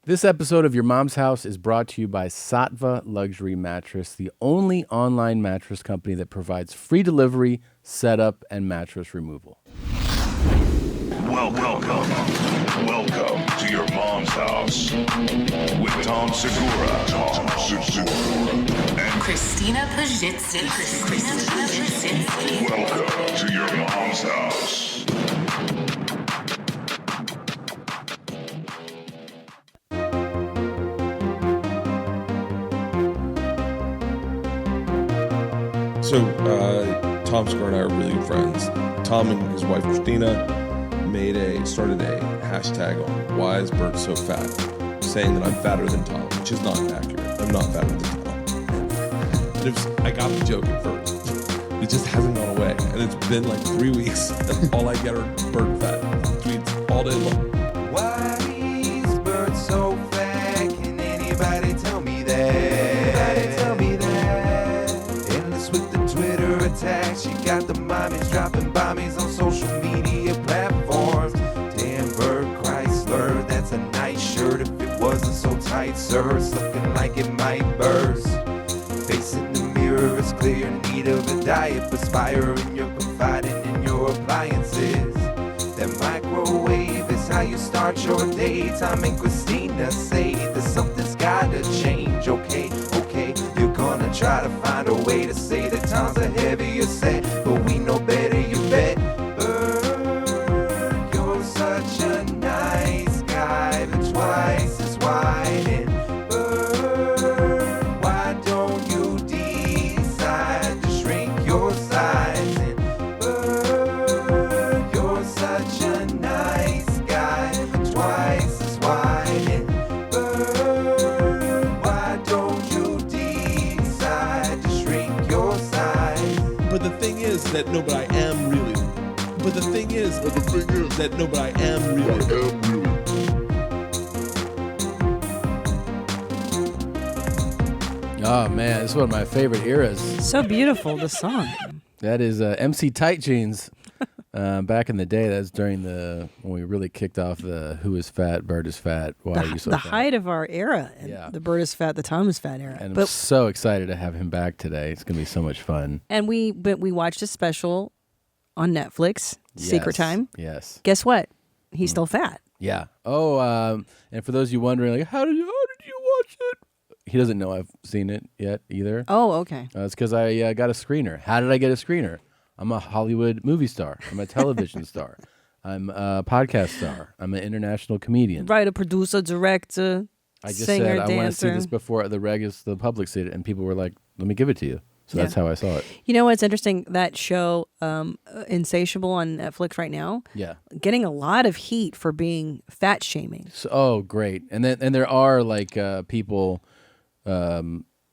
This episode of Your Mom's House is brought to you by Sattva Luxury Mattress, the only online mattress company that provides free delivery, setup, and mattress removal. Welcome to Your Mom's House with Tom Segura, and Christina Pajitsky. welcome to Your Mom's House. So, Tom Segura and I are really good friends. Tom and his wife Christina started a hashtag on why is Bert so fat, saying that I'm fatter than Tom, which is not accurate. I'm not fatter than Tom. I got the joke at first. It just hasn't gone away, and it's been like 3 weeks. And all I get are Bert fat tweets all day long. Why is Bert so fat? Can anybody tell me that? Endless with the Twitter attacks. You got the mommies dropping bombies on social media platforms. Damn, Bert Kreischer, that's a nice shirt. If it wasn't so tight, sir, it's looking like it might burst. Facing the mirror is clear, need of a diet, perspiring, you're confiding in your appliances. That microwave is how you start your day. Tom and Christina say that something's gotta change. Okay, you're gonna try to find a way to say that Tom's a heavier set, but we know better, you bet. You're such a nice guy, but twice as wide. And why don't you decide to shrink your size? And you're such a nice guy, but twice as wide. And why don't you decide to shrink your size? But the thing is that no, but I am really. But the thing is that no, but I am really. Oh, man, this is one of my favorite eras. So beautiful, the song. That is MC Tight Jeans. Back in the day, that's during when we really kicked off the Who is Fat, Bert is Fat, Why Are You So The Fat? height of our era. And Yeah. The Bert is fat, the Tom is fat era. And I'm so excited to have him back today. It's going to be so much fun. And we watched a special on Netflix, Secret Yes, Time. Yes. Guess what? He's still fat. Yeah. Oh, and for those of you wondering, like, how did you watch it? He doesn't know I've seen it yet either. Oh, okay. It's because I got a screener. How did I get a screener? I'm a Hollywood movie star. I'm a television star. I'm a podcast star. I'm an international comedian. Writer, producer, director, I just singer, said dancer. I want to see this before the public see it, and people were like, "Let me give it to you." So that's how I saw it. You know what's interesting? That show, Insatiable on Netflix right now, Yeah. getting a lot of heat for being fat shaming. So, great. And there are like people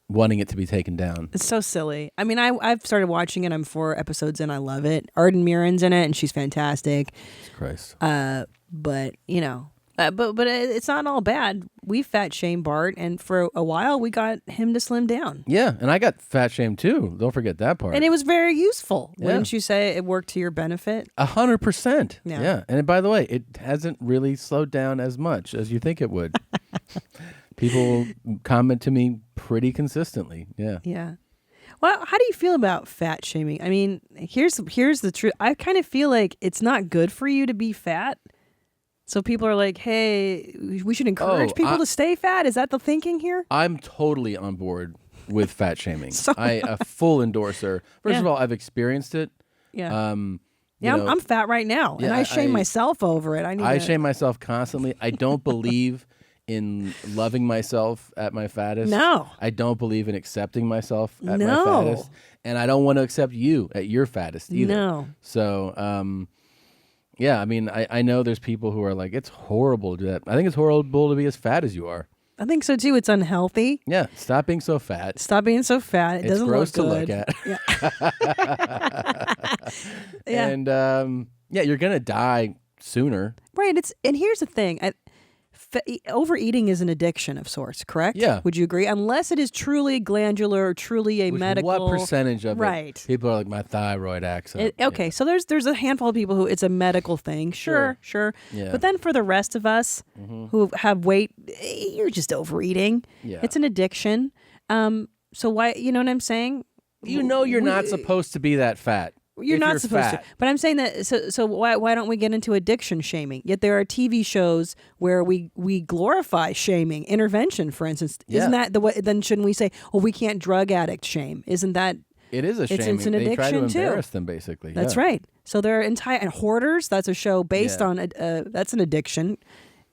wanting it to be taken down. It's so silly. I mean, I've started watching it. I'm 4 episodes in. I love it. Arden Mirren's in it, and she's fantastic. Christ. But you know, but it's not all bad. We fat shamed Bart, and for a while we got him to slim down. Yeah, and I got fat shamed too. Don't forget that part. And it was very useful. Yeah. Wouldn't you say it worked to your benefit? 100%. Yeah. Yeah. And by the way, it hasn't really slowed down as much as you think it would. People comment to me pretty consistently. Yeah. Yeah. Well, how do you feel about fat shaming? I mean, here's the truth. I kind of feel like it's not good for you to be fat. So people are like, hey, we should encourage people to stay fat. Is that the thinking here? I'm totally on board with fat shaming. So- I a full endorser. First of all, I've experienced it. Yeah. You Yeah, know, I'm fat right now, and yeah, I shame I- myself over it. I shame myself constantly. I don't believe in loving myself at my fattest. No. I don't believe in accepting myself at No. my fattest. And I don't want to accept you at your fattest either. No. So, yeah, I mean, I know there's people who are like, it's horrible to do that. I think it's horrible to be as fat as you are. I think so too. It's unhealthy. Yeah, stop being so fat. Stop being so fat. It It's doesn't gross look to good. look at. Yeah. And yeah, you're gonna die sooner. Right. And here's the thing. overeating is an addiction of sorts, correct? Yeah. Would you agree? Unless it is truly glandular or truly a medical. What percentage of right. it? People are like, my thyroid acts up. Okay, so there's a handful of people who it's a medical thing. Sure. Yeah. But then for the rest of us who have weight, you're just overeating. Yeah. It's an addiction. So why, you know what I'm saying? You know you're not supposed to be that fat. You're if not supposed fat. to. But I'm saying that, so why don't we get into addiction shaming? Yet there are TV shows where we glorify shaming, intervention, for instance. Yeah. Isn't that the way? Then shouldn't we say, well, we can't drug addict shame? Isn't that? It is a shame. It's an They try to addiction, too. embarrass them, basically. That's yeah. right. So there are entire, and Hoarders, that's a show based on, that's an addiction.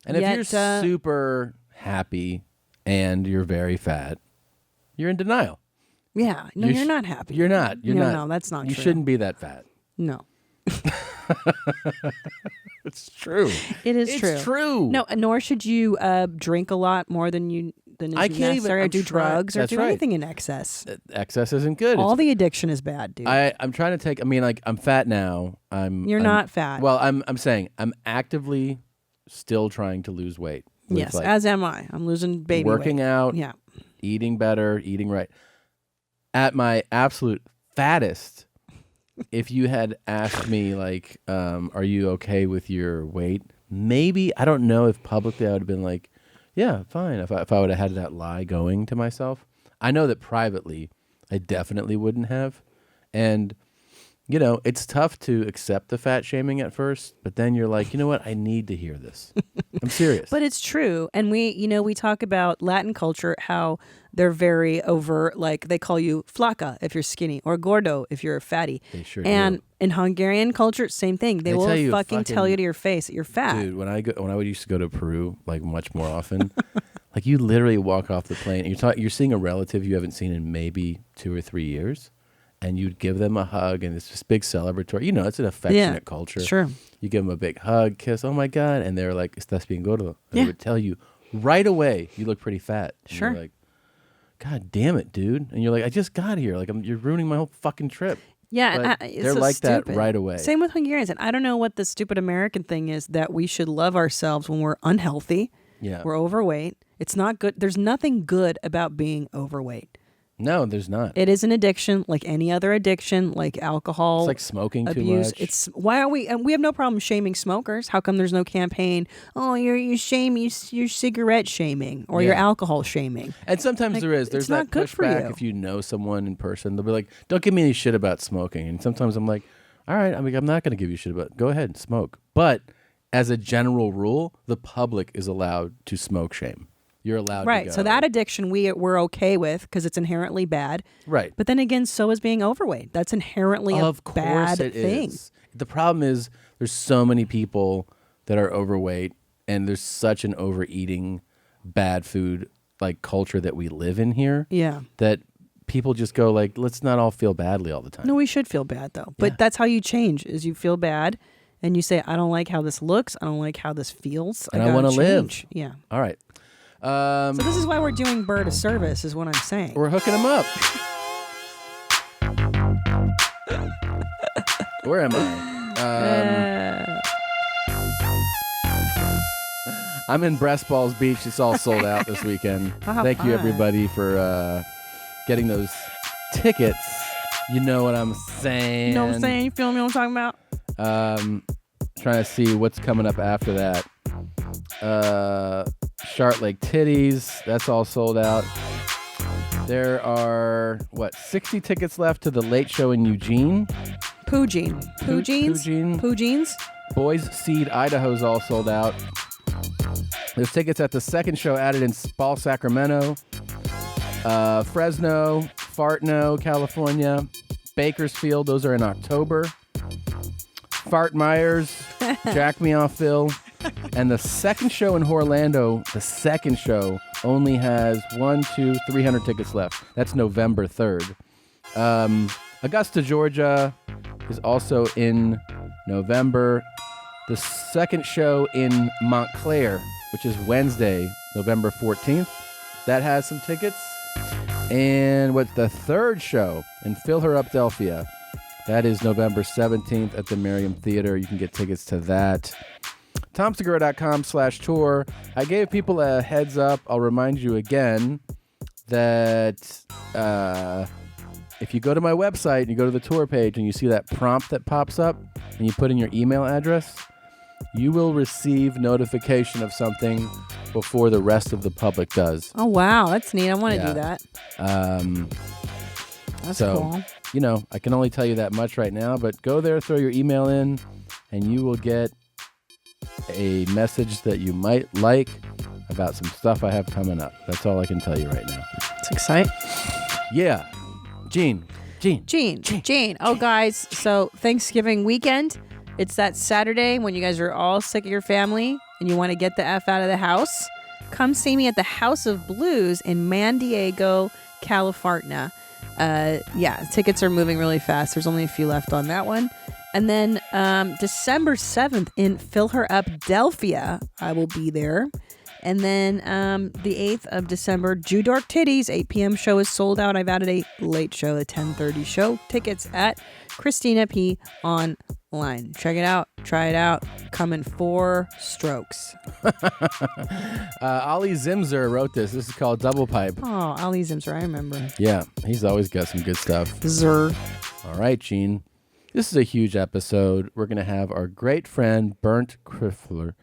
And if you're super happy and you're very fat, you're in denial. Yeah. No, you're not happy. You're not. You're not. No, that's not You true. shouldn't be that fat. No. It's true. It is true. It's true. No, nor should you drink a lot more than is I can't even- necessary, or I'm do drugs, or That's do right. anything in excess. Excess isn't good. All the addiction is bad, dude. I'm trying to take. I mean, like, I'm fat now. You're not fat. Well, I'm saying I'm actively still trying to lose weight. with, Yes, like, as am I. I'm losing baby working weight. out, Yeah. eating better, eating right. At my absolute fattest, if you had asked me, like, are you okay with your weight? Maybe, I don't know if publicly I would have been like, yeah, fine. If I would have had that lie going to myself. I know that privately, I definitely wouldn't have. And, you know, it's tough to accept the fat shaming at first, but then you're like, you know what? I need to hear this. I'm serious. But it's true. And we talk about Latin culture, how they're very overt, like they call you flaca if you're skinny, or gordo if you're fatty. They sure and do. in Hungarian culture, same thing. They will tell you fucking tell you to your face that you're fat. Dude, when I would used to go to Peru, like, much more often, like, you literally walk off the plane and you're seeing a relative you haven't seen in maybe 2 or 3 years, and you'd give them a hug, and it's this big celebratory. You know, it's an affectionate culture. Sure. You give them a big hug, kiss. Oh my God, and they're like, "Estás bien gordo." And Yeah. they would tell you right away, "You look pretty fat." And Sure. you're like, God damn it, dude. And you're like, I just got here. Like, you're ruining my whole fucking trip. Yeah, But and it's they're so like stupid. that right away. Same with Hungarians. And I don't know what the stupid American thing is, that we should love ourselves when we're unhealthy. Yeah. We're overweight. It's not good. There's nothing good about being overweight. No, there's not. It is an addiction, like any other addiction, like alcohol. It's like smoking abuse. too much. It's why are we? And we have no problem shaming smokers. How come there's no campaign? Oh, you're cigarette shaming or you're Yeah. alcohol shaming. And sometimes Like, there is. There's it's not that good for pushback you. if you know someone in person. They'll be like, don't give me any shit about smoking. And sometimes I'm like, all right, I'm not going to give you shit about Go ahead and smoke. But as a general rule, the public is allowed to smoke shame. You're allowed Right. to go. So that addiction we're okay with because it's inherently bad. Right. But then again, so is being overweight. That's inherently Of a course bad it thing. is. The problem is there's so many people that are overweight, and there's such an overeating, bad food like culture that we live in here. Yeah. That people just go like, let's not all feel badly all the time. No, we should feel bad though. But that's how you change: is you feel bad, and you say, "I don't like how this looks. I don't like how this feels. And I gotta wanna live." change." Yeah. All right. So this is why we're doing Bert a service, is what I'm saying. We're hooking them up. Where am I? I'm in Breast Balls Beach. It's all sold out this weekend. Oh, how Thank you, fun. everybody, for getting those tickets. You know what I'm saying. You know what I'm saying? You feel me? What I'm talking about? Trying to see what's coming up after that. Shart Lake Titties. That's all sold out. There are, 60 tickets left to the Late Show in Eugene. Poogene. Poogenes? Poogene. Poogenes? Boys Seed, Idaho's all sold out. There's tickets at the second show added in Spall, Sacramento, Fresno, Fartno, California, Bakersfield. Those are in October. Fart Myers, Jack Me Off Phil. And the second show in Orlando, only has 300 tickets left. That's November 3rd. Augusta, Georgia is also in November. The second show in Montclair, which is Wednesday, November 14th, that has some tickets. And the third show in Philadelphia, that is November 17th at the Merriam Theater. You can get tickets to that. TomSegura.com/tour. I gave people a heads up. I'll remind you again that if you go to my website and you go to the tour page and you see that prompt that pops up and you put in your email address, you will receive notification of something before the rest of the public does. Oh, wow. That's neat. I want to do that. That's cool. You know, I can only tell you that much right now, but go there, throw your email in, and you will get a message that you might like about some stuff I have coming up. That's all I can tell you right now. It's exciting. Yeah. Gene. Oh, guys, so Thanksgiving weekend, it's that Saturday when you guys are all sick of your family and you want to get the F out of the house. Come see me at the House of Blues in Man Diego, California. Tickets are moving really fast. There's only a few left on that one. And then December 7th in Fill Her Up, Delphia, I will be there. And then the 8th of December, Jew Dork Titties, 8 p.m. show is sold out. I've added a late show, a 10:30 show. Tickets at Christina P. online. Check it out. Try it out. Come in 4 strokes. Ali Zimzer wrote this. This is called Double Pipe. Oh, Ali Zimzer, I remember. Yeah, he's always got some good stuff. Zer. All right, Gene. This is a huge episode. We're going to have our great friend Bert Kreischer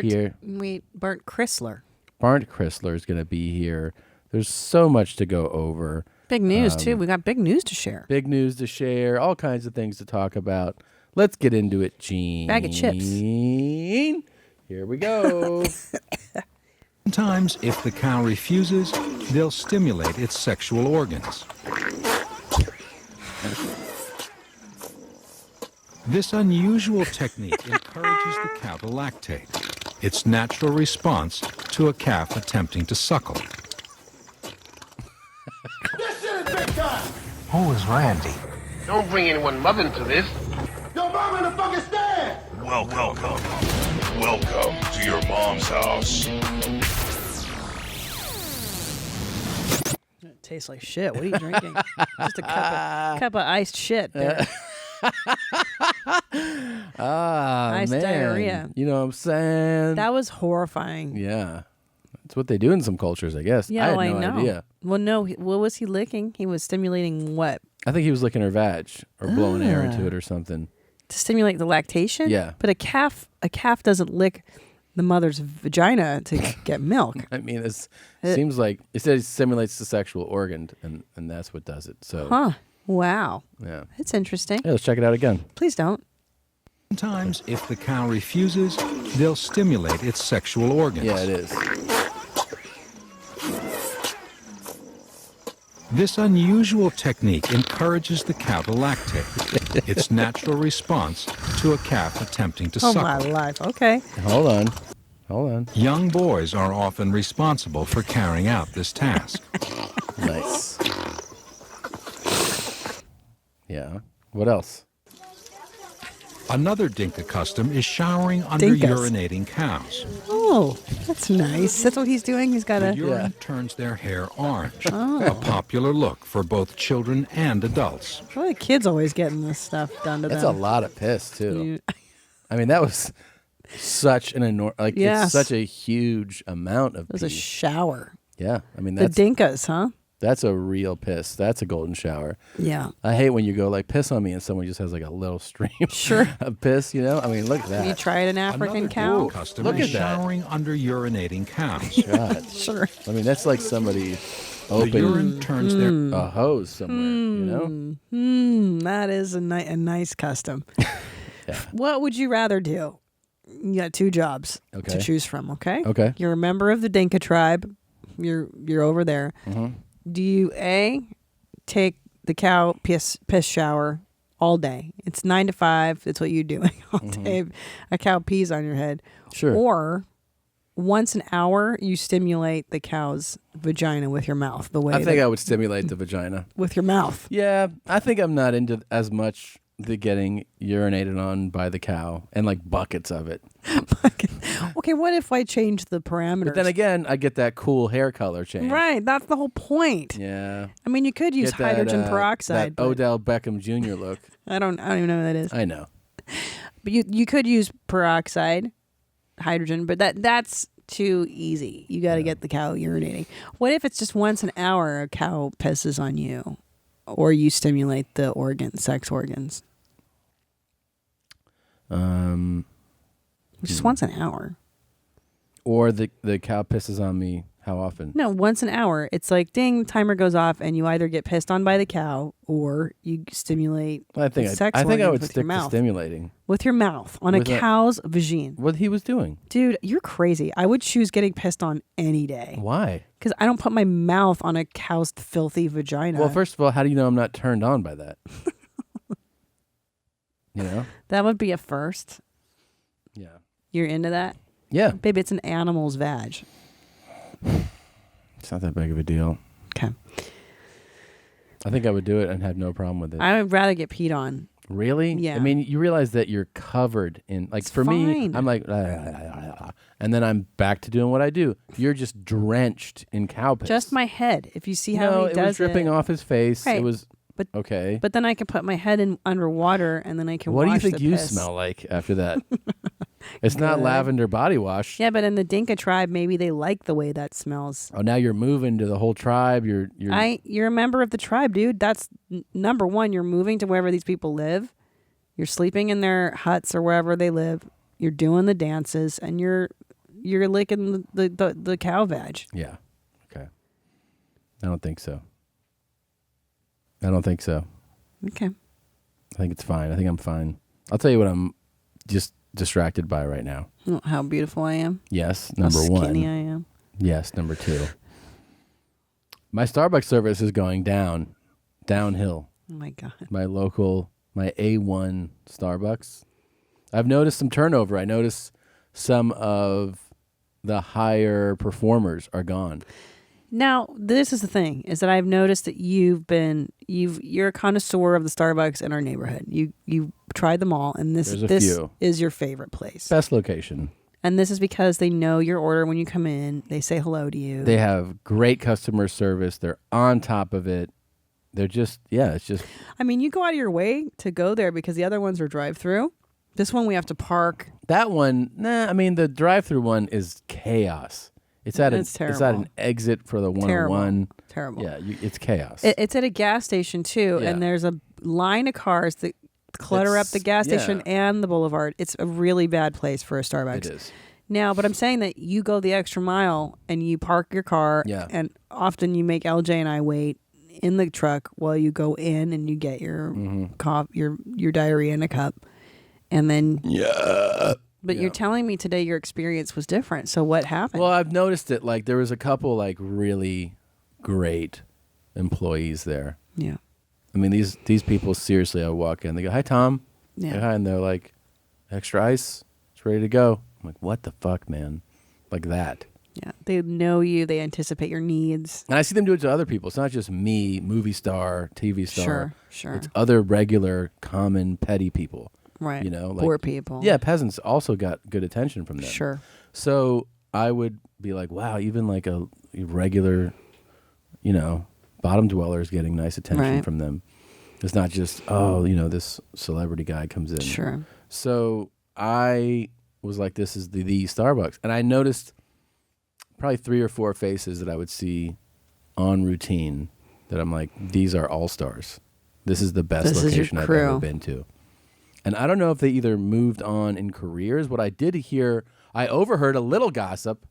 here. Bert Kreischer. Bert Kreischer is going to be here. There's so much to go over. Big news, too. We got big news to share. Big news to share. All kinds of things to talk about. Let's get into it, Gene. Bag of chips. Here we go. Sometimes, if the cow refuses, they'll stimulate its sexual organs. This unusual technique encourages the cow to lactate, its natural response to a calf attempting to suckle. This shit is big time! Who is Randy? Don't bring anyone mother into this. Yo, mom in the fucking stand! Welcome to your mom's house. It tastes like shit. What are you drinking? Just a cup of iced shit there. Iced man. diarrhea. You know what I'm saying? That was horrifying. Yeah. That's what they do in some cultures, I guess. Yeah, I had no idea. Well, no. What was he licking? He was stimulating what? I think he was licking her vag or blowing air into it or something. To stimulate the lactation? Yeah. But a calf doesn't lick the mother's vagina to get milk. I mean, it seems like it says it stimulates the sexual organ, and that's what does it. So, Huh. Wow. yeah. It's interesting. Yeah, let's check it out again. Please don't. Sometimes, if the cow refuses, they'll stimulate its sexual organs. Yeah, it is. This unusual technique encourages the cow to lactate, its natural response to a calf attempting to Oh, suckle. my life. Okay. Hold on. Young boys are often responsible for carrying out this task. Nice. Yeah. What else? Another Dinka custom is showering under Dinkas. urinating cows. Oh, that's nice. That's what he's doing. He's got The a... urine turns their hair orange, a popular look for both children and adults. Well, the kids always getting this stuff done to That's a them. lot of piss, too. I mean, that was such an enormous... Like, Yes. it's such a huge amount of It was a pee. shower. Yeah. I mean, The that's Dinkas, huh? That's a real piss. That's a golden shower. Yeah. I hate when you go like piss on me and someone just has like a little stream Sure. of piss, you know? I mean, look at that. Have you tried an African Another cow? Dinka custom Look is at that. showering under urinating cows. God. Sure. I mean, that's like somebody The opened urine turns their a hose somewhere, you know? That is a nice custom. What would you rather do? You got 2 jobs Okay. to choose from, okay? Okay. You're a member of the Dinka tribe. You're over there. Mm-hmm. Do you take the cow piss shower all day? It's 9 to 5. It's what you're doing all day. A cow pees on your head. Sure. Or once an hour, you stimulate the cow's vagina with your mouth. The way I think I would stimulate the vagina. with your mouth. Yeah, I think I'm not into as much the getting urinated on by the cow and like buckets of it. Okay, what if I change the parameters? But then again, I get that cool hair color change. Right, that's the whole point. Yeah. I mean, you could use Get that, hydrogen peroxide. That but Odell Beckham Jr. look. I don't even know what that is. I know. But you could use peroxide, hydrogen, but that's too easy. You got to get the cow urinating. What if it's just once an hour a cow pisses on you, or you stimulate the sex organs? Just once an hour. Or the cow pisses on me. How often? No, once an hour. It's like, ding, timer goes off, and you either get pissed on by the cow or you stimulate sex I think I organs would with stick your to mouth. stimulating. With your mouth on a cow's vagine. What he was doing. Dude, you're crazy. I would choose getting pissed on any day. Why? Because I don't put my mouth on a cow's filthy vagina. Well, first of all, how do you know I'm not turned on by that? You know? That would be a first. Yeah. You're into that? Yeah. Baby, it's an animal's vag. It's not that big of a deal. Okay. I think I would do it and have no problem with it. I would rather get peed on. Really? Yeah. I mean, you realize that you're covered in, like, It's for me, fine. I'm like, and then I'm back to doing what I do. You're just drenched in cow piss. Just my head. If you see how No, he it does was dripping off his face. Right. It was But okay. But then I can put my head in underwater, and then I can What do you wash think the you piss. smell like after that? It's not Good. lavender body wash. Yeah, but in the Dinka tribe, maybe they like the way that smells. Oh, now you're moving to the whole tribe. You're You're a member of the tribe, dude. That's number one. You're moving to wherever these people live. You're sleeping in their huts or wherever they live. You're doing the dances, and you're licking the cow vag. Yeah. Okay. I don't think so. Okay. I think it's fine. I think I'm fine. I'll tell you what I'm just distracted by right now. Oh, how beautiful I am. Yes, How number skinny one. I am. Yes, number two. My Starbucks service is going downhill. Oh my God. My A1 Starbucks. I've noticed some turnover. I noticed some of the higher performers are gone. Now, this is the thing, is that I've noticed that you're a connoisseur of the Starbucks in our neighborhood. You tried them all, and this few. is your favorite place. Best location. And this is because they know your order when you come in. They say hello to you. They have great customer service. They're on top of it. They're just, it's just. I mean, you go out of your way to go there because the other ones are drive-through. This one we have to park. That one, I mean, the drive-through one is chaos. It's at an exit for the 101. Terrible. Yeah, it's chaos. It's at a gas station too, Yeah. and there's a line of cars that clutter up the gas station and the boulevard. It's a really bad place for a Starbucks. It is. Now, but I'm saying that you go the extra mile and you park your car, and often you make LJ and I wait in the truck while you go in and you get your your diarrhea in a cup, and then But you're telling me today your experience was different. So what happened? Well, I've noticed it. Like there was a couple like really great employees there. Yeah. I mean these people seriously. I walk in, they go, "Hi, Tom." Yeah. Say hi, and they're like, "Extra ice, it's ready to go." I'm like, "What the fuck, man?" Like that. Yeah. They know you. They anticipate your needs. And I see them do it to other people. It's not just me, movie star, TV star. Sure. It's other regular, common, petty people. Right. You know, like, poor people. Yeah, peasants also got good attention from them. Sure. So I would be like, wow, even like a regular, bottom dweller is getting nice attention from them. It's not just, this celebrity guy comes in. Sure. So I was like, this is the Starbucks. And I noticed probably 3 or 4 faces that I would see on routine that I'm like, these are all-stars. This is the best location I've ever been to. And I don't know if they either moved on in careers. What I did hear, I overheard a little gossip,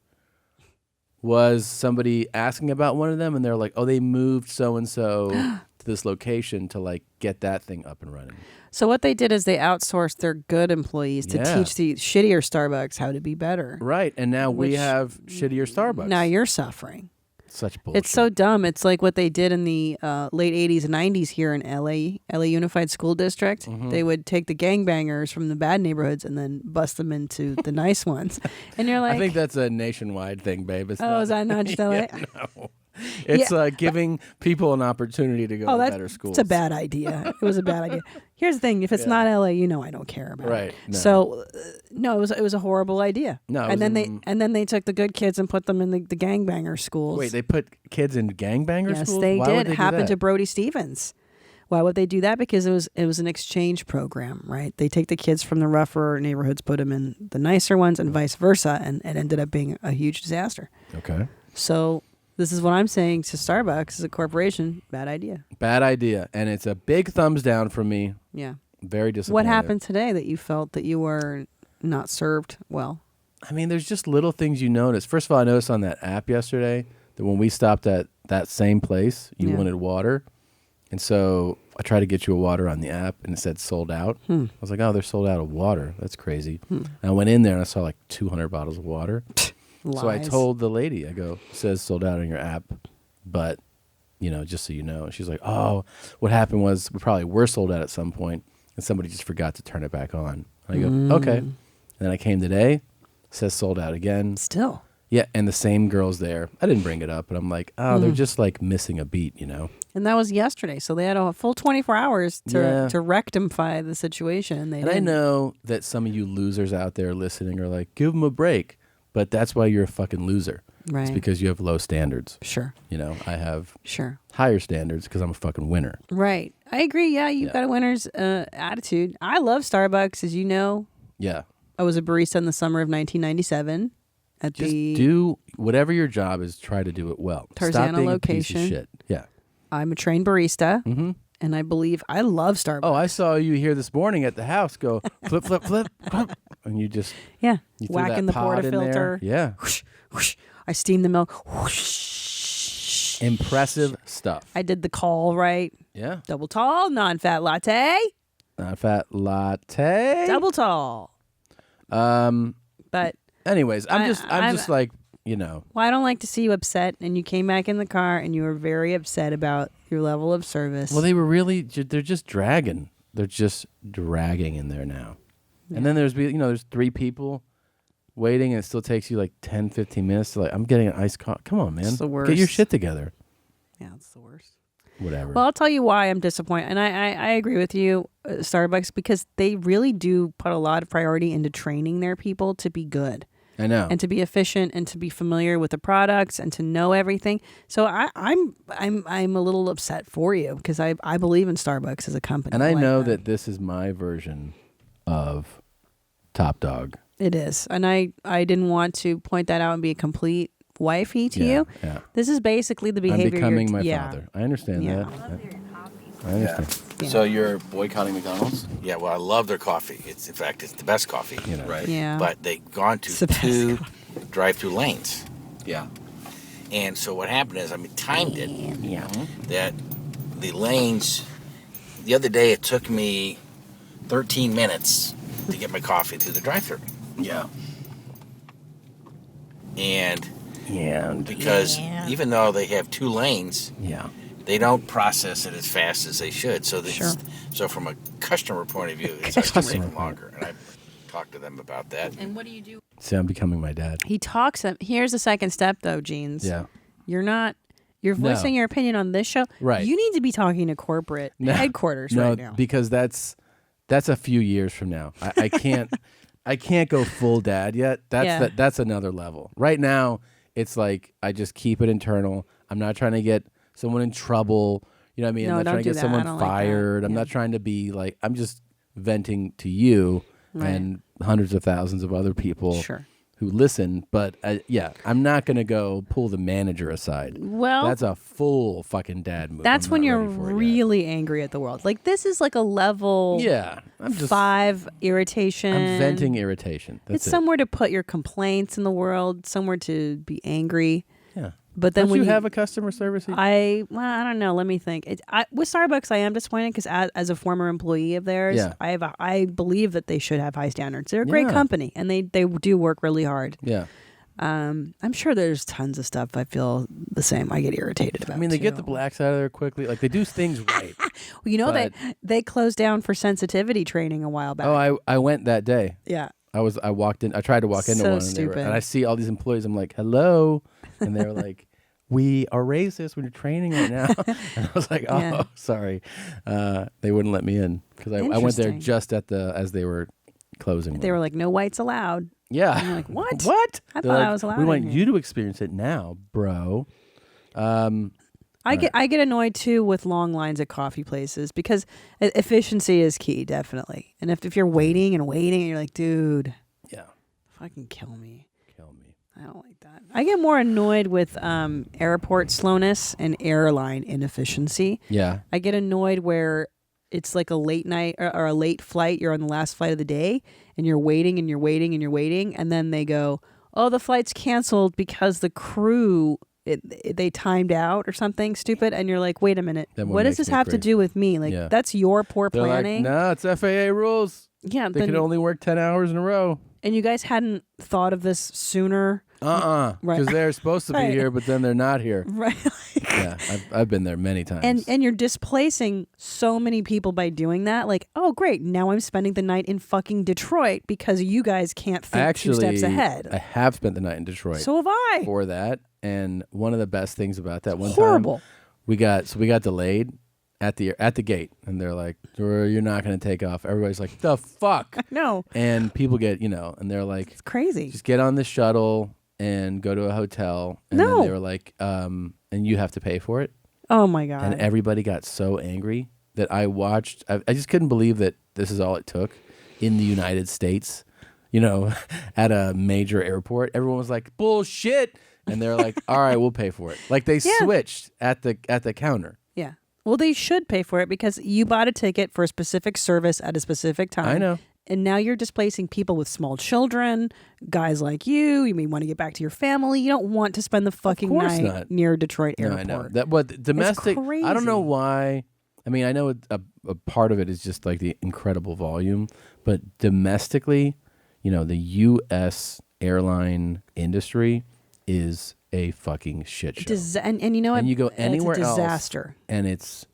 was somebody asking about one of them, and they're like, oh, they moved so-and-so to this location to, like, get that thing up and running. So what they did is they outsourced their good employees to teach the shittier Starbucks how to be better. Right, and now we have shittier Starbucks. Now you're suffering. Such bullshit. It's so dumb. It's like what they did in the late 80s and 90s here in LA Unified School District. Mm-hmm. They would take the gangbangers from the bad neighborhoods and then bust them into the nice ones. And you're like... I think that's a nationwide thing, babe. It's is that not just LA? Yeah, no. It's giving people an opportunity to go to better schools. It's a bad idea. It was a bad idea. Here's the thing: if it's not LA, I don't care about it. Right. No. So, no, it was a horrible idea. No. And then they took the good kids and put them in the gangbanger schools. Wait, they put kids in gangbanger schools? Yes, they Why did. would they It happened do to Brody Stevens. Why would they do that? Because it was an exchange program, right? They take the kids from the rougher neighborhoods, put them in the nicer ones, and vice versa, and it ended up being a huge disaster. Okay. So this is what I'm saying to Starbucks as a corporation. Bad idea. Bad idea. And it's a big thumbs down from me. Yeah. Very disappointed. What happened today that you felt that you were not served well? I mean, there's just little things you notice. First of all, I noticed on that app yesterday that when we stopped at that same place, you wanted water. And so I tried to get you a water on the app, and it said sold out. I was like, oh, they're sold out of water. That's crazy. And I went in there, and I saw like 200 bottles of water. So I told the lady, I go, it says sold out on your app, but, just so you know. And she's like, oh, what happened was we probably were sold out at some point, and somebody just forgot to turn it back on. And I go, okay. And then I came today, it says sold out again. Still. Yeah, and the same girl's there. I didn't bring it up, but I'm like, oh, they're just like missing a beat, And that was yesterday, so they had a full 24 hours to rectify the situation. And I know that some of you losers out there listening are like, give them a break. But that's why you're a fucking loser. Right. It's because you have low standards. Sure. I have Sure. higher standards because I'm a fucking winner. Right. I agree. Yeah, you've got a winner's attitude. I love Starbucks, as you know. Yeah. I was a barista in the summer of 1997 at Just the do whatever your job is. Try to do it well. Tarzana Stop being location. A piece of shit. Yeah. I'm a trained barista, and I believe I love Starbucks. Oh, I saw you here this morning at the house go flip, flip, flip, flip, and you just you that whacking the pod in portafilter. there. Yeah. Whoosh, whoosh. I steamed the milk. Whoosh. Impressive stuff. I did the call right. Yeah. Double tall, non-fat latte. Non-fat latte. Double tall. But anyways, I'm just like, well, I don't like to see you upset. And you came back in the car and you were very upset about your level of service. Well, they were really, they're just dragging. They're just dragging in there now. Yeah. And then there's 3 people waiting, and it still takes you like 10, 15 minutes to I'm getting an iced coffee. Come on, man. It's the worst. Get your shit together. Yeah, it's the worst. Whatever. Well, I'll tell you why I'm disappointed. And I agree with you, Starbucks, because they really do put a lot of priority into training their people to be good. I know. And to be efficient and to be familiar with the products and to know everything. So I'm a little upset for you because I believe in Starbucks as a company. And I know that this is my version of Top Dog. It is. And I didn't want to point that out and be a complete wifey to you. Yeah. This is basically the behavior. I'm becoming my father. I understand that. I understand. Yeah. So you're boycotting McDonald's? Yeah, well, I love their coffee. It's the best coffee. Right. Yeah. But they've gone to 2 drive-through lanes. Yeah. And so what happened is, timed it. Yeah. That the lanes, the other day it took me 13 minutes to get my coffee through the drive-through. Yeah. And because even though they have 2 lanes, they don't process it as fast as they should. So so from a customer point of view, it's actually taking longer. And I talked to them about that. And what do you do? See, I'm becoming my dad. He talks. Here's the second step, though, Jeans. Yeah. You're voicing your opinion on this show. Right. You need to be talking to corporate headquarters right now. No, because that's a few years from now. I can't I can't go full dad yet. That's another level. Right now, it's like I just keep it internal. I'm not trying to get someone in trouble. You know what I mean? No, I'm not don't trying to do get that. someone I don't like fired. that. I'm Yeah. not trying to be like, I'm just venting to you and hundreds of thousands of other people who listen. But I'm not going to go pull the manager aside. Well, that's a full fucking dad move. That's I'm when not you're ready for it yet. really angry at the world. Like, this is like a level I'm just 5 irritation. I'm venting irritation. That's It's it. somewhere to put your complaints in the world, somewhere to be angry. Yeah. But then Don't when you have a customer service? I don't know. Let me think. With Starbucks, I am disappointed because as a former employee of theirs, I believe that they should have high standards. They're a great company, and they do work really hard. Yeah. I'm sure there's tons of stuff I feel the same. I get irritated about. I mean, they get the blacks out of there quickly. Like, they do things right. Well, you know, they closed down for sensitivity training a while back. Oh, I went that day. Yeah. I walked in. I tried to walk into So one, stupid. and I see all these employees. I'm like, hello, and they're like, we are racist when you're training right now. And I was like, oh, sorry. They wouldn't let me in because I went there Interesting. just as they were closing. They were like, no whites allowed. yeah. And I'm like, what? What? I They're thought like, I was allowed. We in want here. you to experience it now, bro. I get annoyed too with long lines at coffee places because efficiency is key, definitely. And if you're waiting and you're like, dude, fucking kill me. I don't like that. I get more annoyed with airport slowness and airline inefficiency. Yeah. I get annoyed where it's like a late night or a late flight. You're on the last flight of the day and you're waiting and you're waiting and you're waiting. And then they go, oh, the flight's canceled because the crew, they timed out or something stupid. And you're like, wait a minute. What does this have to do with me? Like, that's your poor They're planning. Like, no, it's FAA rules. Yeah. They can only work 10 hours in a row. And you guys hadn't thought of this sooner? Right. Because they're supposed to be here, but then they're not here. Right. Yeah, I've been there many times. And you're displacing so many people by doing that. Like, oh, great. Now I'm spending the night in fucking Detroit because you guys can't think 2 steps ahead. I have spent the night in Detroit. So have I. For that. And one of the best things about that one Horrible. time, we got delayed at the gate, and they're like, you're not going to take off. Everybody's like, the fuck? No. And people get, and they're like, it's crazy. Just get on the shuttle and go to a hotel. And then they were like, and you have to pay for it. Oh my God. And everybody got so angry that I just couldn't believe that this is all it took in the United States, at a major airport. Everyone was like, bullshit. And they're like, all right, we'll pay for it. Like they switched at the counter. Yeah. Well, they should pay for it because you bought a ticket for a specific service at a specific time. I know. And now you're displacing people with small children, guys like you. You may want to get back to your family. You don't want to spend the fucking night near Detroit Airport. No, I know. But domestic, I don't know why. I mean, I know a part of it is just like the incredible volume, but domestically, the U.S. airline industry is a fucking shit show. And you know what? And you go anywhere it's a disaster. else, and it's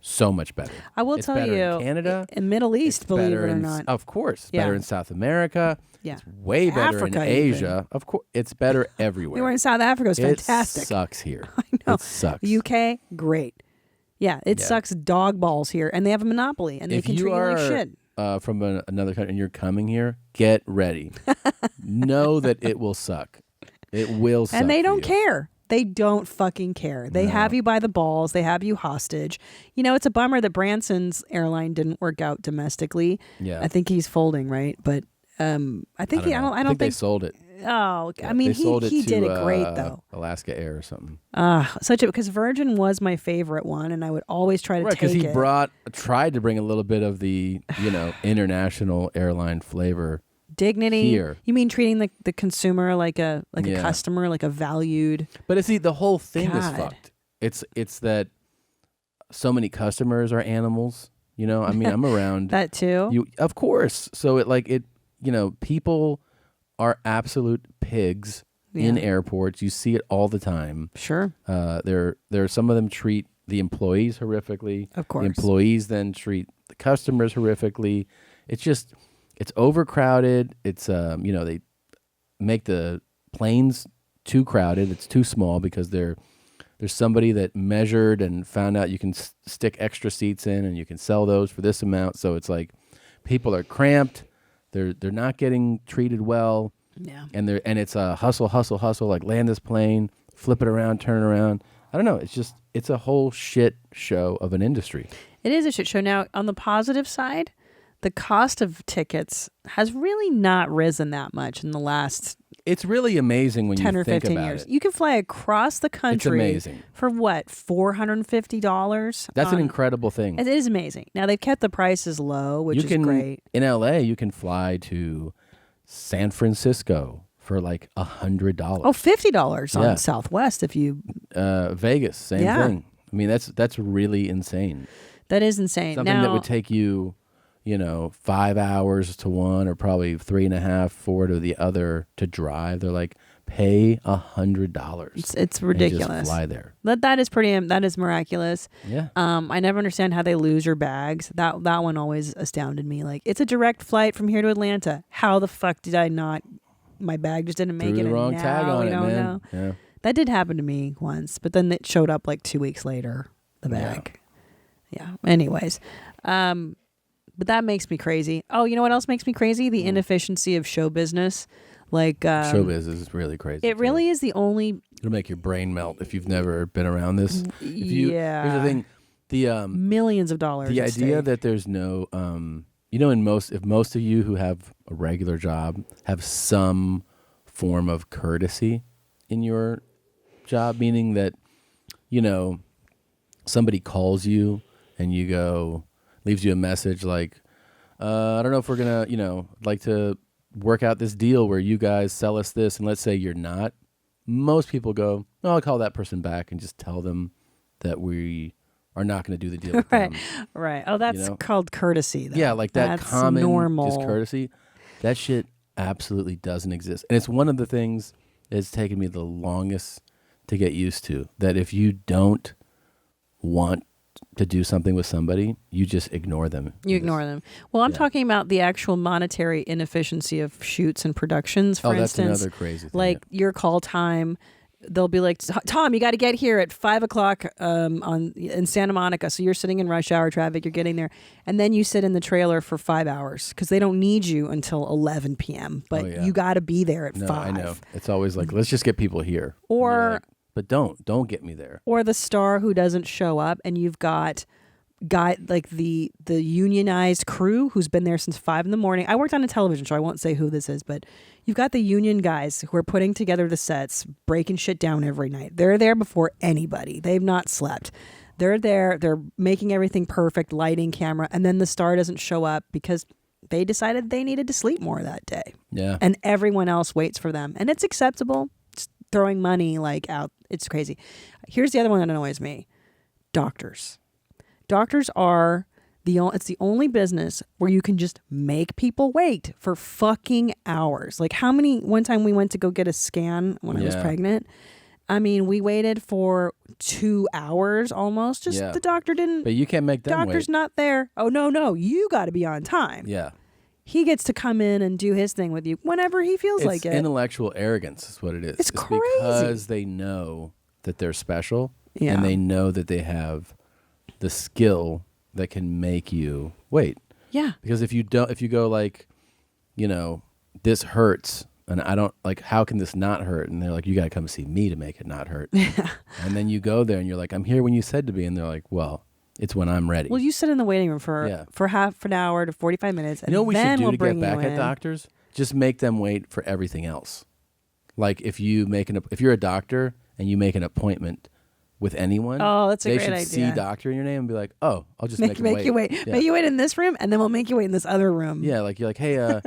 so much better. I will tell you, in Canada, in Middle East, believe it or not, of course, better in South America. Yeah, it's way better Africa, in Asia. Of course, it's better everywhere. We were in South Africa. It's fantastic. It sucks here. I know. It sucks. UK, great. Yeah, it sucks dog balls here, and they have a monopoly, and they can treat you like shit. From another country, and you're coming here, get ready. Know that it will suck. It will suck. And they don't care. They don't fucking care. They have you by the balls. They have you hostage. It's a bummer that Branson's airline didn't work out domestically. Yeah. I think he's folding, right? But I think I don't think they sold it. Oh, Yeah, I mean, he did it great though. Alaska Air or something. Because Virgin was my favorite one, and I would always try to take it. Because he tried to bring a little bit of the international airline flavor. Dignity. Here. You mean treating the consumer like a customer, like a valued? But the whole thing is fucked. It's that so many customers are animals. I mean, I'm around that too. Of course. So people are absolute pigs in airports. You see it all the time. Sure. There some of them treat the employees horrifically. Of course. The employees then treat the customers horrifically. It's overcrowded. It's they make the planes too crowded. It's too small because there's somebody that measured and found out you can stick extra seats in and you can sell those for this amount. So it's like people are cramped. They're not getting treated well. Yeah. And it's a hustle, like land this plane, flip it around, turn it around. I don't know. It's a whole shit show of an industry. It is a shit show. Now, on the positive side, the cost of tickets has really not risen that much in the last It's really amazing when 10 you or think 15 about years. it. You can fly across the country amazing. for what, $450? That's an incredible thing. It is amazing. Now, they've kept the prices low, which is great. In LA, you can fly to San Francisco for like $100. Oh, $50 on Southwest if you... Vegas, same thing. I mean, that's really insane. That is insane. Something that would take you, 5 hours to one or probably 3.5, 4 to the other to drive. They're like, pay $100. It's ridiculous. And just fly there. That is miraculous. Yeah. I never understand how they lose your bags. That one always astounded me. Like, it's a direct flight from here to Atlanta. How the fuck did I not? My bag just didn't make Threw it. the wrong tag on it, man. Know. Yeah. That did happen to me once, but then it showed up like 2 weeks later. The bag. Yeah. Anyways, but that makes me crazy. Oh, you know what else makes me crazy? The inefficiency of show business. Like showbiz is really crazy. It really is the only. It'll make your brain melt if you've never been around this. Yeah. Here's the thing. The millions of dollars. The idea that there's no if most of you who have a regular job have some form of courtesy in your job, meaning that, somebody calls you and you go, leaves you a message like, I don't know if we're going to, like to work out this deal where you guys sell us this. And let's say you're not. Most people go, no, I'll call that person back and just tell them that we are not going to do the deal with them. Right. Oh, that's called courtesy, though. Yeah, like that that's common normal. just courtesy. That shit absolutely doesn't exist. And it's one of the things that's taken me the longest to get used to, that if you don't want to do something with somebody, you just ignore them. You ignore them. Well, I'm talking about the actual monetary inefficiency of shoots and productions, for instance. That's another crazy thing. Like your call time, they'll be like, Tom, you got to get here at 5:00 in Santa Monica. So you're sitting in rush hour traffic, you're getting there. And then you sit in the trailer for 5 hours because they don't need you until 11 p.m. But you got to be there at 5. I know. It's always like, let's just get people here. Or... But don't get me there. Or the star who doesn't show up, and you've got like the unionized crew who's been there since 5 a.m. I worked on a television show. I won't say who this is, but you've got the union guys who are putting together the sets, breaking shit down every night. They're there before anybody. They've not slept. They're there. They're making everything perfect, lighting, camera, and then the star doesn't show up because they decided they needed to sleep more that day. Yeah. And everyone else waits for them, and it's acceptable. Throwing money out. It's crazy. Here's the other one that annoys me. Doctors. Doctors are it's the only business where you can just make people wait for fucking hours. Like one time we went to go get a scan when I was pregnant. I mean, we waited for 2 hours almost. The doctor didn't. But you can't make them Doctor's wait. not there. Oh, no. You got to be on time. Yeah. He gets to come in and do his thing with you whenever he feels like it. It's intellectual arrogance is what it is. It's crazy. Because they know that they're special and they know that they have the skill that can make you wait. Yeah. Because if you go like, this hurts and I don't like, how can this not hurt? And they're like, you got to come see me to make it not hurt. And then you go there and you're like, I'm here when you said to be. And they're like, well, it's when I'm ready. Well, you sit in the waiting room for half an hour to 45 minutes. And you know what we then should do we'll to bring get back you at in. doctors? Just make them wait for everything else. Like if you're a doctor and you make an appointment with anyone, that's a they great should idea. see doctor in your name and be like, oh, I'll just make you wait. Yeah. Make you wait in this room, and then we'll make you wait in this other room. Yeah, like you're like, hey, I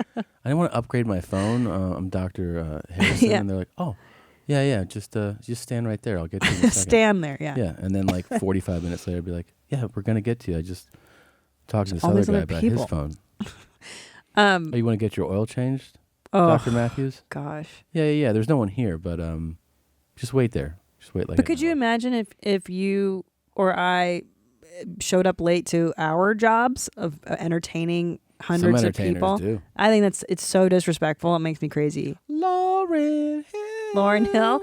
didn't want to upgrade my phone. I'm Dr. Harrison, and they're like, oh, yeah, just stand right there. I'll get to you in a second. Stand there, yeah. Yeah, and then like 45 minutes later, be like, yeah, we're gonna get to you. I just talked to this All other these guy other about people. his phone. You want to get your oil changed, Oh, Dr. Matthews? Gosh. Yeah. There's no one here, but just wait there. Just wait. But could you imagine if you or I showed up late to our jobs of entertaining hundreds of people? Do. I think it's so disrespectful. It makes me crazy. Lauryn Hill,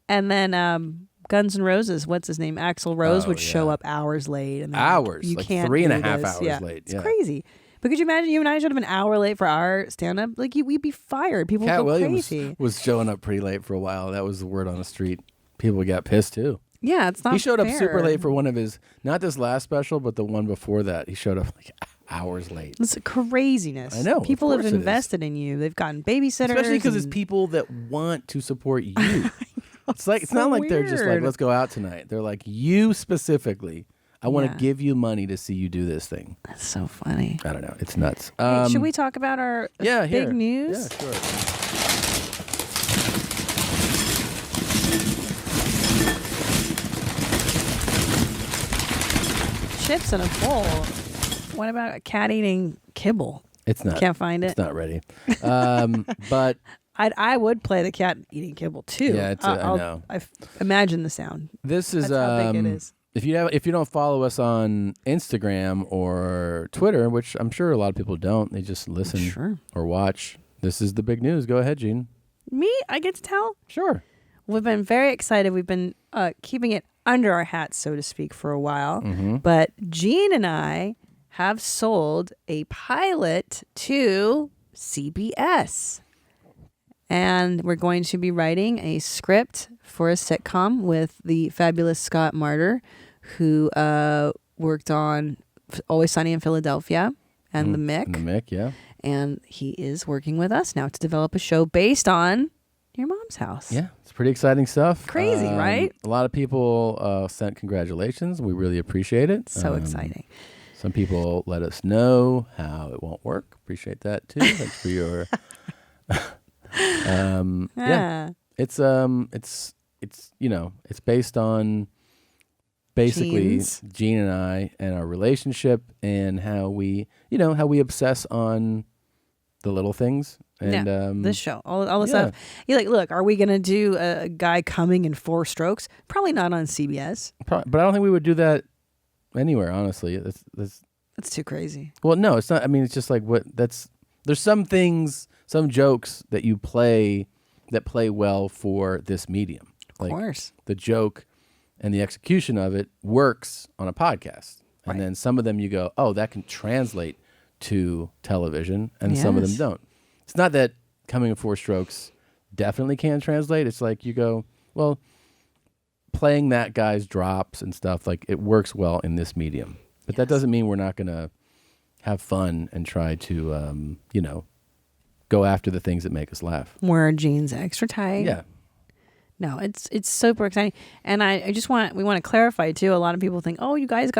and then Guns N' Roses. What's his name? Axl Rose would show up hours late. And hours, you like can't 3.5 do this. hours late. It's crazy. But could you imagine you and I showed up an hour late for our stand-up? Like we'd be fired. People Cat would go Williams crazy. was showing up pretty late for a while. That was the word on the street. People got pissed too. Yeah, it's not. He showed up fair. super late for one of his, not this last special, but the one before that. He showed up like hours late. It's craziness. I know. People of have course it is. invested in you. They've gotten babysitters. Especially because it's and- people that want to support you. It's like it's not like they're just like, weird. let's go out tonight. They're like, you specifically. I want to Yeah. give you money to see you do this thing. That's so funny. I don't know. It's nuts. Hey, should we talk about our big big news? Yeah, sure. Chips in a bowl. What about a cat eating kibble? It's not. Can't find it. It's not ready. But I would play the cat eating kibble too. Yeah, it's I know. Imagine the sound. This is That's how big it is. If you don't follow us on Instagram or Twitter, which I'm sure a lot of people don't, they just listen or watch. This is the big news. Go ahead, Gene. Me? I get to tell? Sure. We've been very excited. We've been keeping it under our hats, so to speak, for a while. Mm-hmm. But Gene and I have sold a pilot to CBS. And we're going to be writing a script for a sitcom with the fabulous Scott Martyr, who worked on Always Sunny in Philadelphia and The Mick. And The Mick, yeah. And he is working with us now to develop a show based on Your Mom's House. Yeah, it's pretty exciting stuff. Crazy, right? A lot of people sent congratulations. We really appreciate it. So exciting. Some people let us know how it won't work. Appreciate that too. Thanks for your. Yeah, it's it's based on basically Gene and I and our relationship and how we obsess on the little things. And this show, all the stuff. You're like, look, are we going to do a guy coming in 4 strokes? Probably not on CBS. But I don't think we would do that anywhere, honestly. That's too crazy. Well, no, it's not. I mean, it's just like there's some things, some jokes that you play that play well for this medium. Of course. The joke and the execution of it works on a podcast. And then some of them you go, oh, that can translate to television, and some of them don't. It's not that coming in 4 strokes definitely can translate. It's like you go, well, playing that guy's drops and stuff, like it works well in this medium. But that doesn't mean we're not going to have fun and try to, go after the things that make us laugh. Wear jeans extra tight. Yeah. No, it's super exciting. And we want to clarify too. A lot of people think, oh, you guys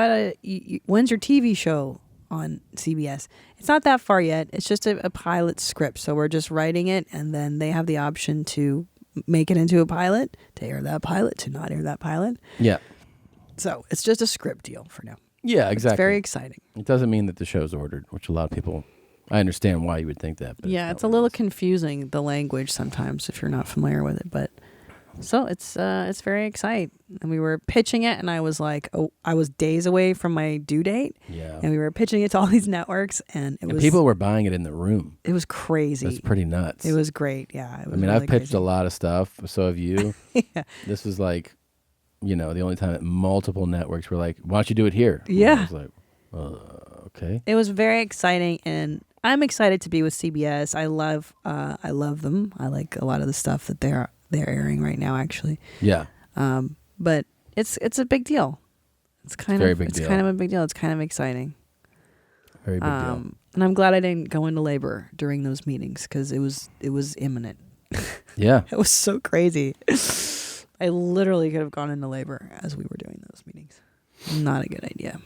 when's your TV show on CBS? It's not that far yet. It's just a pilot script. So we're just writing it, and then they have the option to make it into a pilot, to air that pilot, to not air that pilot. Yeah. So it's just a script deal for now. Yeah, exactly. It's very exciting. It doesn't mean that the show's ordered, which a lot of people, I understand why you would think that. But yeah, it's a little confusing, the language sometimes, if you're not familiar with it. But so it's very exciting. And we were pitching it, and I was like, I was days away from my due date. Yeah. And we were pitching it to all these networks, and people were buying it in the room. It was crazy. That's pretty nuts. It was great. Yeah. It was I've pitched crazy. a lot of stuff. So have you. Yeah. This was like, the only time that multiple networks were like, why don't you do it here? Yeah. And I was like, okay. It was very exciting, and I'm excited to be with CBS. I love them. I like a lot of the stuff that they're airing right now, actually. Yeah. But it's a big deal. It's kind of a big deal. It's kind of exciting. Very big deal. And I'm glad I didn't go into labor during those meetings, because it was imminent. Yeah. It was so crazy. I literally could have gone into labor as we were doing those meetings. Not a good idea.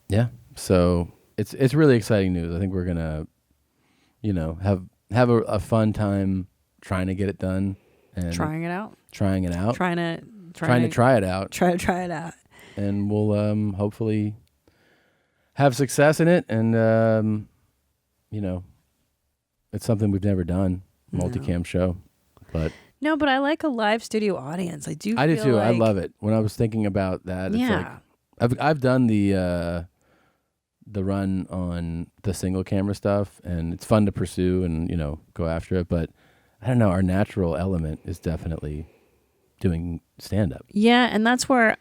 Yeah. So it's really exciting news. I think we're gonna, have a fun time trying to get it done and trying it out. Trying to try it out. Try to try it out. And we'll hopefully have success in it. And it's something we've never done, multicam show, but. No, but I like a live studio audience. I do too. I love it. When I was thinking about that, yeah. It's like I've done the run on the single camera stuff, and it's fun to pursue and go after it. But I don't know, our natural element is definitely doing stand up. Yeah, and that's where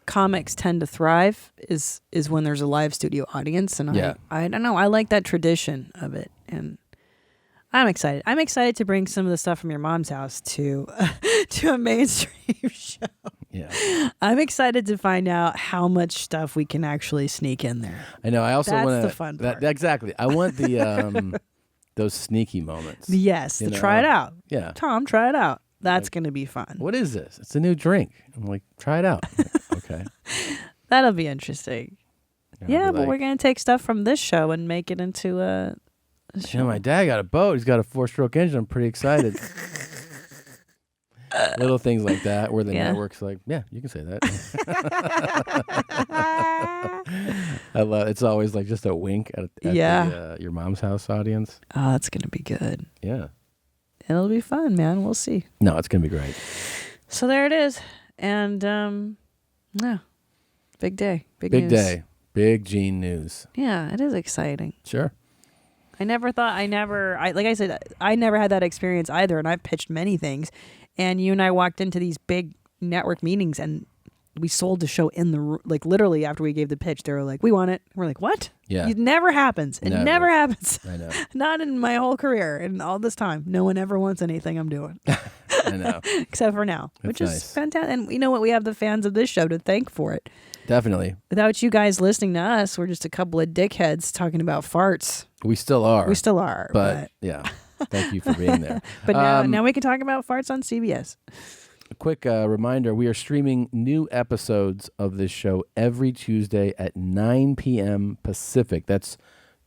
comics tend to thrive is when there's a live studio audience, and I don't know, I like that tradition of it, and I'm excited. I'm excited to bring some of the stuff from Your Mom's House to a mainstream show. Yeah. I'm excited to find out how much stuff we can actually sneak in there. I know. I also want That's the fun part. Exactly. I want the those sneaky moments. Yes, try it out. Yeah. Tom, try it out. That's going to be fun. What is this? It's a new drink. I'm like, try it out. Okay. That'll be interesting. Yeah, but we're going to take stuff from this show and make it into a show. My dad got a boat. He's got a 4-stroke engine. I'm pretty excited. Little things like that where the network's like, yeah, you can say that. I love it's always like just a wink at the, Your Mom's House audience. Oh, that's going to be good. Yeah. It'll be fun, man. We'll see. No, it's going to be great. So there it is. And, yeah, big day. Big news. Day. Big Gene news. Yeah, it is exciting. Sure. I never like I said, I never had that experience either. And I've pitched many things. And you and I walked into these big network meetings, and we sold the show in the like literally after we gave the pitch. They were like, "We want it." We're like, "What?" Yeah. It never happens. It never happens. I know. Not in my whole career and all this time. No one ever wants anything I'm doing. I know. Except for now, That's which nice. is fantastic. And you know what? We have the fans of this show to thank for it. Definitely. Without you guys listening to us, we're just a couple of dickheads talking about farts. We still are. We still are. But yeah, thank you for being there. But now we can talk about farts on CBS. A quick reminder, we are streaming new episodes of this show every Tuesday at 9 p.m. Pacific. That's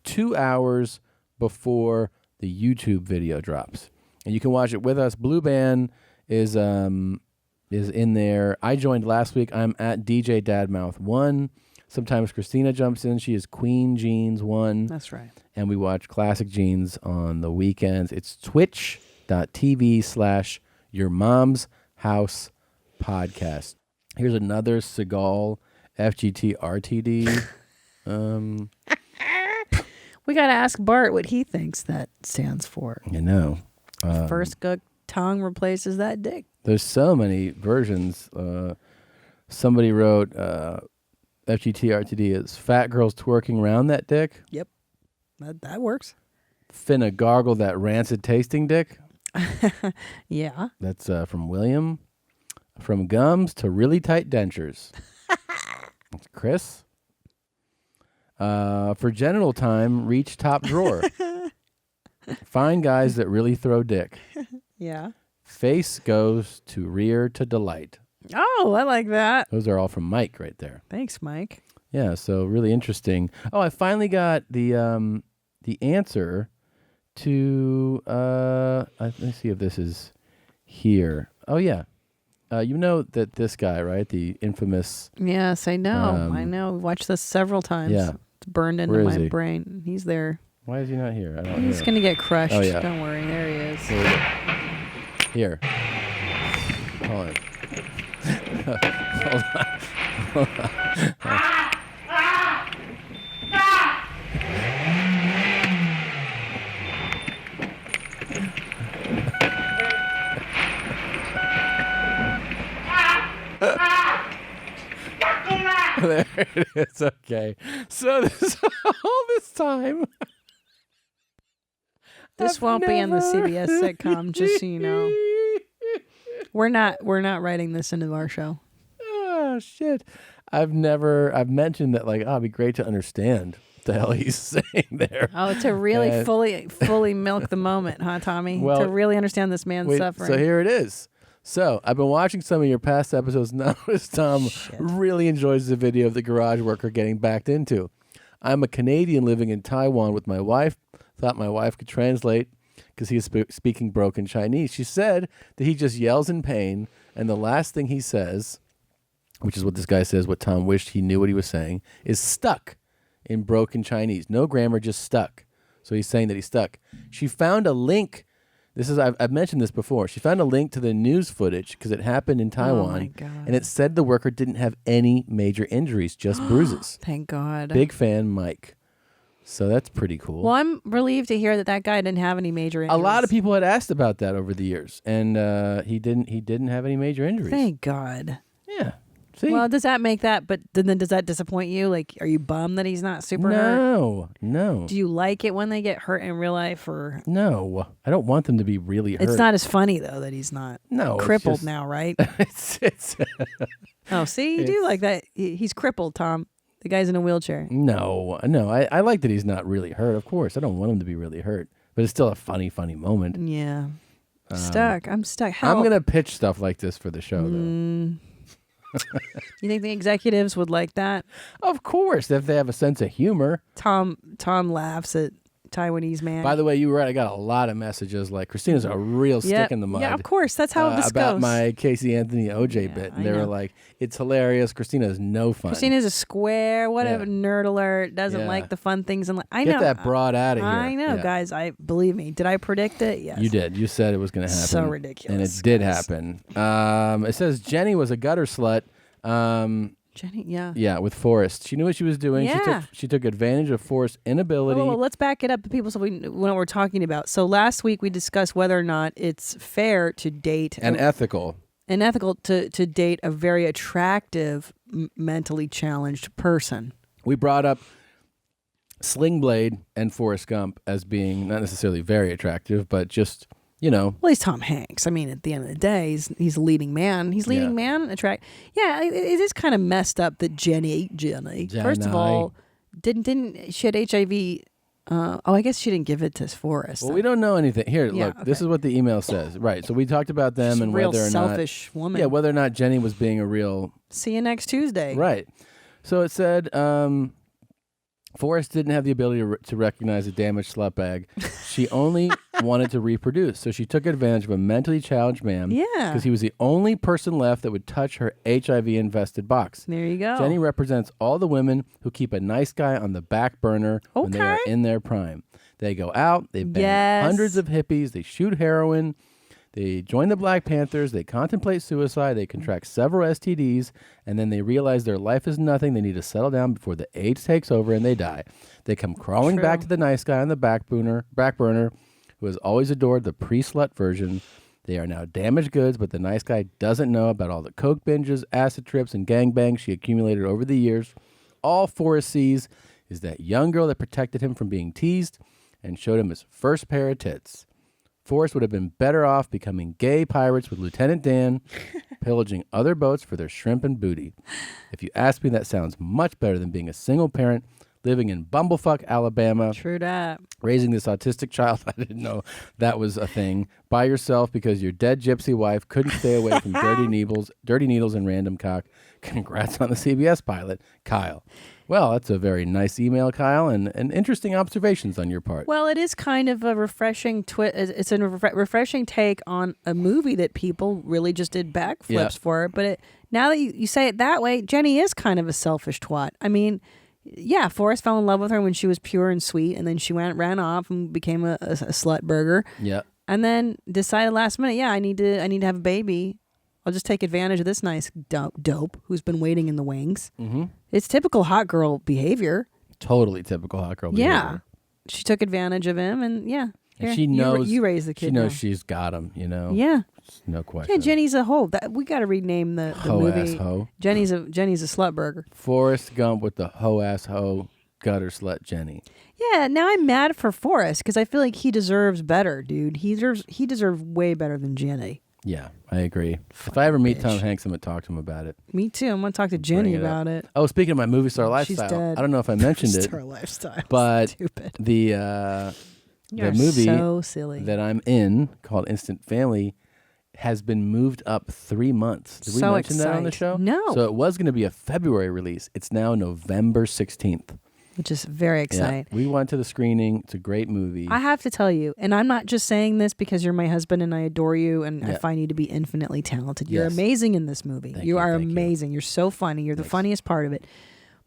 2 hours before the YouTube video drops. And you can watch it with us. Blue Band is in there. I joined last week. I'm at DJ Dadmouth1. Sometimes Christina jumps in. She is Queen Jeans 1. That's right. And we watch Classic Jeans on the weekends. It's twitch.tv/YourMomsHouse Podcast. Here's another Seagal FGT RTD. We got to ask Bart what he thinks that stands for. You know. First cook tongue replaces that dick. There's so many versions. Somebody wrote FGT RTD is fat girls twerking around that dick. Yep. That works. Finna gargle that rancid tasting dick. Yeah. That's from William. From gums to really tight dentures. That's Chris. For genital time, reach top drawer. Find guys that really throw dick. Yeah. Face goes to rear to delight. Oh, I like that. Those are all from Mike right there. Thanks, Mike. Yeah, so really interesting. Oh, I finally got the answer to let me see if this is here. Oh yeah. You know that this guy, right? The infamous Yes, I know. I know. We've watched this several times. Yeah. It's burned into Where is my he? brain. He's there. Why is he not here? I don't He's know. going to get crushed. Oh, yeah. Don't worry. There he is. Here. Hold on. Hold on. There it is. Okay. So this all this time. This won't be in the CBS sitcom, just so you know. We're not writing this into our show. Oh shit. I've mentioned that it'd be great to understand what the hell he's saying there. Oh, to really fully milk the moment, huh, Tommy? Well, to really understand this man's suffering. So here it is. So I've been watching some of your past episodes. Notice Tom really enjoys the video of the garage worker getting backed into. I'm a Canadian living in Taiwan with my wife. Thought my wife could translate because he is speaking broken Chinese. She said that he just yells in pain, and the last thing he says, which is what this guy says, what Tom wished he knew what he was saying, is stuck in broken Chinese. No grammar, just stuck. So he's saying that he's stuck. She found a link. I've mentioned this before. She found a link to the news footage because it happened in Taiwan. Oh my God. And it said the worker didn't have any major injuries, just bruises. Thank God. Big fan, Mike. So that's pretty cool. Well, I'm relieved to hear that guy didn't have any major injuries. A lot of people had asked about that over the years, and he didn't have any major injuries. Thank God. Yeah. See? Well, does that make that? But then does that disappoint you? Like, are you bummed that he's not super hurt? No. Do you like it when they get hurt in real life, or No, I don't want them to be really hurt. it's not as funny though that he's not crippled now, right? it's Oh, see, you do like that. He's crippled, Tom. The guy's in a wheelchair. No. I like that he's not really hurt. Of course, I don't want him to be really hurt, but it's still a funny moment. Yeah. I'm stuck. How? I'm gonna pitch stuff like this for the show, though. You think the executives would like that? Of course, if they have a sense of humor. Tom laughs at Taiwanese man. By the way, you were right. I got a lot of messages like Christina's a real stick in the mud. Yeah, of course. That's how this about goes. my Casey Anthony OJ bit. And they were like, it's hilarious. Christina is no fun. Christina's a square, whatever, nerd alert, doesn't like the fun things. I know. Get that broad out of here. I know, guys. Believe me. Did I predict it? Yes. You did. You said it was going to happen. So ridiculous. And it did happen. It says Jenny was a gutter slut. Jenny, yeah. Yeah, with Forrest. She knew what she was doing. Yeah. She took advantage of Forrest's inability. Well, let's back it up to people so we know what we're talking about. So last week we discussed whether or not it's fair to date and ethical. unethical to date a very attractive, mentally challenged person. We brought up Sling Blade and Forrest Gump as being not necessarily very attractive, but just, Well, he's Tom Hanks. I mean, at the end of the day, he's a leading man. He's leading man. Yeah, it is kind of messed up that Jenny. First of all, didn't she had HIV? I guess she didn't give it to Forrest. Well, we don't know anything. Here, look, this is what the email says. Right. So we talked about them and real whether or selfish not. woman. Yeah, whether or not Jenny was being a real. See you next Tuesday. Right. So it said Forrest didn't have the ability to recognize a damaged slut bag. She only wanted to reproduce. So she took advantage of a mentally challenged man. Yeah. Because he was the only person left that would touch her HIV-infested box. There you go. Jenny represents all the women who keep a nice guy on the back burner when they are in their prime. They go out, they bang hundreds of hippies, they shoot heroin, they join the Black Panthers, they contemplate suicide, they contract several STDs, and then they realize their life is nothing. They need to settle down before the AIDS takes over and they die. They come crawling back to the nice guy on the back burner who has always adored the pre-slut version. They are now damaged goods, but the nice guy doesn't know about all the coke binges, acid trips, and gangbangs she accumulated over the years. All Forrest sees is that young girl that protected him from being teased and showed him his first pair of tits. Forrest would have been better off becoming gay pirates with Lieutenant Dan, pillaging other boats for their shrimp and booty. If you ask me, that sounds much better than being a single parent living in Bumblefuck, Alabama. True that. Raising this autistic child. I didn't know that was a thing. By yourself because your dead gypsy wife couldn't stay away from dirty needles and random cock. Congrats on the CBS pilot, Kyle. Well, that's a very nice email, Kyle, and interesting observations on your part. Well, it is kind of a refreshing it's a refreshing take on a movie that people really just did backflips for. But now that you say it that way, Jenny is kind of a selfish twat. I mean, yeah, Forrest fell in love with her when she was pure and sweet, and then she ran off and became a slut burger. Yeah. And then decided last minute, I need to have a baby. I'll just take advantage of this nice dope who's been waiting in the wings. Mm-hmm. It's typical hot girl behavior. Totally typical hot girl behavior. Yeah. She took advantage of him, and and she knows you raised the kid. She knows now. she's got him, Yeah. No question. Yeah, Jenny's a hoe. We got to rename the movie. Hoe-ass hoe. Jenny's a slut burger. Forrest Gump with the hoe-ass hoe gutter slut Jenny. Yeah, now I'm mad for Forrest because I feel like he deserves better, dude. He deserves way better than Jenny. Yeah, I agree. If I ever meet Tom Hanks, I'm going to talk to him about it. Me too. I'm going to talk to Jenny about it. Oh, speaking of my movie star lifestyle, She's dead. I don't know if I mentioned it. Star lifestyle. But Stupid. The movie so silly. that I'm in called Instant Family has been moved up 3 months. Did we So mention that on the show? No. So it was going to be a February release. It's now November 16th. Which is very exciting. Yeah, we went to the screening. It's a great movie. I have to tell you, and I'm not just saying this because you're my husband and I adore you and I find you to be infinitely talented. You're amazing in this movie. You are amazing. You're so funny. You're the funniest part of it.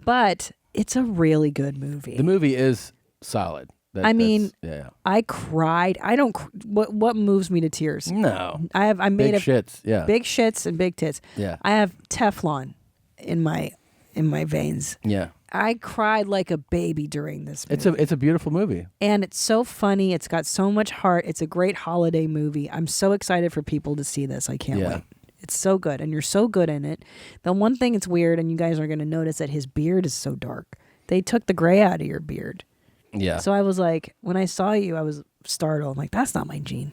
But it's a really good movie. The movie is solid. I cried. I don't. What moves me to tears? No. I made big shits. Yeah. Big shits and big tits. Yeah. I have Teflon in my veins. Yeah. I cried like a baby during this movie. It's a beautiful movie. And it's so funny. It's got so much heart. It's a great holiday movie. I'm so excited for people to see this. I can't wait. It's so good. And you're so good in it. The one thing that's weird, and you guys are going to notice that his beard is so dark. They took the gray out of your beard. Yeah. So I was like, when I saw you, I was startled. I'm like, that's not my gene.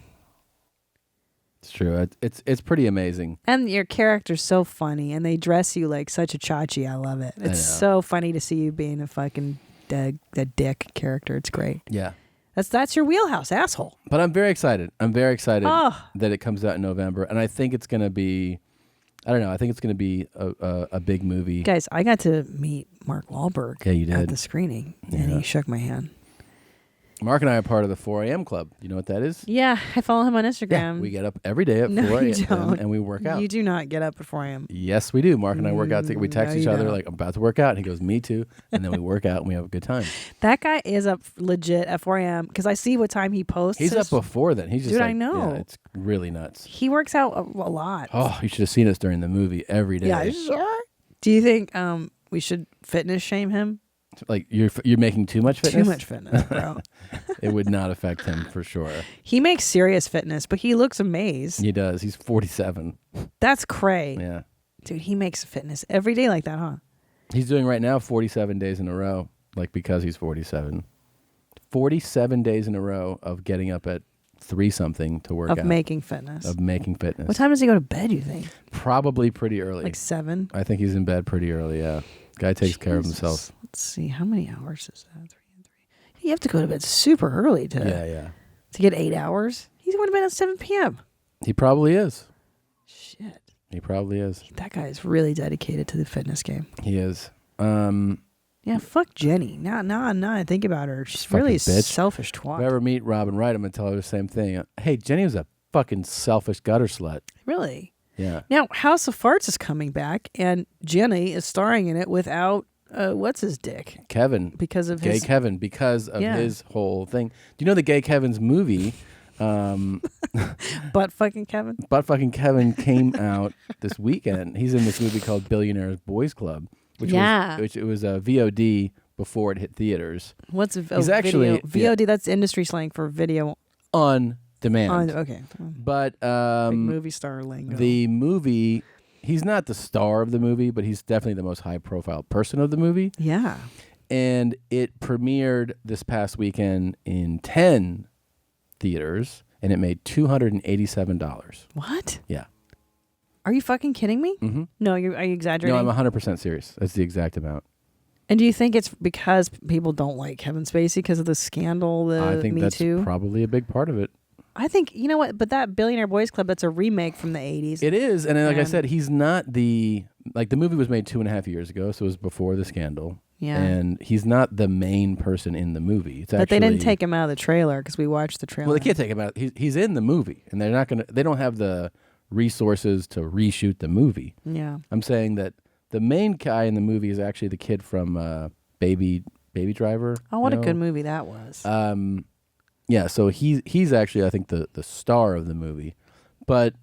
It's true. It's pretty amazing. And your character's so funny, and they dress you like such a chachi. I love it. It's so funny to see you being a fucking dick character. It's great. Yeah. That's your wheelhouse, asshole. But I'm very excited. That it comes out in November, and I think it's going to be, I don't know, I think it's going to be a big movie. Guys, I got to meet Mark Wahlberg at the screening, and he shook my hand. Mark and I are part of the 4 a.m. club. You know what that is? Yeah, I follow him on Instagram. Yeah, we get up every day at 4 a.m. and we work out. You do not get up at 4 a.m. Yes, we do. Mark and I work out. We text each other like, I'm about to work out. And he goes, me too. And then we work out and we have a good time. That guy is up legit at 4 a.m. because I see what time he posts. He's up before then. He's just Dude, like, I know. Yeah, it's really nuts. He works out a lot. Oh, you should have seen us during the movie every day. Yeah, sure. Do you think we should fitness shame him? Like you're making too much fitness? Too much fitness, bro. It would not affect him for sure. He makes serious fitness, but he looks amazed. He does. He's 47. That's cray. Yeah. Dude, he makes fitness every day like that, huh? He's doing right now 47 days in a row, like because he's 47. 47 days in a row of getting up at 3-something to work out. Of making fitness. Of making fitness. What time does he go to bed, you think? Probably pretty early. Like 7? I think he's in bed pretty early, yeah. Guy takes care of himself. Let's see, how many hours is that? 3 and 3. You have to go to bed super early to get 8 hours. He's going to bed at 7 p.m. He probably is. Shit. He probably is. That guy is really dedicated to the fitness game. He is. Yeah, fuck Jenny. Now I think about her. She's really a selfish twat. If I ever meet Robin Wright, I'm going to tell her the same thing. Hey, Jenny was a fucking selfish gutter slut. Really? Yeah. Now, House of Farts is coming back, and Jenny is starring in it without, what's his dick? Kevin. Because of Gay his... Kevin, because of his whole thing. Do you know the Gay Kevin's movie? Butt fucking Kevin? Butt fucking Kevin came out this weekend. He's in this movie called Billionaires Boys Club. Which was a VOD before it hit theaters. What's He's actually VOD? Yeah. That's industry slang for video on demand. Okay, but big movie star lingo. The movie, he's not the star of the movie, but he's definitely the most high-profile person of the movie. Yeah, and it premiered this past weekend in 10 theaters, and it made $287. What? Yeah. Are you fucking kidding me? Mm-hmm. No, are you exaggerating? No, I'm 100% serious. That's the exact amount. And do you think it's because people don't like Kevin Spacey because of the scandal, I think Me that's Too? Probably a big part of it. I think, you know what, but that Billionaire Boys Club, that's a remake from the 80s. It is, and like I said, he's not the movie was made 2.5 years ago, so it was before the scandal. Yeah. And he's not the main person in the movie. It's but they didn't take him out of the trailer because we watched the trailer. Well, they can't take him out. He's in the movie, and they don't have the resources to reshoot the movie. Yeah. I'm saying that the main guy in the movie is actually the kid from Baby Driver. Oh, what a good movie that was. Yeah, so he's actually, I think, the star of the movie. But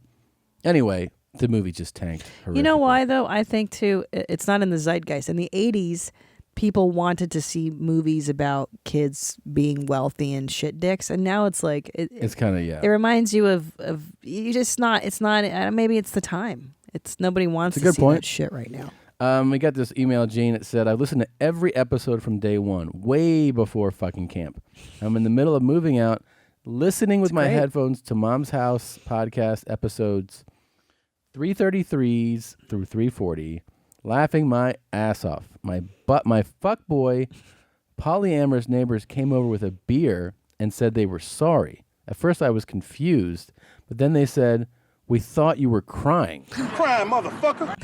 anyway, the movie just tanked. You know why, though? I think, too, it's not in the zeitgeist. In the 80s, people wanted to see movies about kids being wealthy and shit dicks, and now it's like it's kind of It reminds you of you just not. It's not. Maybe it's the time. It's nobody wants to see that shit right now. We got this email, Gene. It said, "I've listened to every episode from day one, way before fucking camp. I'm in the middle of moving out, listening with my headphones to Mom's House podcast episodes 333s through 340." Laughing my ass off. My fuckboy polyamorous neighbors came over with a beer and said they were sorry. At first I was confused, but then they said, "We thought you were crying." Crying, motherfucker.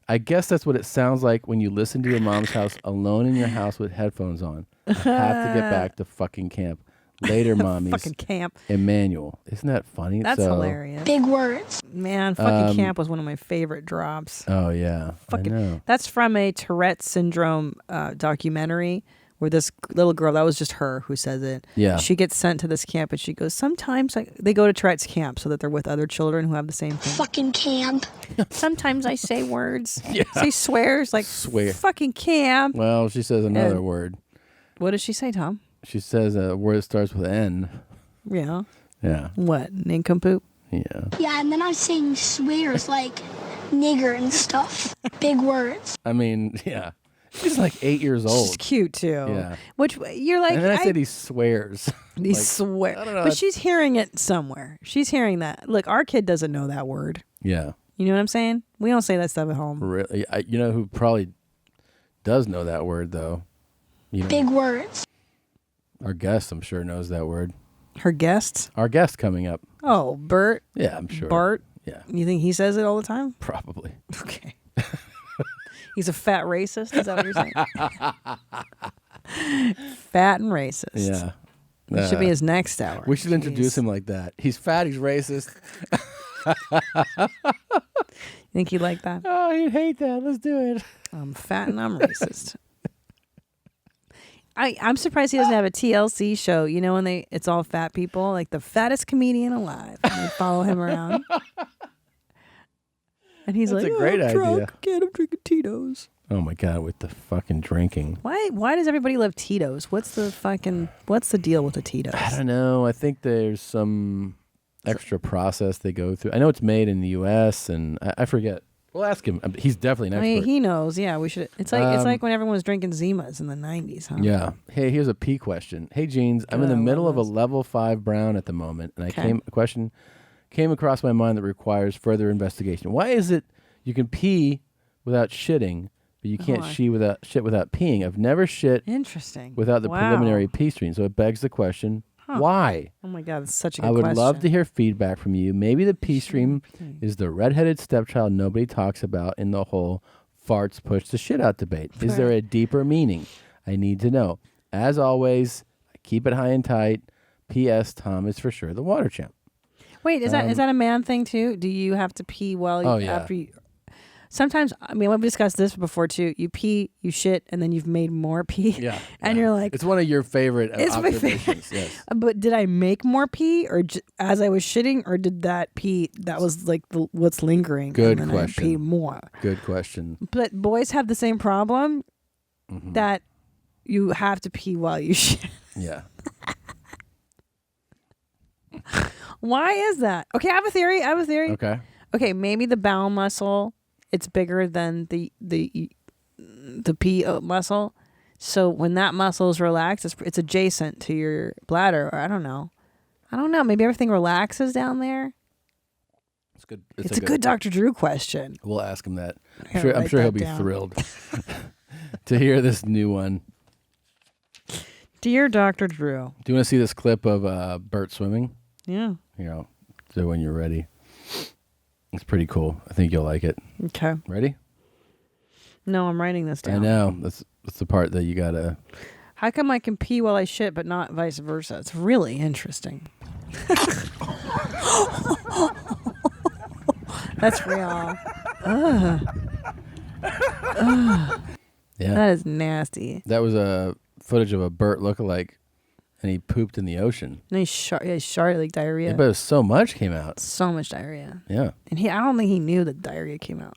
I guess that's what it sounds like when you listen to your mom's house alone in your house with headphones on. I have to get back to fucking camp. Later, mommies. Fucking camp. Emmanuel. Isn't that funny? That's hilarious. Big words. Man, fucking camp was one of my favorite drops. Oh, yeah. Fucking, I know. That's from a Tourette syndrome documentary where this little girl, that was just her who says it. Yeah. She gets sent to this camp and she goes, sometimes they go to Tourette's camp so that they're with other children who have the same thing. Fucking camp. Sometimes I say words. Yeah. She swears like fucking camp. Well, she says another word. What does she say, Tom? She says a word that starts with N. Yeah. Yeah. What? Nincompoop? Yeah. Yeah, and then I'm saying swears like nigger and stuff. Big words. I mean, yeah. She's like 8 years old. She's cute too. Yeah. Which you're like. And then I said he swears. He swears. I don't know. But she's hearing it somewhere. She's hearing that. Look, our kid doesn't know that word. Yeah. You know what I'm saying? We don't say that stuff at home. Really? You know who probably does know that word though? You know, big words. Our guest, I'm sure, knows that word. Her guests? Our guest coming up. Oh, Bert? Yeah, I'm sure. Bart? Yeah. You think he says it all the time? Probably. Okay. He's a fat racist? Is that what you're saying? Fat and racist. Yeah. That should be his next hour. We should introduce him like that. He's fat, he's racist. You think he'd like that? Oh, he'd hate that. Let's do it. I'm fat and I'm racist. I'm surprised he doesn't have a TLC show. You know when it's all fat people, like the fattest comedian alive. And they follow him around. And he's That's like, a great I'm idea. drunk. Again, I'm drinking Tito's. Oh my God, with the fucking drinking. Why does everybody love Tito's? What's the deal with the Tito's? I don't know. I think there's some extra process they go through. I know it's made in the U.S. and I forget. We'll ask him. He's definitely an expert. I mean, he knows. Yeah, we should. It's like when everyone was drinking Zimas in the 90s, huh? Yeah. Hey, here's a P question. Hey, Jeans, I'm in the middle of a level 5 brown at the moment, and a question came across my mind that requires further investigation. Why is it you can pee without shitting, but you can't shit without peeing? I've never shit without the preliminary pee stream, so it begs the question, why? Oh my God, that's such a good I would question. love to hear feedback from you. Maybe the pee stream is the redheaded stepchild nobody talks about in the whole farts push the shit out debate. Is there a deeper meaning? I need to know. As always, keep it high and tight. P.S. Tom is for sure the water champ. Wait, is that a man thing too? Do you have to pee after you? Sometimes, I mean, we've discussed this before too. You pee, you shit, and then you've made more pee. Yeah. And you're like... It's one of your favorite It's my observations. favorite. Yes. But did I make more pee or as I was shitting, or did that pee, that was like what's lingering? Good and then question. I pee more. Good question. But boys have the same problem that you have to pee while you shit. Yeah. Why is that? Okay, I have a theory. Okay. Okay, maybe the bowel muscle, it's bigger than the pee muscle. So when that muscle is relaxed, it's adjacent to your bladder. Or I don't know. Maybe everything relaxes down there. It's good. It's a good Dr. Drew question. We'll ask him that. gotta I'm write sure he'll that be down. thrilled to hear this new one. Dear Dr. Drew. Do you want to see this clip of Bert swimming? Yeah. So when you're ready. It's pretty cool. I think you'll like it. Okay. Ready? No, I'm writing this down. I know. That's the part that you gotta. How come I can pee while I shit, but not vice versa? It's really interesting. That's real. Yeah. That is nasty. That was a footage of a Bert lookalike, and he pooped in the ocean. And he sharted like diarrhea. Yeah, but so much came out. So much diarrhea. Yeah. And I don't think he knew that diarrhea came out.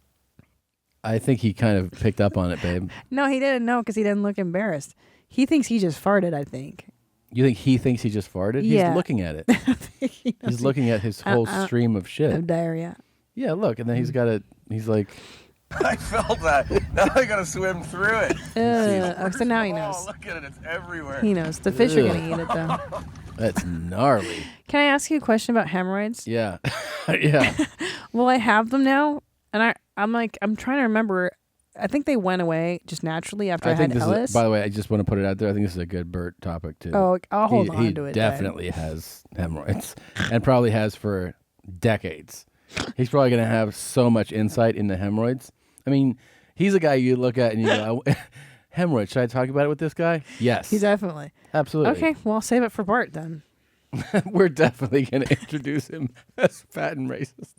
I think he kind of picked up on it, babe. No, he didn't know because he didn't look embarrassed. He thinks he just farted, I think. You think he thinks he just farted? Yeah. He's looking at it. He's looking at his whole stream of shit. Of diarrhea. Yeah, look, and then he's like... I felt that. Now I gotta swim through it. So now he knows. Oh, look at it. It's everywhere. He knows. The fish are going to eat it, though. That's gnarly. Can I ask you a question about hemorrhoids? Yeah. Yeah. Well, I have them now, and I'm trying to remember. I think they went away just naturally after I had Ellis. By the way, I just want to put it out there. I think this is a good Bert topic, too. Oh, I'll hold on to it. He definitely has hemorrhoids and probably has for decades. He's probably going to have so much insight into hemorrhoids. I mean, he's a guy you look at and you go, hemorrhoids, should I talk about it with this guy? Yes. He definitely. Absolutely. Okay, well, I'll save it for Bart then. We're definitely going to introduce him as fat and racist.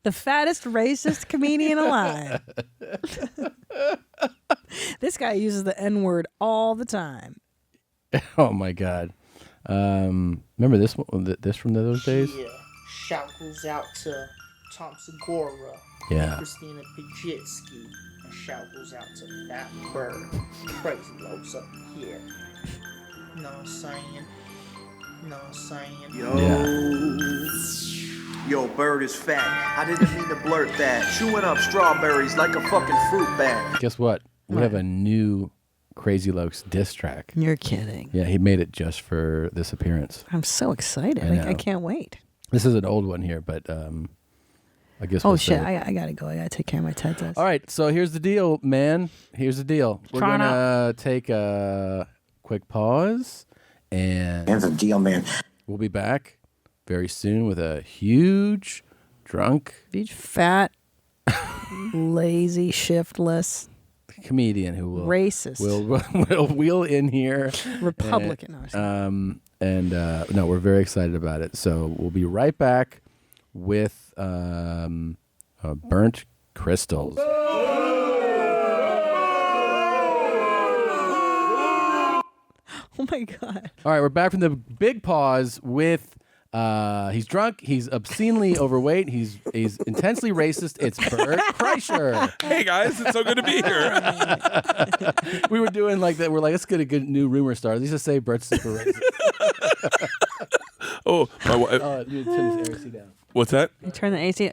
The fattest racist comedian alive. This guy uses the N-word all the time. Oh, my God. Remember this one? This from those days? Yeah. Shout goes out to Tom Segura. Yeah. Christina Pajitsky. And shout goes out to Fat Bird. Crazy lows up here. Know what I'm saying? Know what I'm saying? Yo, Bird is fat. I didn't mean to blurt that. Chewing up strawberries like a fucking fruit bat. Guess what? We have a new Crazy Lokes diss track. You're kidding. Yeah, he made it just for this appearance. I'm so excited. I can't wait. This is an old one here, but I guess. Oh, shit. I got to go. I got to take care of my test. All right, so here's the deal, man. Here's the deal. We're going to take a quick pause. And here's the deal, man. We'll be back very soon with a huge, fat, lazy, shiftless comedian who will will wheel in here. Republican. No, we're very excited about it. So we'll be right back with burnt crystals. Oh my God. All right, we're back from the big pause with He's drunk. He's obscenely overweight. He's intensely racist. It's Bert Kreischer. Hey guys, it's so good to be here. We were doing like that. We're like, let's get a good new rumor star. Let's just say Bert's super racist. Oh, my wife. You turn this AC down. What's that? You turn the AC.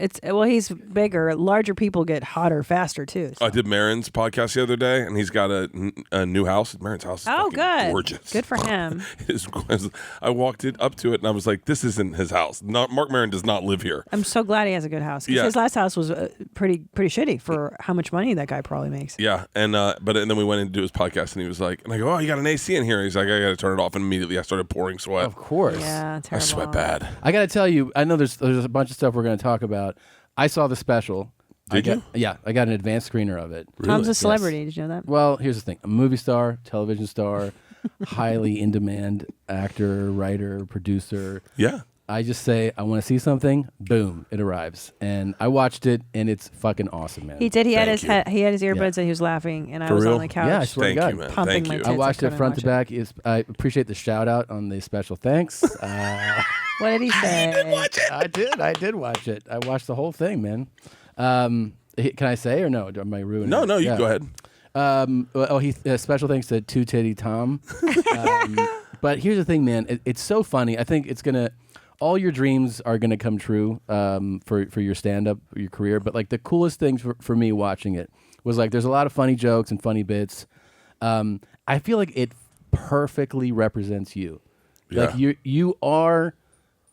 He's bigger. Larger people get hotter faster too. So. I did Marin's podcast the other day, and he's got a new house. Marin's house is fucking gorgeous. Good for him. I walked up to it, and I was like, "This isn't his house. Mark Maron does not live here." I'm so glad he has a good house. Because his last house was pretty shitty for how much money that guy probably makes. Yeah, and then we went in to do his podcast, and he was like, and I go, "Oh, you got an AC in here?" He's like, "I got to turn it off," and immediately I started pouring sweat. Of course. Yeah, terrible. I sweat bad. I got to tell you, I know there's a bunch of stuff we're going to talk about. I saw the special. Did you? Yeah, I got an advanced screener of it. Really? Tom's a celebrity. Did you know that? Well, here's the thing. A movie star, television star, highly in-demand actor, writer, producer. Yeah. I just say, I want to see something, boom, it arrives. And I watched it, and it's fucking awesome, man. He did. He had his earbuds and he was laughing, and I was on the couch. Yeah, I swear to God. you, man. Pumping Thank my you. tits. I watched it front to couldn't back. I appreciate the shout out on the special thanks. What did he say? I did watch it. I watched the whole thing, man. Can I say or no? Am I ruining it? No, you can go ahead. Special thanks to Two Titty Tom. But here's the thing, man. It's so funny. I think it's gonna. All your dreams are gonna come true for your stand up, your career. But like the coolest things for me watching it was like there's a lot of funny jokes and funny bits. I feel like it perfectly represents you. Yeah. Like you are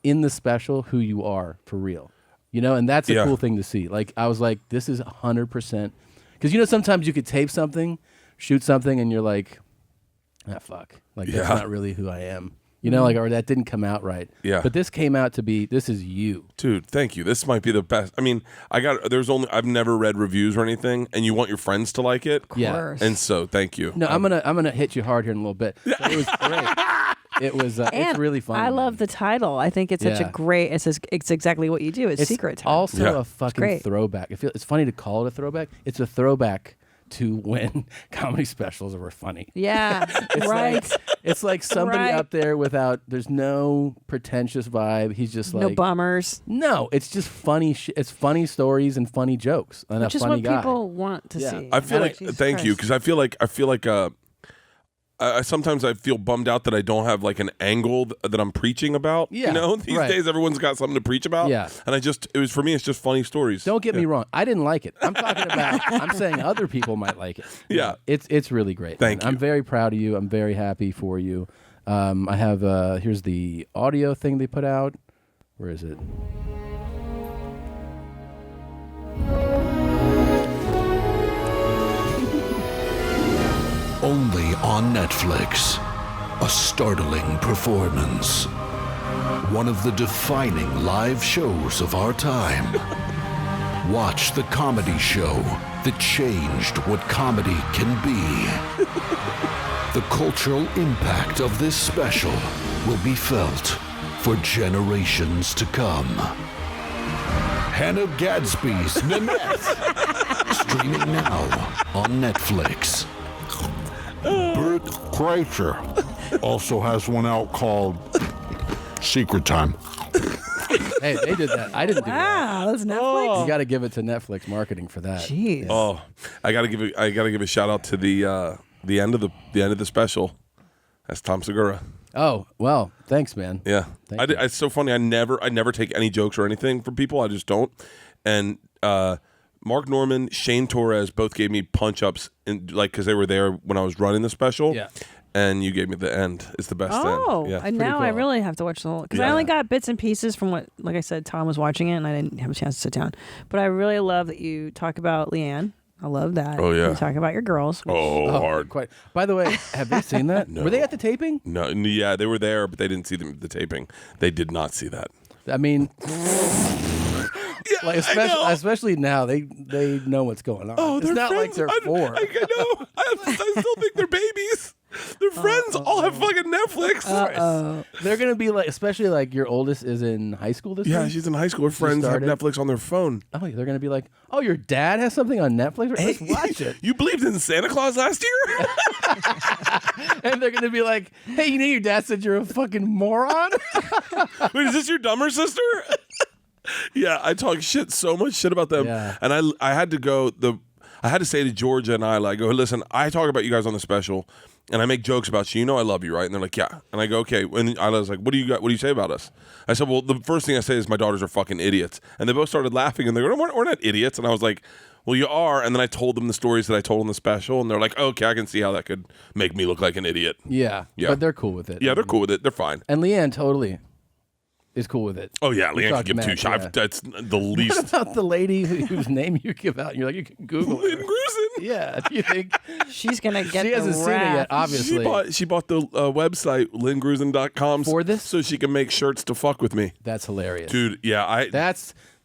in the special who you are for real. You know, and that's a cool thing to see. Like I was like, this is 100%. Because sometimes you could tape something, shoot something, and you're like, fuck. Like that's not really who I am. Like, or that didn't come out right. Yeah. But this came out to be, this is you. Dude, thank you. This might be the best. I mean, I've never read reviews or anything, and you want your friends to like it. Of course. And so, thank you. No, I'm gonna hit you hard here in a little bit. But it was great. It was. It's really fun. I love the title. I think it's such a great. It's exactly what you do. It's secret time. Also a fucking throwback. It's funny to call it a throwback. It's a throwback to when comedy specials were funny. Yeah, right. It's like somebody up there there's no pretentious vibe. He's just like no bummers. No, it's just funny. It's funny stories and funny jokes and which a funny is what people want to see. I feel like thank you because I feel like sometimes I feel bummed out that I don't have like an angle that I'm preaching about. Yeah, these days everyone's got something to preach about. Yeah, and for me, it's just funny stories. Don't get me wrong, I didn't like it. I'm talking about. I'm saying other people might like it. Yeah, it's really great. Thank you. I'm very proud of you. I'm very happy for you. I have here's the audio thing they put out. Where is it? Only on Netflix, a startling performance. One of the defining live shows of our time. Watch the comedy show that changed what comedy can be. The cultural impact of this special will be felt for generations to come. Hannah Gadsby's Nanette. Streaming now on Netflix. Bert Kreischer also has one out called Secret Time. Hey, they did that. I didn't do that. Wow, that's Netflix. You got to give it to Netflix marketing for that. Jeez. Oh, I gotta give a shout out to the end of the special. That's Tom Segura. Oh well, thanks, man. Yeah, it's so funny. I never take any jokes or anything from people. I just don't. And Mark Norman, Shane Torres both gave me punch ups because they were there when I was running the special. Yeah. And you gave me the end. It's the best end. Oh, Yeah. and now I really have to watch the whole because I only got bits and pieces from what, like I said, Tom was watching it, and I didn't have a chance to sit down. But I really love that you talk about Leanne. I love that. Oh yeah. You talk about your girls. Hard. Quite. By the way, have they seen that? No. Were they at the taping? No. Yeah, they were there, but they didn't see the taping. They did not see that. I mean. Like especially now, they know what's going on. Oh, it's not friends. like they're four. I know. I still think they're babies. They're friends all have fucking Netflix. They're gonna be like, especially like your oldest is in high school this Yeah, week? she's in high school. Her friends have Netflix on their phone. Oh, they're gonna be like, oh, your dad has something on Netflix? Let's watch it. You believed in Santa Claus last year? And they're gonna be like, hey, you know your dad said you're a fucking moron? Wait, is this your dumber sister? Yeah, I talk so much shit about them. Yeah. And I had to say to Georgia and Isla, I go, listen, I talk about you guys on the special, and I make jokes about you. You know I love you, right? And they're like, yeah. And I go, okay. And Isla's like, what do you say about us? I said, well, the first thing I say is my daughters are fucking idiots. And they both started laughing, and they go, we're not idiots. And I was like, well, you are. And then I told them the stories that I told on the special, and they're like, okay, I can see how that could make me look like an idiot. Yeah. But they're cool with it. Yeah, they're cool with it. They're fine. And Leanne totally is cool with it. Oh, yeah. Leanne can give two shots. That's the least. What about the lady whose name you give out? And you're like, you can Google Lynn her. Grusin. Yeah. Do you think she's going to get She hasn't seen it yet, obviously. She bought the website, lyngrusin.com. For this? So she can make shirts to fuck with me. That's hilarious. Dude, yeah.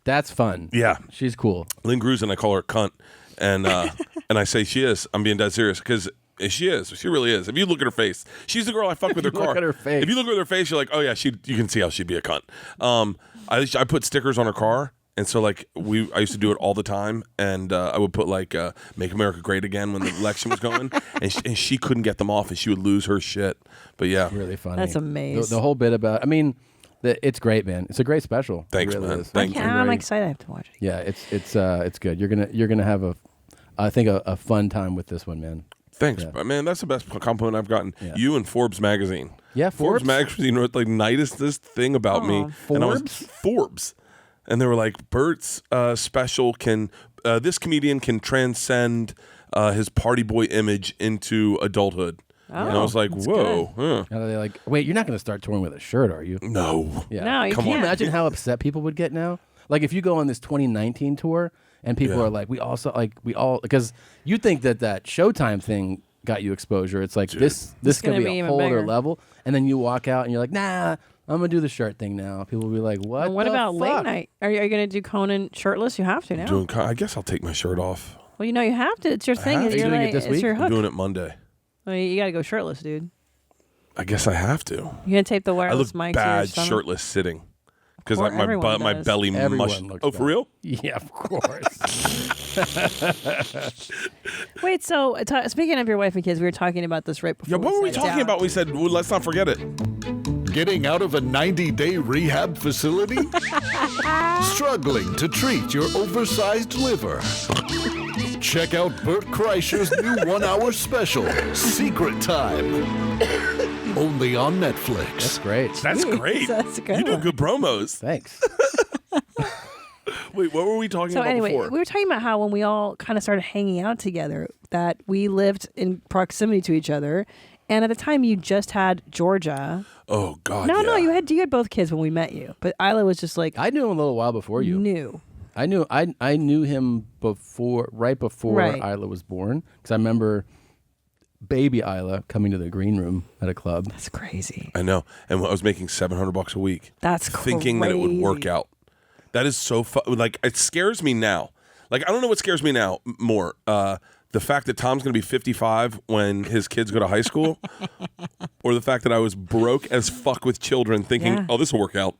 That's fun. Yeah. She's cool. Lynn Grusin, I call her cunt. And and I say she is. I'm being dead serious because she is. She really is. If you look at her face, she's the girl I fuck with her car. Look at her face. If you look at her face, you're like, oh yeah, you can see how she'd be a cunt. I put stickers on her car, and so like I used to do it all the time, and I would put like "Make America Great Again" when the election was going, and she couldn't get them off, and she would lose her shit. But yeah, really funny. That's amazing. The whole bit about, I mean, it's great, man. It's a great special. Thanks, it really man. is. Thank you. I'm excited. I have to watch it. Yeah, it's good. You're gonna have a fun time with this one, man. Thanks, Yeah. man. That's the best compliment I've gotten. Yeah. You and Forbes magazine. Yeah, Forbes magazine wrote like nicest this thing about me. And I was Forbes, and they were like, Bert's special can this comedian can transcend his party boy image into adulthood. And I was like, whoa. Huh. And they're like, wait, you're not going to start touring with a shirt, are you? No. Yeah. No, you Can you can't. imagine how upset people would get now? Like if you go on this 2019 tour and people are like, because you think that Showtime thing got you exposure. It's like this could be a even whole other bigger. level. And then you walk out and you're like, nah, I'm going to do the shirt thing now. People will be like, what? And what the about fuck? late night? Are you going to do Conan shirtless? You have to now. I guess I'll take my shirt off. Well, you know you have to. It's your thing. have It's to. your, Are you doing it like, this it's week? your I'm hook. doing it Monday. Well, you got to go shirtless, dude. I guess I have to. You're going to tape the I wireless look mics to your bad stomach? shirtless sitting because Well, my everyone my does. belly Everyone mush. looks Oh, for bad. real? Yeah, of course. Wait, so speaking of your wife and kids, we were talking about this right before. Yeah, what were we sat talking down. about? We said, well, let's not forget it. Getting out of a 90-day rehab facility? Struggling to treat your oversized liver? Check out Bert Kreischer's new 1-hour special, Secret Time. Only on Netflix. That's great. That's great. That's a good You do one. good promos. Thanks. Wait, what were we talking So about anyway, before? we were talking about how when we all kind of started hanging out together, that we lived in proximity to each other, and at the time you just had Georgia. Oh God! No, yeah. you had both kids when we met you, but Isla was just like I knew him a little while before you. new. I knew him right before Right. Isla was born, because I remember baby Isla coming to the green room at a club. That's crazy. I know, and I was making $700 a week. That's thinking that it would work crazy. out. That is so like it scares me now. Like I don't know what scares me now more. The fact that Tom's going to be 55 when his kids go to high school, or the fact that I was broke as fuck with children, thinking, Yeah. "Oh, this will work out."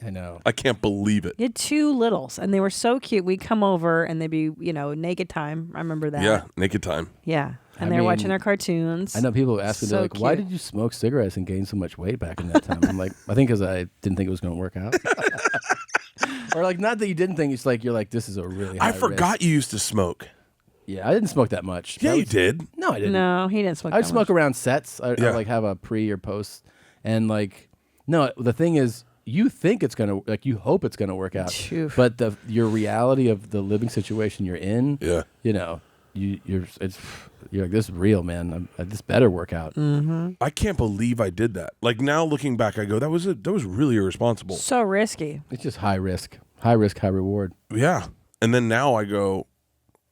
I know. I can't believe it. You had two littles, and they were so cute. We'd come over, and they'd be, naked time. I remember that. Yeah, naked time. Yeah. And I they're mean, watching their cartoons. I know people ask me, So they're like, why cute. did you smoke cigarettes and gain so much weight back in that time? I'm like, I think because I didn't think it was going to work out. Or like, not that you didn't think, it's like, you're like, this is a really high I forgot risk. you used to smoke. Yeah, I didn't smoke that much. Yeah, That you was- did. No, I didn't. No, he didn't smoke I'd that smoke much. around sets. I'd Yeah. like have a pre or post. And like, no, the thing is, you think it's gonna, like, you hope it's gonna work out, Oof. but your reality of the living situation you're in, Yeah. you're like, this is real, man. This better work out. Mm-hmm. I can't believe I did that. Like now looking back, I go, that was really irresponsible. So risky. It's just high risk, high reward. Yeah. And then now I go,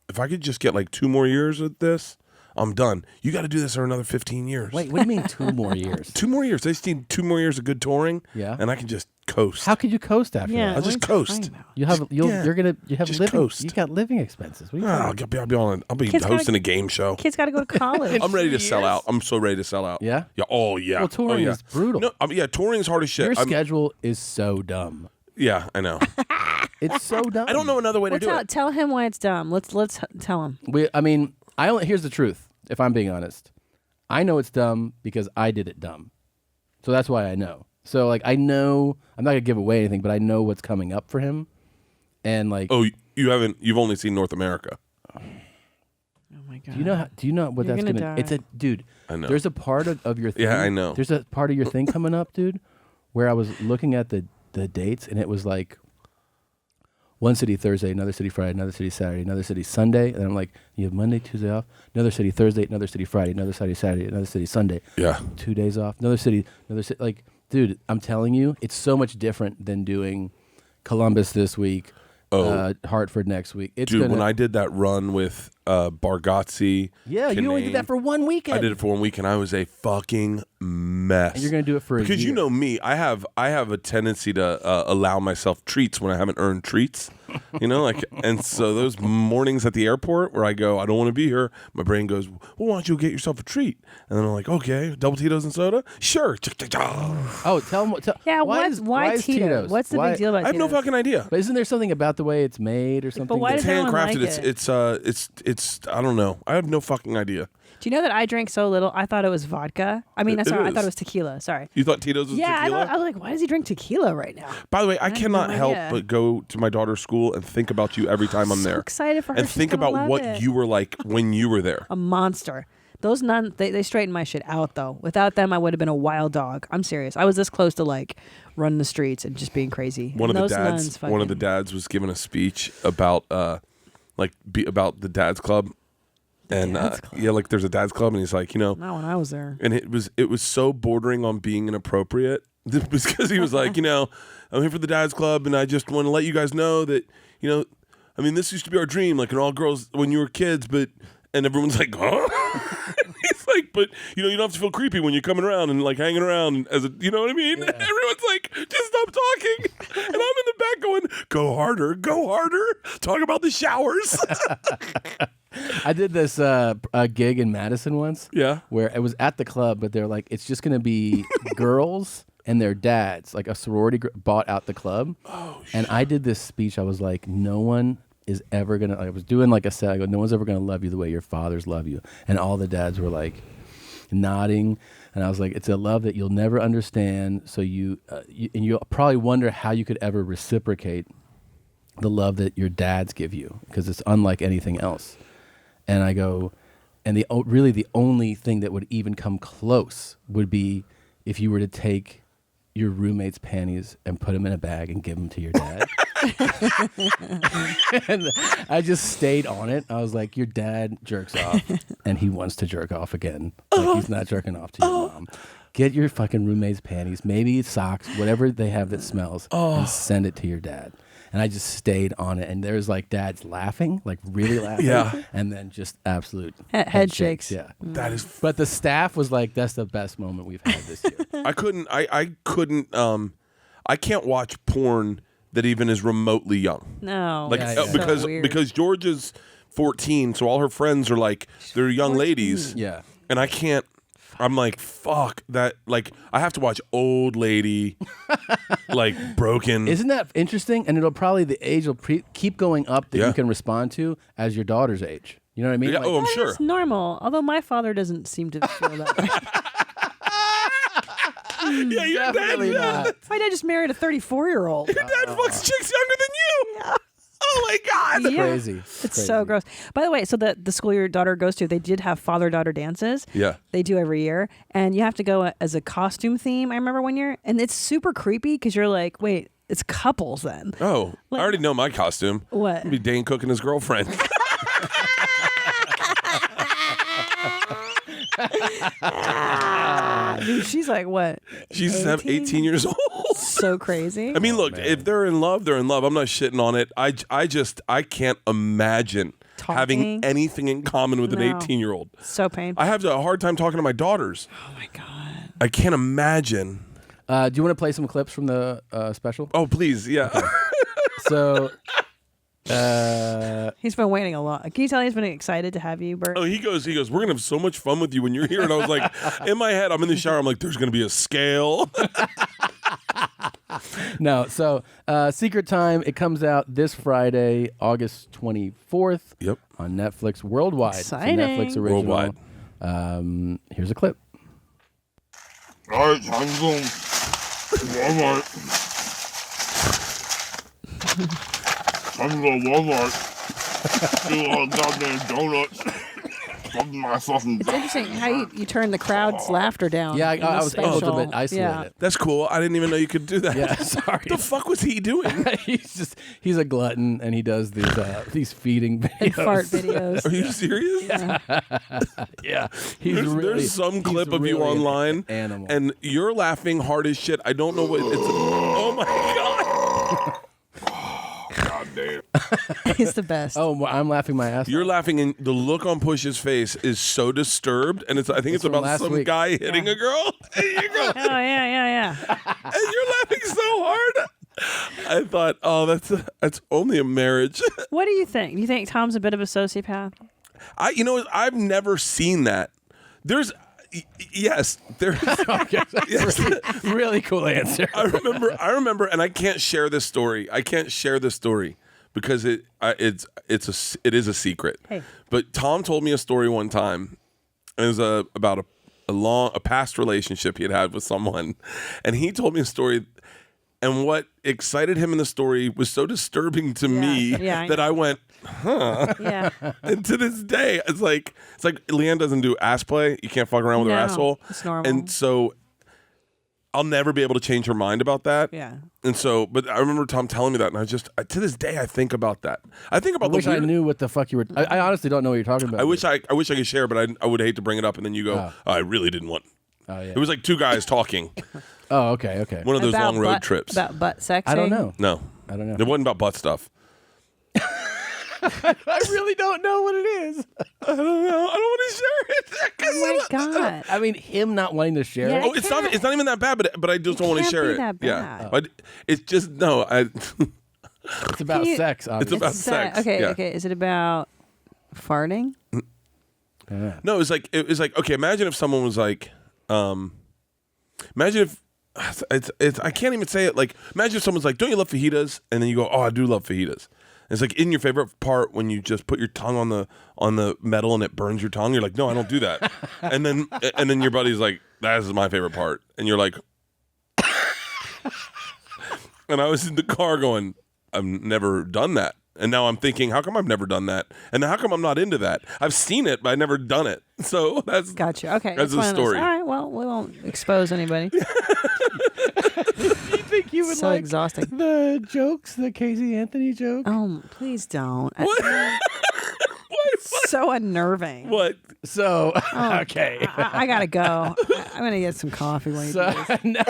if I could just get like 2 more years at this, I'm done. You got to do this for another 15 years. Wait, what do you mean 2 more years? 2 more years. They just need 2 more years of good touring. Yeah. And I can just coast. How could you coast after that? I'll just coast. You have just living. coast. You got living expenses. What are you I'll be Kids hosting gotta- a game show. Kids got to go to college. I'm ready to sell out. I'm so ready to sell out. Yeah? Yeah. Oh yeah. Well, touring is brutal. No, touring is hard as shit. Your schedule is so dumb. Yeah, I know. It's so dumb. I don't know another way to do it. Tell him why it's dumb. Let's tell him. Here's the truth. If I'm being honest, I know it's dumb because I did it dumb. So that's why I know. So like I know I'm not gonna give away anything, but I know what's coming up for him. And like, you've only seen North America. Oh my god. Do you know what You're that's gonna gonna? die. It's a dude. I know. There's a part of your thing. Yeah, I know. There's a part of your thing coming up, dude, where I was looking at the dates and it was like one city Thursday, another city Friday, another city Saturday, another city Sunday, and I'm like, you have Monday, Tuesday off, another city Thursday, another city Friday, another city Saturday, another city Sunday. Yeah. 2 days off, another city, like, dude, I'm telling you, it's so much different than doing Columbus this week, Hartford next week. When I did that run with Bargatze, yeah, you only did that for 1 weekend. I did it for 1 week, and I was a fucking mess. And you're gonna do it for a because year. you know me, I have a tendency to allow myself treats when I haven't earned treats, and so those mornings at the airport where I go, I don't want to be here, my brain goes, well, why don't you get yourself a treat? And then I'm like, okay, double Tito's and soda, sure. Oh, tell them. Yeah, why is Tito's? What's the big deal about I have no Tito's? fucking idea. But isn't there something about the way it's made or something? But why does everyone like it? It's I don't know. I have no fucking idea. Do you know that I drank so little? I thought it was vodka. I mean, It I thought is. it was tequila. Sorry. You thought Tito's was tequila? I was like, why does he drink tequila right now? By the way, I cannot no help idea. but go to my daughter's school and think about you every time I'm there. Excited for her. And She's think gonna about love what it. you were like when you were there. A monster. Those nuns, they straightened my shit out though. Without them, I would have been a wild dog. I'm serious. I was this close to like running the streets and just being crazy. One And of the those nuns dads, one of the dads was giving a speech about about the dad's club. And like there's a dad's club, and he's like, Not when I was there. and it was so bordering on being inappropriate because he was like, I'm here for the dad's club, and I just want to let you guys know that, I mean, this used to be our dream, like in all girls when you were kids, and everyone's like, huh? He's like, but you don't have to feel creepy when you're coming around and like hanging around as a, you know what I mean? Yeah. Everyone's like, just stop talking, and I'm in the back going, go harder, talk about the showers. I did this gig in Madison once. Yeah. Where it was at the club, but they're like, it's just going to be girls and their dads. Like a sorority bought out the club. Oh, shit. And I did this speech. I was like, no one is ever going to, I was doing like a set. I go, no one's ever going to love you the way your fathers love you. And all the dads were like nodding. And I was like, it's a love that you'll never understand. So and you'll probably wonder how you could ever reciprocate the love that your dads give you, because it's unlike anything else. And I go, and the only thing that would even come close would be if you were to take your roommate's panties and put them in a bag and give them to your dad. And I just stayed on it. I was like, your dad jerks off, and he wants to jerk off again. Like, he's not jerking off to your mom. Get your fucking roommate's panties, maybe socks, whatever they have that smells, and send it to your dad. And I just stayed on it, and there's like dads laughing, like really laughing, Yeah. and then just absolute Head shakes. Yeah, That is. but the staff was like, "That's the best moment we've had this year." I can't watch porn that even is remotely young. No. Like Yeah, yeah. So weird. because Georgia's 14, so all her friends are like they're young 14. ladies. Yeah. And I can't. I'm like, fuck that. Like, I have to watch old lady, like broken. Isn't that interesting? And it'll probably the age will keep going up that Yeah. you can respond to as your daughter's age. You know what I mean? Yeah, Like, I'm sure. It's normal. Although my father doesn't seem to feel that way. Yeah, your dad. definitely not. My dad just married a 34-year-old. Your dad fucks chicks younger than you. Yeah. Oh my god. Yeah. Crazy. It's so gross. By the way, so the school your daughter goes to, they did have father-daughter dances. Yeah. They do every year. And you have to go as a costume theme, I remember one year. And it's super creepy because you're like, wait, it's couples then. Oh, I already know my costume. What? It'll be Dane Cook and his girlfriend. Dude, she's like, what? She's 18 years old. So crazy. I mean, look, if they're in love, they're in love. I'm not shitting on it. I can't imagine having anything in common with an 18-year-old. So painful. I have a hard time talking to my daughters. Oh my God. I can't imagine. Do you want to play some clips from the special? Oh, please, yeah. Okay. So, he's been waiting a lot. Can you tell he's been excited to have you, Bert? Oh, he goes, we're going to have so much fun with you when you're here. And I was like, in my head, I'm in the shower. I'm like, there's going to be a scale. No, so Secret Time, it comes out this Friday, August 24th. Yep. On Netflix worldwide. Exciting. It's a Netflix original. Worldwide. Here's a clip. All right, time to go. Walmart. Time to go Walmart. Eat all goddamn donuts. Fuck my fucking. It's interesting how you turn the crowd's laughter down. Yeah, in I this was able to special. bit isolate Yeah. it. That's cool. I didn't even know you could do that. Yeah, sorry. What the fuck was he doing? he's a glutton, and he does these feeding videos. And fart videos. Are you serious? Yeah. There's some clip of you online, animal. and you're laughing hard as shit. I don't know what it's. Oh my god! God damn. He's the best. Oh, well, I'm laughing my ass off. You're laughing, and the look on Push's face is so disturbed, and I think it's from about last some week. guy hitting a girl. And you go, Oh yeah. and you're laughing so hard. I thought, oh, that's only a marriage. What do you think? Do you think Tom's a bit of a sociopath? I've never seen that. Yes. Yes. Really cool answer. I remember, and I can't share this story. Because it is a secret. Hey. But Tom told me a story one time. It was about a past relationship he had with someone, and he told me a story. And what excited him in the story was so disturbing to me that I went, huh? Yeah. And to this day, it's like Leanne doesn't do ass play. You can't fuck around with her asshole. It's normal. And so I'll never be able to change her mind about that. Yeah. And so, but I remember Tom telling me that, and to this day, I think about that. I think about I wish I knew what the fuck you were. I honestly don't know what you're talking about. I wish I could share, but I would hate to bring it up, and then you go, oh, I really didn't want. Oh, yeah. It was like two guys talking. Oh, okay. One of those About long road butt- trips. About butt sex. I don't know. No, I don't know. It wasn't about butt stuff. I really don't know what it is. I don't know. I don't want to share it. Oh my God. I mean, him not wanting to share Yeah, it. Oh, it's not even that bad, but I just don't want to can't share be it. that Yeah, bad. but it's just no. It's about Can you- sex. It's Obviously. about sex. Okay. Yeah. Okay. Is it about farting? No, it was like okay. Imagine if someone was like, imagine if it's I can't even say it. Like, imagine if someone's like, "Don't you love fajitas?" And then you go, "Oh, I do love fajitas." And it's like in your favorite part when you just put your tongue on the metal and it burns your tongue. You're like, "No, I don't do that." and then your buddy's like, "That is my favorite part," and you're like, and I was in the car going, "I've never done that." And now I'm thinking, how come I've never done that? And how come I'm not into that? I've seen it, but I've never done it. So that's Gotcha. Okay. That's it's the one of those- story. All right. Well, we won't expose anybody. You think you would So like exhausting. the jokes, the Casey Anthony joke? Oh, please don't. What? So unnerving. What? So Oh, okay. I gotta go. I'm gonna get some coffee when you do this.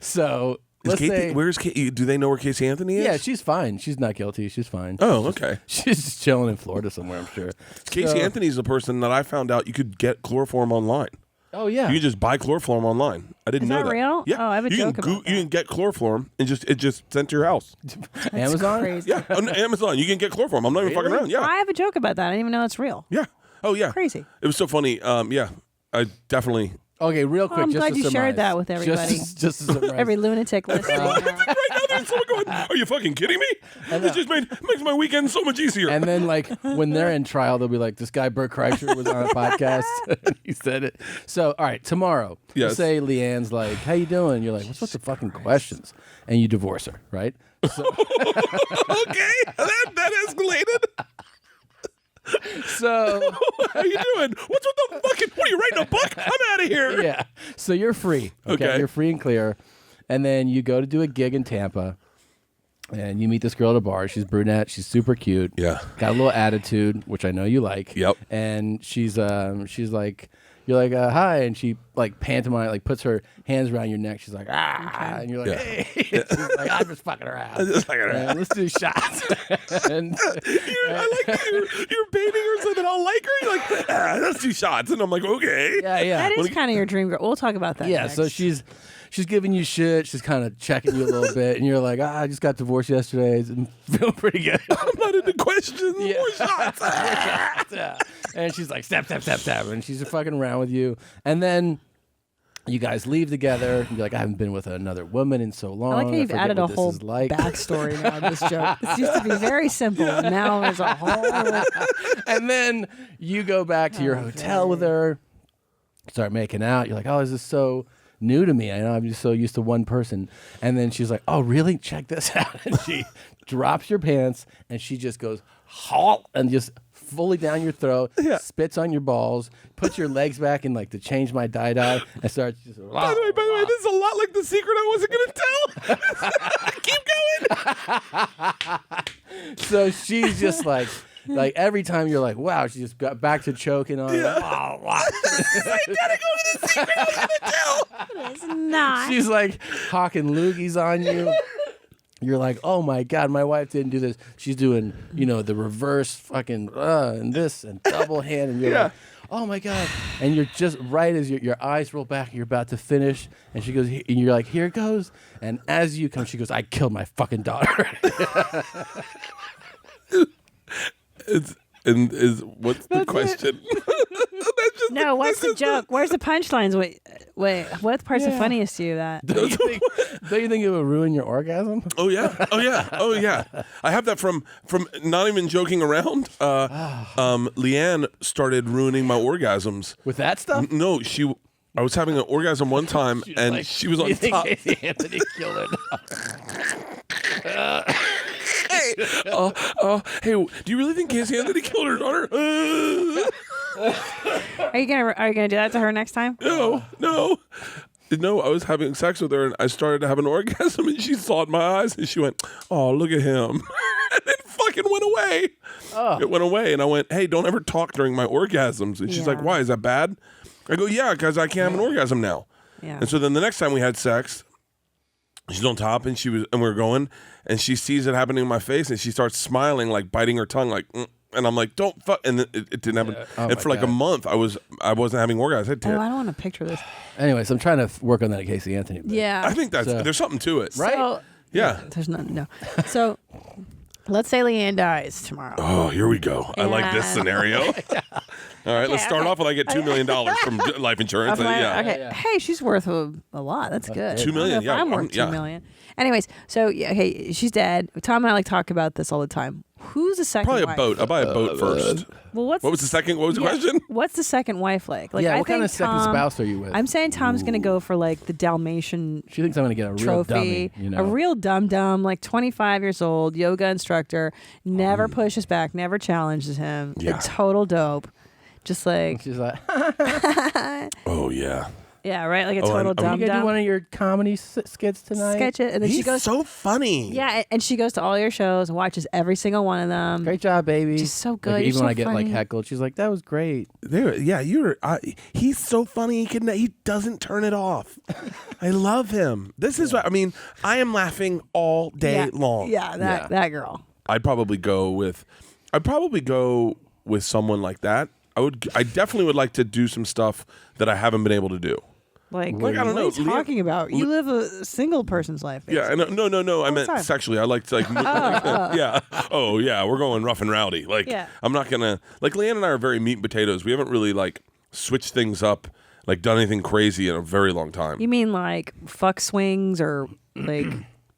So Is let's Casey, say, where's Casey? Do they know where Casey Anthony is? yeah, she's fine. She's not guilty. She's fine. Oh, okay. She's just chilling in Florida somewhere, I'm sure. Casey So- Anthony's the person that I found out you could get chloroform online. Oh yeah. You can just buy chloroform online. I didn't Is know that that. real? Yeah. Oh, I have a you joke can about that. You can get chloroform and it just sent to your house. Amazon? Crazy. Yeah, on Amazon. You can get chloroform. I'm not even fucking around. Yeah. I have a joke about that. I didn't even know it's real. Yeah. Oh yeah. Crazy. It was so funny. Yeah. I definitely. Okay, real quick. I'm just glad to you shared surmise. that with everybody. Just to surmise. Every lunatic listening. Right now there's someone going, "Are you fucking kidding me? It just makes my weekend so much easier." And then, like, when they're in trial, they'll be like, this guy, Bert Kreischer, was on a podcast. And he said it. So, all right, tomorrow, Yes. say Leanne's like, how you doing? You're like, what's with the fucking questions? And you divorce her, right? So, Okay, that escalated. so How you doing? What's with the fucking? What are you writing a book? I'm out of here. yeah. So you're free. Okay. You're free and clear. And then you go to do a gig in Tampa. And you meet this girl at a bar. She's brunette. She's super cute. Yeah. Got a little attitude, which I know you like. Yep. And she's like, You're like, hi, and she like pantomime, like puts her hands around your neck. She's like, and you're like, hey. She's like, I'm just fucking around. Let's do shots. And I like you're baiting her so that I'll like her. You're like, let's do shots, and I'm like, okay. Yeah. That is kind of your dream girl. We'll talk about that. Yeah, next. so she's giving you shit. She's kind of checking you a little bit, and you're like, I just got divorced yesterday. I'm feeling pretty good. I'm not into questions. More shots. Yeah. And she's like, step, and she's fucking around with you, and then you guys leave together. And you're like, I haven't been with another woman in so long. I like how you've added a whole backstory now to this joke. This used to be very simple. Now there's a whole. And then you go back to your hotel with her, start making out. You're like, oh, this is so new to me. I know I'm just so used to one person. And then she's like, oh, really? Check this out. And she drops your pants, and she just goes, halt, and just fully down your throat, spits on your balls, puts your legs back in like to change my die, and starts just. By the way, this is a lot like the secret I wasn't gonna tell. Keep going. So she's just like every time you're like, wow, she just got back to choking on. Yeah. Wow, wow. I gotta go to the secret I was gonna tell. It's not. She's like hawking loogies on you. You're like, oh my God, my wife didn't do this. She's doing, the reverse fucking and this and double hand, and you're like, oh my God. And you're just right as your eyes roll back and you're about to finish, and she goes, and you're like, here it goes. And as you come, she goes, I killed my fucking daughter. What's the question? No, what's the joke? Where's the punchlines? Wait, what parts are funniest to you? That don't you think it would ruin your orgasm? Oh yeah. I have that from not even joking around. Leanne started ruining my orgasms with that stuff. No, I was having an orgasm one time, and like, she was on top. Casey Anthony killed her. Hey, do you really think Casey Anthony killed her daughter? Are you gonna do that to her next time? No. I was having sex with her, and I started to have an orgasm, and she saw it in my eyes, and she went, "Oh, look at him," and it fucking went away. It went away, and I went, "Hey, don't ever talk during my orgasms." And she's like, "Why? Is that bad?" I go, "Yeah, because I can't have an orgasm now." Yeah. And so then the next time we had sex, she's on top, and we were going, and she sees it happening in my face, and she starts smiling, like biting her tongue, like, and I'm like, "Don't fuck!" And it didn't happen. And for like a month, I wasn't having orgasms. I don't want to picture this. Anyways, I'm trying to work on that Casey Anthony. Yeah, I think there's something to it, right? So, yeah, there's nothing. No. So, let's say Leanne dies tomorrow. Oh, here we go. I like this scenario. All right, let's start off with I get $2 million from life insurance. Okay. Hey, she's worth a lot. That's good. $2 million. Yeah, I'm worth $2 million. Anyways, so okay, she's dead. Tom and I talk about this all the time. Who's the second Probably wife? a boat. I'll buy a boat first. Well, what was the second? What was the question? What's the second wife like? What kind of second spouse are you with? I'm saying Tom's going to go for like the Dalmatian. She thinks I'm going to get a real trophy, dummy. A real dum-dum, like 25 years old, yoga instructor, never pushes back, never challenges him. Yeah. A total dope. Just like. She's like. Oh, yeah. Yeah, right? Like a total dum-dum. You gonna do one of your comedy skits tonight? Sketch it. And then He's she goes. so funny. Yeah, and she goes to all your shows and watches every single one of them. Great job, baby. She's so good. Like, You're even so when I get funny. like heckled, she's like, "That was great." He's so funny. He doesn't turn it off. I love him. This is what I mean. I am laughing all day long. Yeah, that girl. I'd probably go with someone like that. I definitely would like to do some stuff that I haven't been able to do. Like I don't know. What are you talking about? You live a single person's life. Yeah, no. I meant time. sexually. I like to yeah. Oh yeah, we're going rough and rowdy. Like I'm not gonna Leanne and I are very meat and potatoes. We haven't really like switched things up, like done anything crazy in a very long time. You mean like fuck swings or like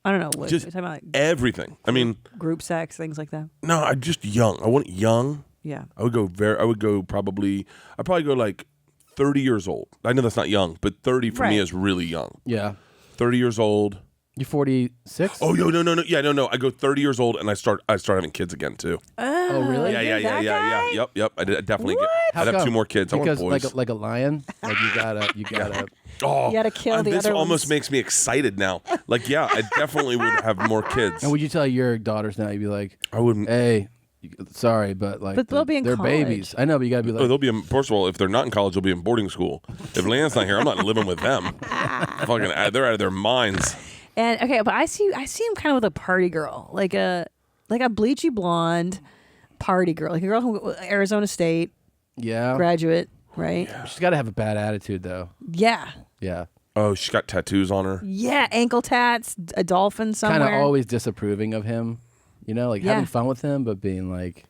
I don't know what Just you're talking about? Like everything. I mean, group sex, things like that. no, I'm just young. I want young. Yeah. I'd probably go like 30 years old. I know that's not young, but 30 for me is really young. Yeah. 30 years old. You're 46? Oh, no. Yeah, no. I go 30 years old and I start having kids again too. Oh, really? Yeah. Yep. I definitely get. I'd have 2 more kids. Because I want boys. like a lion, like you gotta. Oh, you gotta kill the this other almost ones. makes me excited now. Like, yeah, I definitely would have more kids. And would you tell your daughters now? You'd be like, I wouldn't. Hey, sorry, but like But they'll be in they're college. babies. I know, but you gotta be like, they'll be in, first of all, if they're not in college, they'll be in boarding school. If Leanne's not here, I'm not living with them. Fucking, they're out of their minds. And okay, but I see him kind of with a party girl, like a bleachy blonde party girl, like a girl who Arizona State, graduate, right? Yeah. She's got to have a bad attitude though. Yeah. Yeah. Oh, she's got tattoos on her. Yeah, ankle tats, a dolphin somewhere. Kind of always disapproving of him, like having fun with him, but being like,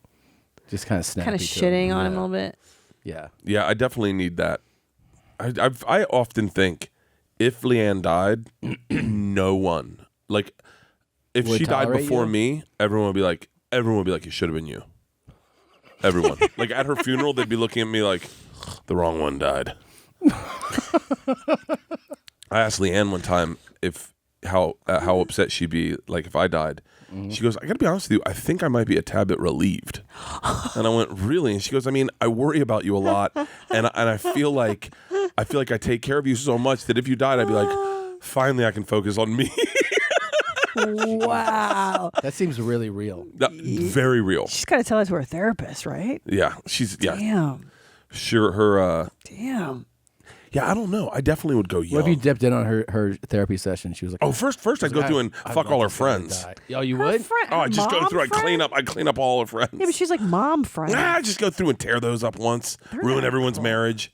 just kind of snappy. Kind of shitting on him a little bit. Yeah. Yeah, I definitely need that. I often think if Leanne died, no one, like, if Would she died tolerate before you? me, everyone would be like, it should have been you. Everyone. Like, at her funeral, they'd be looking at me like, the wrong one died. I asked Leanne one time how upset she'd be, like, if I died. She goes, I gotta be honest with you, I think I might be a tad bit relieved. And I went, really? And she goes, I mean, I worry about you a lot, and I feel like I take care of you so much that if you died, I'd be like, finally I can focus on me. Wow. That seems really real. Very real. She's got to tell it to her therapist, right? Yeah. Damn. Sure, her Damn. yeah, I don't know. I definitely would go young. What if you dipped in on her therapy session? She was like, oh, first I'd go through and fuck all her friends. Oh, you would? Oh, I just go through. I clean up all her friends. Yeah, but she's like mom friend. Nah, I just go through and tear those up once, ruin everyone's marriage.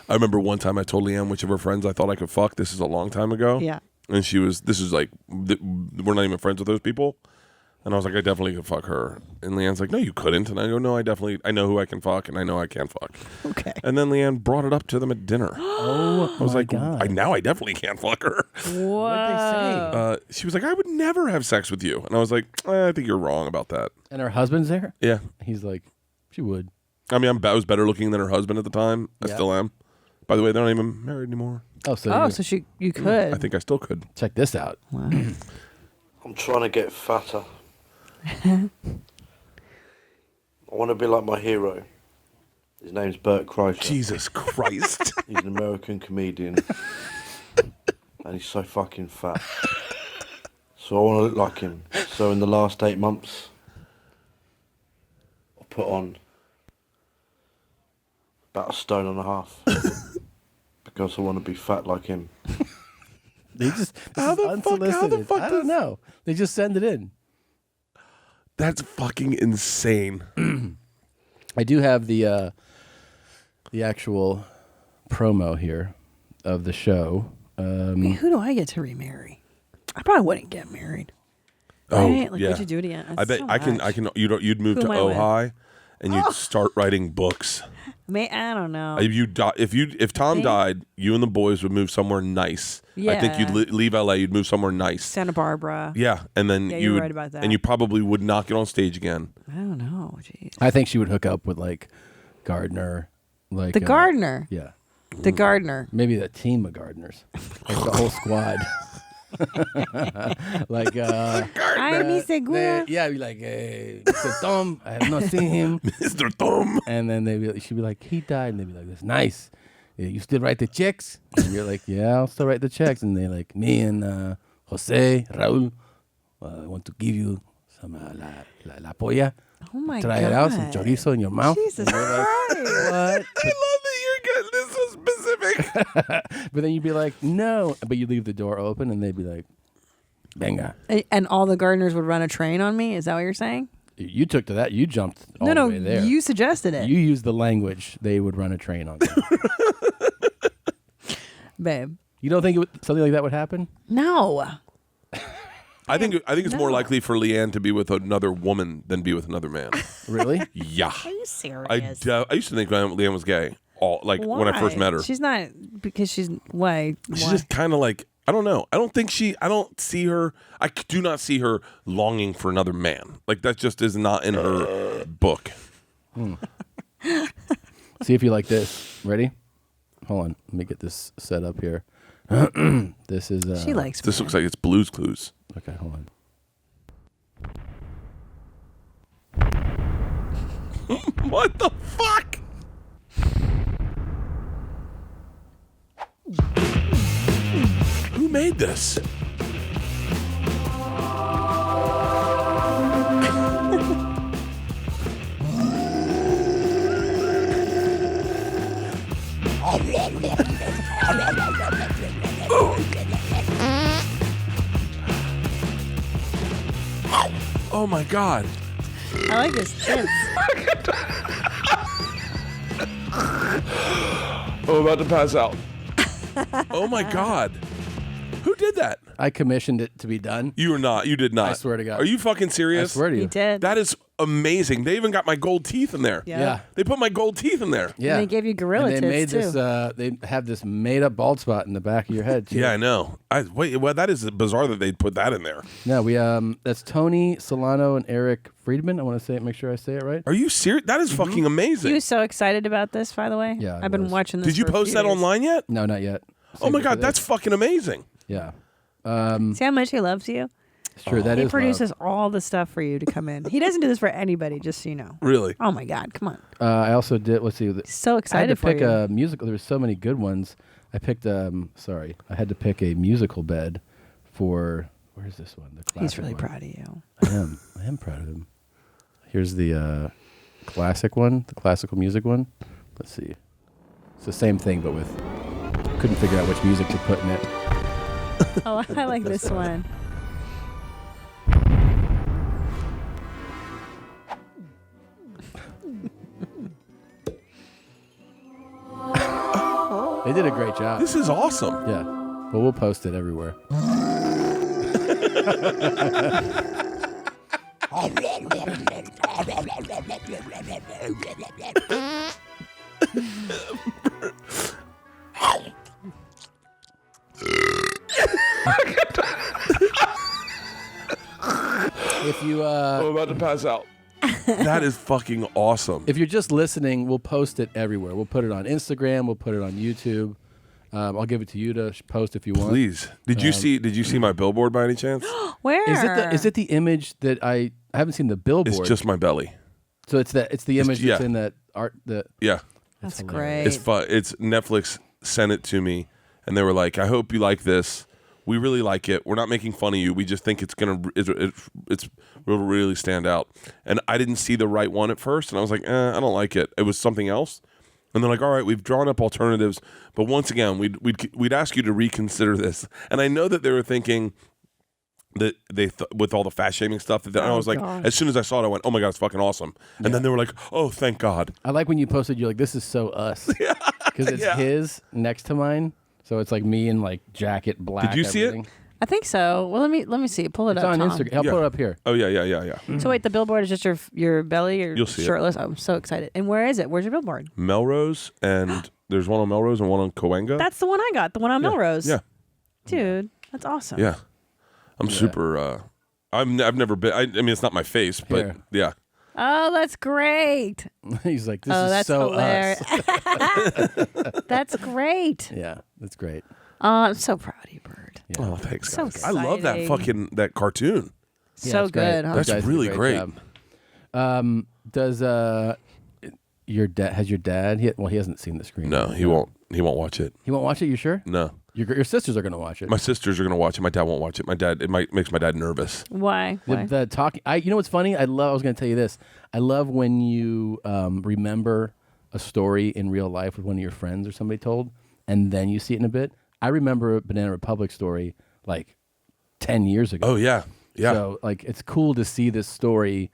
I remember one time I told Leanne which of her friends I thought I could fuck. This is a long time ago. Yeah. And this is like, we're not even friends with those people. And I was like, I definitely could fuck her. And Leanne's like, no, you couldn't. And I go, no, I know who I can fuck, and I know I can fuck. Okay. And then Leanne brought it up to them at dinner. Oh, I was like, God. now I definitely can't fuck her. What'd they say? She was like, I would never have sex with you. And I was like, I think you're wrong about that. And her husband's there? Yeah. He's like, she would. I mean, I was better looking than her husband at the time. I still am. By the way, they're not even married anymore. Oh, so you could. I think I still could. Check this out. Wow. I'm trying to get fatter. I want to be like my hero. His name's Bert Kreischer. Jesus Christ. He's an American comedian. And he's so fucking fat. So I want to look like him. So in the last 8 months, I put on about 1.5 stones. Because I want to be fat like him. They just unsolicited. I don't know. They just send it in. That's fucking insane. I do have the actual promo here of the show. Who do I get to remarry? I probably wouldn't get married. Oh, right? Like, yeah. would you do it again? I bet so I can. much. You'd move Who to am I with? Ojai, and you'd start writing books. I don't know. If Tom died, you and the boys would move somewhere nice. I think Yeah. you'd leave LA. You'd move somewhere nice. Santa Barbara. Yeah, and then Yeah, you you're would, right about that. and you probably would not get on stage again. I don't know. Jeez. I think she would hook up with like Gardner, like The gardener. Yeah, The gardener. maybe a team of gardeners, like the whole squad. Like I'm Miss Segura. yeah, be like, hey, Mr. Tom, I have not seen him, Mr. Tom. and then she'd be like, he died, and they'd be like, that's nice. Yeah, you still write the checks? And you're like, yeah, I'll still write the checks. And they're like, me and Jose, Raul, want to give you some la polla. Oh my Try it out, some God. chorizo in your mouth. Jesus And you're like, Christ. what? I love that you're getting this so specific. But then you'd be like, no. But you leave the door open, and they'd be like, venga. And all the gardeners would run a train on me? Is that what you're saying? You took to that. You jumped all the No, way there. you suggested it. You used the language. They would run a train on you. Babe. You don't think something like that would happen? No. I think it's more likely for Leanne to be with another woman than be with another man. Really? Yeah. Are you serious? I used to think Leanne was gay. When I first met her. She's not, because she's, why? She's just kind of like, I don't know. I don't see her. I do not see her longing for another man. Like, that just is not in her book. See if you like this. Ready? Hold on. Let me get this set up here. This is. She likes This looks like it's Blue's Clues. Okay, hold on. What the fuck? Who made this? Oh my God. I like his tits. I'm about to pass out. Oh my God. Who did that? I commissioned it to be done. You were not. You did not. I swear to God. Are you fucking serious? I swear to you. He did. That is amazing. They even got my gold teeth in there. Yeah. They put my gold teeth in there. Yeah. And they gave you gorilla and they made tits, this. They have this made-up bald spot in the back of your head. Too. Yeah, I know. Well, that is bizarre that they put that in there. No, we that's Tony Solano and Eric Friedman. I want to say it. Make sure I say it right. Are you serious? That is fucking amazing. You were so excited about this, by the way. Yeah, I've been watching this. Did you for a post few that days. online yet? No, not yet. Oh my God, that's fucking amazing. Yeah. See how much he loves you? It's true. That He is produces all the stuff for you to come in. He doesn't do this for anybody, just so you know. Really? Oh my God, come on. I also did. Let's see. So excited I had to for pick you. a musical. There were so many good ones. I picked. Sorry, I had to pick a musical bed for. Where's this one? The classic He's really one. proud of you. I am. I am proud of him. Here's the classic one, the classical music one. Let's see. It's the same thing, but with. Couldn't figure out which music to put in it. Oh, I like this one. They did a great job. This is awesome. Yeah. Well, we'll post it everywhere. If you I'm about to pass out. That is fucking awesome. If you're just listening, we'll post it everywhere. We'll put it on Instagram. We'll put it on YouTube. I'll give it to you to post if you want. Please. Did you see my billboard by any chance? Where? Is it the image that I haven't seen the billboard? It's just my belly. So it's the image yeah. that's in that art. Yeah. That's hilarious. great. It's fun. It's Netflix sent it to me, and they were like, "I hope you like this. We really like it. We're not making fun of you. We just think it's will really stand out." And I didn't see the right one at first, and I was like, I don't like it. It was something else. And they're like, "All right, we've drawn up alternatives, but once again, we'd ask you to reconsider this." And I know that they were thinking that with all the fat shaming stuff, that I was like, gosh. as soon as I saw it, I went, "Oh my God, it's fucking awesome!" And then they were like, "Oh, thank God." I like when you posted. You're like, "This is so us," because it's his next to mine. So it's like me in like jacket black. Did you see everything. it? I think so. Well, let me see. Pull it It's up. on Tom. Instagram. I'll put it up here. Oh yeah. So wait, the billboard is just your belly or You'll see it. shirtless? I'm so excited. And where is it? Where's your billboard? Melrose, and there's one on Melrose and one on Cahuenga. That's the one I got. The one on Melrose. Yeah. Dude, that's awesome. Yeah. I'm super. I've never been. I mean, it's not my face, but Here. yeah. Oh, that's great. He's like, "This Oh, is that's so hilarious. us." That's great. Yeah, that's great. I'm so proud of you, Bert. Yeah. Oh, thanks, So guys. I love that exciting. that cartoon. Yeah, So it's great. good, huh? That's You guys did a really great. job. Does your dad? Has your dad? He hasn't seen the screen. No, he won't. He won't watch it. He won't watch it. You sure? No. Your sisters are going to watch it. My sisters are gonna watch it. My dad won't watch it. My dad. Makes my dad nervous. Why? The talking. You know what's funny? I was going to tell you this. I love when you remember a story in real life with one of your friends or somebody told, and then you see it in a bit. I remember a Banana Republic story like 10 years ago. Oh yeah, yeah. So like, it's cool to see this story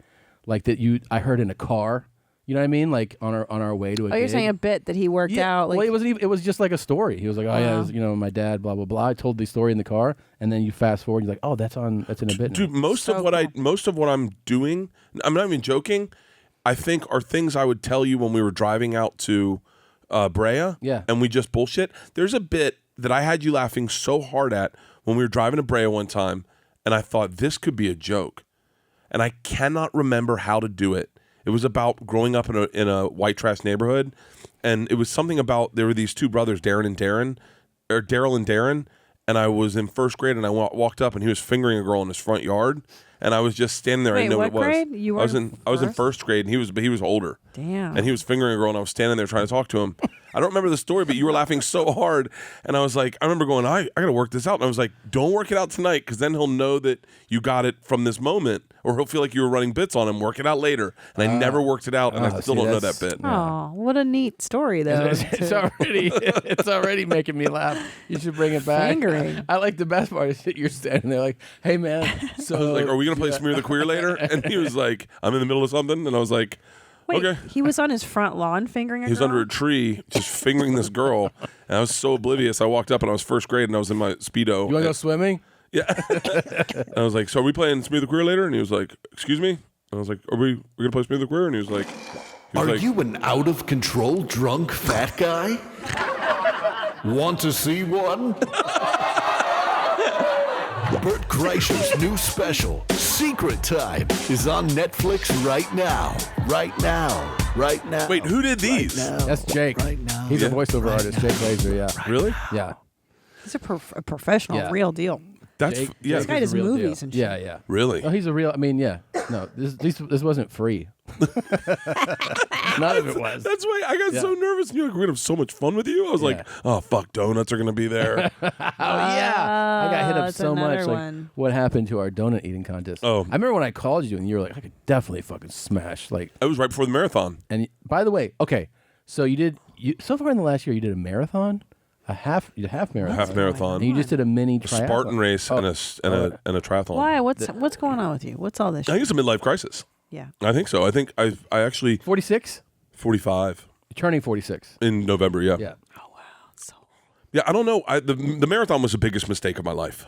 like that. I heard in a car. You know what I mean? Like on our way to a Oh, you're gig. saying a bit that he worked out. Like, Well, it wasn't even. It was just like a story. He was like, "Oh yeah, it was, my dad, blah blah blah." I told the story in the car, and then you fast forward. You're like, "Oh, that's in a bit." Dude, now. most of what I'm doing, I'm not even joking. I think are things I would tell you when we were driving out to Brea. Yeah. And we just bullshit. There's a bit that I had you laughing so hard at when we were driving to Brea one time, and I thought this could be a joke, and I cannot remember how to do it. It was about growing up in a white trash neighborhood, and it was something about there were these two brothers, Daryl and Darren, and I was in first grade, and I walked up, and he was fingering a girl in his front yard, and I was just standing there. I didn't know what it was. grade? You were I was in first grade, and he was older. Damn. And he was fingering a girl, and I was standing there trying to talk to him. I don't remember the story, but you were laughing so hard, and I was like, I remember going, I got to work this out, and I was like, don't work it out tonight, because then he'll know that you got it from this moment, or he'll feel like you were running bits on him. Work it out later, and I never worked it out, and I still don't know that bit. Oh, what a neat story, though. It's already making me laugh. You should bring it back. Fingering. I like the best part is that you're standing there like, hey man, so I was like, are we gonna play Smear the Queer later? And he was like, I'm in the middle of something, and I was like, Wait, okay. he was on his front lawn fingering a He was girl? under a tree just fingering this girl, and I was so oblivious. I walked up and I was first grade and I was in my Speedo. You want to go swimming? Yeah. And I was like, so are we playing Smear the Queer later? And he was like, excuse me? And I was like, are we going to play Smear the Queer? And he was like... Are you an out-of-control drunk fat guy? Want to see one? Bert Kreischer's new special, Secret Time, is on Netflix right now. Right now. Right now. Wait, who did these? Right now. That's Jake. Right now. He's a voiceover artist, Jake Laser, yeah. Really? Yeah. He's a professional, Yeah. real deal. That's Jake, This guy does movies and shit. Yeah, yeah. Really? Oh, he's a real. I mean, yeah. No, this wasn't free. None of it was. That's why I got so nervous. And you're like, we're going to have so much fun with you. I was like, oh, fuck, donuts are going to be there. Oh yeah, I got hit up that's so much. another Like, one. what happened to our donut eating contest? Oh. I remember when I called you and you were like, I could definitely fucking smash. Like, it was right before the marathon. And by the way, okay, so so far in the last year you did a marathon, a half marathon, Half marathon. and you just did a mini A triathlon. Spartan race and a triathlon. Why? What's going on with you? What's all this I shit? think it's a midlife crisis. Yeah. I think so. I think I actually 46, 45 turning 46 in November. Yeah. Yeah. Yeah. I don't know. The marathon was the biggest mistake of my life.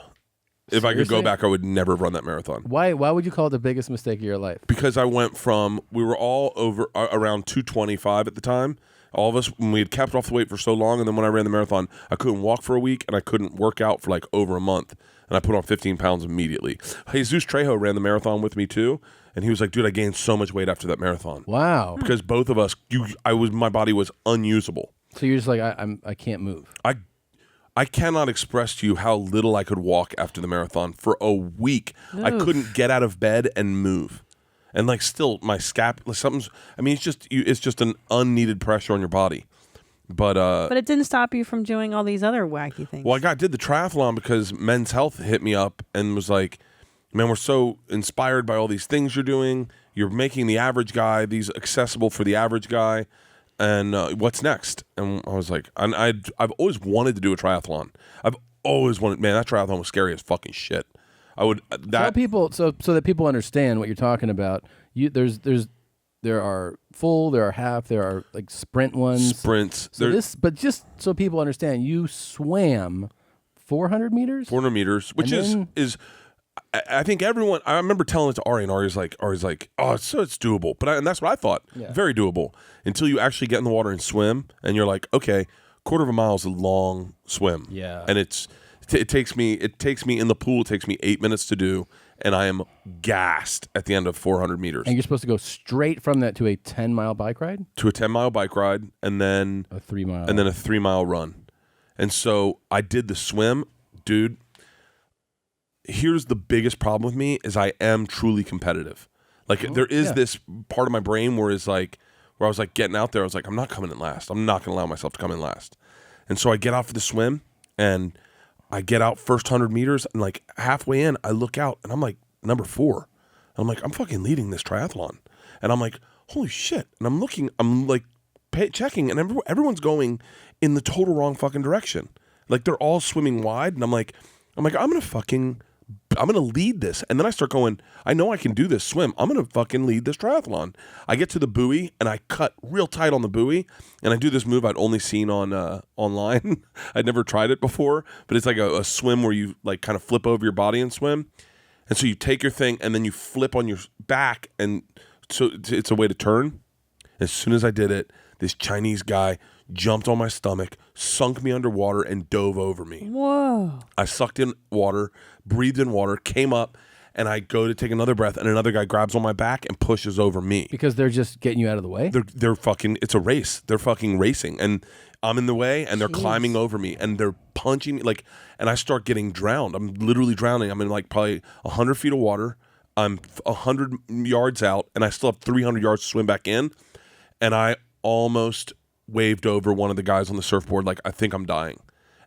If I could go Seriously? back, I would never have run that marathon. Why would you call it the biggest mistake of your life? Because I went from, we were all over around 225 at the time. All of us, when we had kept off the weight for so long, and then when I ran the marathon, I couldn't walk for a week, and I couldn't work out for like over a month, and I put on 15 pounds immediately. Jesus Trejo ran the marathon with me too, and he was like, dude, I gained so much weight after that marathon. Wow. Because both of us, my body was unusable. So you're just like, I can't move. I cannot express to you how little I could walk after the marathon. For a week, I Oof. couldn't get out of bed and move. And like still my it's just an unneeded pressure on your body. But it didn't stop you from doing all these other wacky things. well, I did the triathlon because Men's Health hit me up and was like, man, we're so inspired by all these things you're doing. You're making the average guy these accessible for the average guy. And what's next? And I was like, I've always wanted to do a triathlon. I've always wanted, man, that triathlon was scary as fucking shit. I would Tell people so that people understand what you're talking about. There are full, there are half, there are like sprint ones. Sprints. So but just so people understand, you swam 400 meters. 400 meters, which is. I think everyone. I remember telling it to Ari, and Ari's like, oh, it's doable. And that's what I thought, very doable, until you actually get in the water and swim, and you're like, okay, quarter of a mile is a long swim, and it takes me in the pool. It takes me 8 minutes to do, and I am gassed at the end of 400 meters. And you're supposed to go straight from that to a 10-mile bike ride, and then a 3-mile, and then a 3-mile run. And so I did the swim, dude. Here's the biggest problem with me is I am truly competitive. Like there is this part of my brain where I was like getting out there. I was like, I'm not coming in last. I'm not going to allow myself to come in last. And so I get out for the swim and I get out first 100 meters and like halfway in, I look out and I'm like number 4. And I'm like, I'm fucking leading this triathlon. And I'm like, holy shit. And I'm looking, I'm like checking and everyone's going in the total wrong fucking direction. Like they're all swimming wide. And I'm like, I'm going to lead this. And then I start going, I know I can do this swim. I'm going to fucking lead this triathlon. I get to the buoy and I cut real tight on the buoy. And I do this move I'd only seen on online. I'd never tried it before, but it's like a swim where you like kind of flip over your body and swim. And so you take your thing and then you flip on your back. And so it's a way to turn. As soon as I did it, this Chinese guy jumped on my stomach, sunk me underwater, and dove over me. Whoa. I sucked in water, breathed in water, came up, and I go to take another breath, and another guy grabs on my back and pushes over me. Because they're just getting you out of the way? They're fucking, it's a race. They're fucking racing. And I'm in the way, and they're climbing over me, and they're punching me, like, and I start getting drowned. I'm literally drowning. I'm in like probably 100 feet of water. I'm 100 yards out, and I still have 300 yards to swim back in. And I almost waved over one of the guys on the surfboard like, I think I'm dying.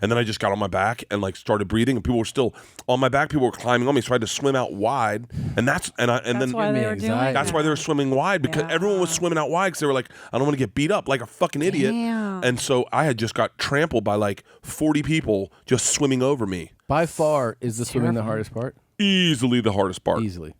And then I just got on my back and like started breathing, and people were still on my back. People were climbing on me, so I had to swim out wide. And that's why they were doing that's why they were swimming wide, because everyone was swimming out wide because they were like, I don't want to get beat up like a fucking idiot. Damn. And so I had just got trampled by like 40 people just swimming over me. By far, is the swimming the hardest part? Easily the hardest part. Easily.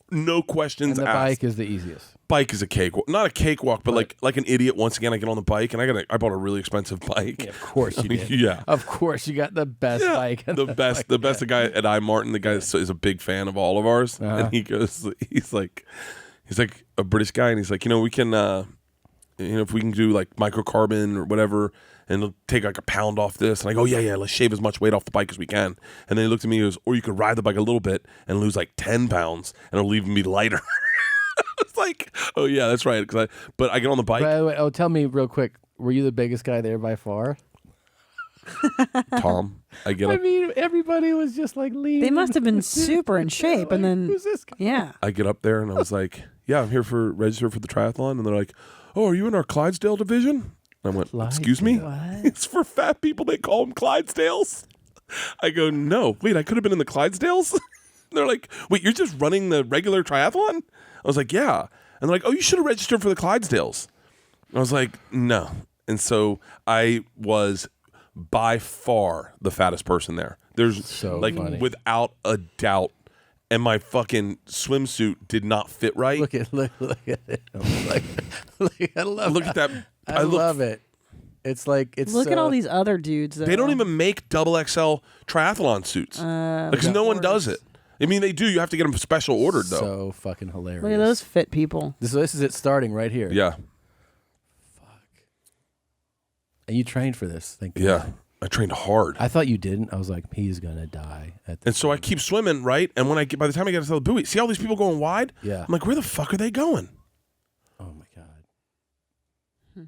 No questions And the asked. bike is the easiest. Bike is a cakewalk. Not a cakewalk, but like an idiot. Once again, I get on the bike, and I bought a really expensive bike. Yeah, of course you did. Yeah. Of course, you got the best bike. The best. The best. The guy at Martin, the guy is a big fan of all of ours, and he's like a British guy, and he's like, we can, if we can do like microcarbon or whatever, and it'll take like a pound off this. And I go, yeah, let's shave as much weight off the bike as we can. And then he looked at me and goes, or you could ride the bike a little bit and lose like 10 pounds, and it'll leave me lighter. It's like, oh yeah, that's right. But I get on the bike. By the way, tell me real quick, were you the biggest guy there by far? Tom, I mean, everybody was just like lean. They must have been super in shape, and then who's this guy? Yeah. I get up there and I was like, yeah, I'm here for register for the triathlon. And they're like, oh, are you in our Clydesdale division? And I went, excuse me? What? It's for fat people. They call them Clydesdales. I go, no, wait, I could have been in the Clydesdales? They're like, wait, you're just running the regular triathlon? I was like, yeah. And they're like, oh, you should have registered for the Clydesdales. I was like, no. And so I was by far the fattest person there. There's so like funny. Without a doubt. And my fucking swimsuit did not fit right. Look at it. I love at that. I love it. It's like look at all these other dudes. They don't even make double XL triathlon suits because no one does it. I mean, they do. You have to get them special ordered though. So fucking hilarious. Look at those fit people. This is it starting right here. Yeah. And you trained for this. Thank you. Yeah. I trained hard. I thought you didn't. I was like, he's gonna die. And so I keep swimming, right? And by the time I get to the buoy, see all these people going wide? Yeah. I'm like, where the fuck are they going? Oh my god.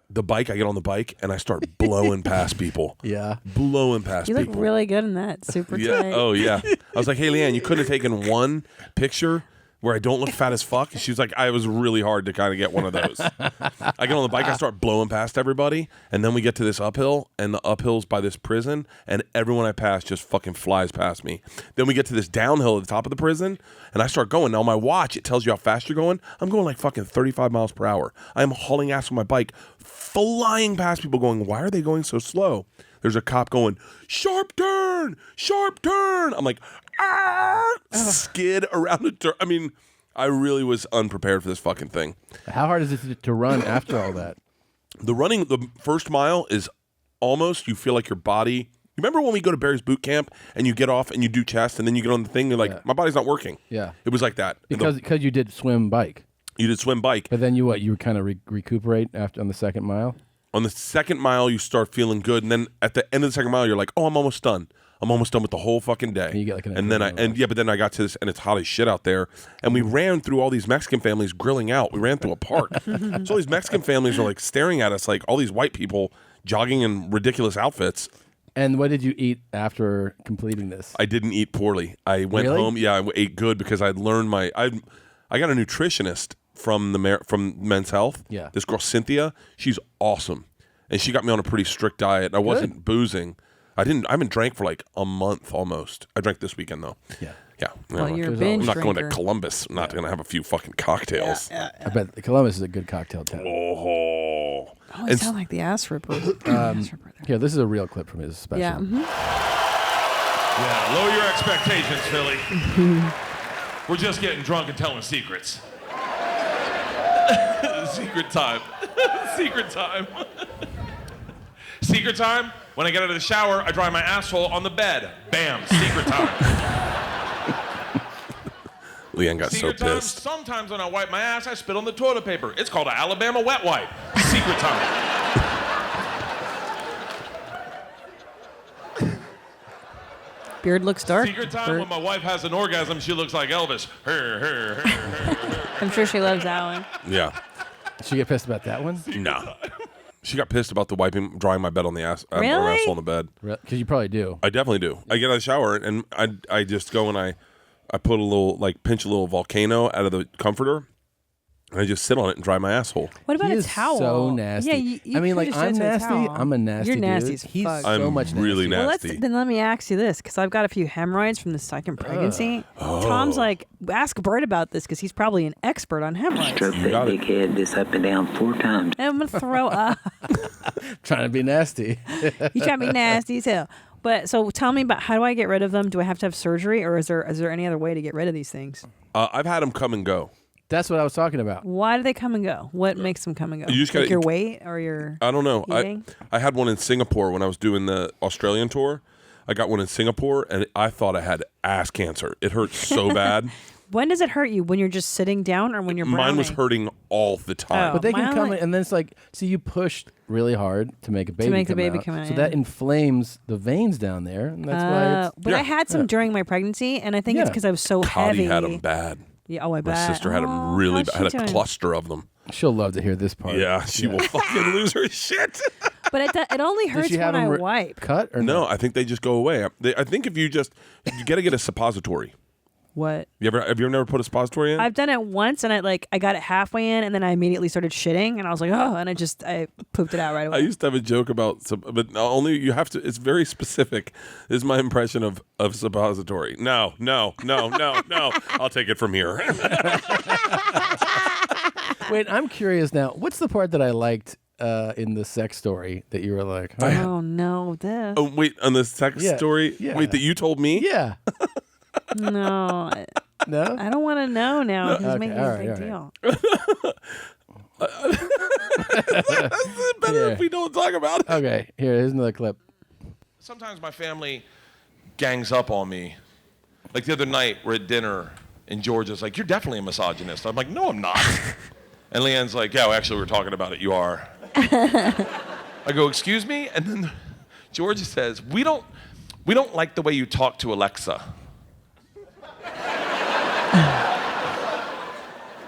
The bike, I get on the bike and I start blowing past people. Yeah. Blowing past You people. look really good in that. Super Yeah. tight. Oh yeah. I was like, hey Leanne, you couldn't have taken one picture where I don't look fat as fuck? She was like, I was really hard to kind of get one of those. I get on the bike, I start blowing past everybody, and then we get to this uphill, and the uphill's by this prison, and everyone I pass just fucking flies past me. Then we get to this downhill at the top of the prison, and I start going. Now my watch, it tells you how fast you're going. I'm going like fucking 35 miles per hour. I am hauling ass on my bike, flying past people going, why are they going so slow? There's a cop going, sharp turn, sharp turn. I'm like, skid around a turn. I mean, I really was unprepared for this fucking thing. How hard is it to run after all that? The first mile is almost, you feel like your body. You remember when we go to Barry's boot camp and you get off and you do chest and then you get on the thing, you're like, my body's not working. Yeah. It was like that. Because you did swim bike. You did swim bike. But then you would kind of recuperate after on the second mile? On the second mile, you start feeling good. And then at the end of the second mile, you're like, oh, I'm almost done. I'm almost done with the whole fucking day. And you get like but then I got to this, and it's hot as shit out there. And we ran through all these Mexican families grilling out. We ran through a park. So all these Mexican families are like staring at us like all these white people jogging in ridiculous outfits. And what did you eat after completing this? I didn't eat poorly. I went home. Yeah, I ate good because I'd learned I got a nutritionist from Men's Health. Yeah. This girl, Cynthia, she's awesome. And she got me on a pretty strict diet. I wasn't boozing. I haven't drank for like a month almost. I drank this weekend though. Yeah. Yeah. Well, you're a I'm binge not going to drinker. Columbus. I'm not going to have a few fucking cocktails. Yeah. I bet Columbus is a good cocktail town. Oh, you sound like the ass ripper. Here, this is a real clip from his special. Yeah. Yeah, lower your expectations, Philly. We're just getting drunk and telling secrets. Secret time. Secret time. Secret time, when I get out of the shower, I dry my asshole on the bed. Bam, secret time. Leanne got Secret so time, pissed. sometimes when I wipe my ass, I spit on the toilet paper. It's called an Alabama wet wipe. Secret time. Beard looks dark. Secret time, Bert. when my wife has an orgasm, she looks like Elvis. I'm sure she loves that one. Yeah. Did she get pissed about that one? No. She got pissed about the drying my bed on the ass. Really? Or asshole on the bed. Because you probably do. I definitely do. I get out of the shower and I just go and I put a little, like pinch a little volcano out of the comforter And I just sit on it and dry my asshole. What about He a is towel? so nasty. Yeah, you I mean, like, could've I'm just done a nasty. towel. I'm a nasty You're dude. nasty as He's fuck. so I'm much really nasty. nasty. Then let me ask you this, because I've got a few hemorrhoids from the second pregnancy. Oh. Tom's like, ask Bert about this because he's probably an expert on hemorrhoids. Stroke that big head this up and down 4 times. I'm gonna throw up. Trying to be nasty. You try to be nasty as hell. But so tell me about, how do I get rid of them? Do I have to have surgery, or is there any other way to get rid of these things? I've had them come and go. That's what I was talking about. Why do they come and go? What makes them come and go? You just gotta- like your weight or your I don't know. eating? I had one in Singapore when I was doing the Australian tour. I got one in Singapore, and I thought I had ass cancer. It hurt so bad. When does it hurt you? When you're just sitting down or when you're browning? Mine was hurting all the time. But they can mine come like- in, and then it's like, so you pushed really hard to make a baby make the come baby out. come out, So yeah. that inflames the veins down there, and that's why it's... But I had some during my pregnancy, and I think it's because I was so heavy. Cotty had them bad. Yeah, I My bet. sister had them really bad. I had a cluster of them. She'll love to hear this part. Yeah, she will fucking lose her shit. But it only hurts when I wipe. Cut or no? I think they just go away. I think if you got to get a suppository. What? Have you never put a suppository in? I've done it once, and I got it halfway in, and then I immediately started shitting, and I was like, oh, and I pooped it out right away. I used to have a joke about, but only you have to. It's very specific. This is my impression of suppository. No. I'll take it from here. Wait, I'm curious now. What's the part that I liked in the sex story that you were like, oh no, this. Oh wait, on the sex story. Yeah. Wait, that you told me? Yeah. No. No? I don't want to know now. He's Okay, making all a right, big all deal. It's better if we don't talk about it. Okay, here's another clip. Sometimes my family gangs up on me. Like the other night, we're at dinner, and Georgia's like, "You're definitely a misogynist." I'm like, "No, I'm not." And Leanne's like, "Yeah, well, actually, we're talking about it. You are." I go, "Excuse me?" And then Georgia says, "We don't like the way you talk to Alexa."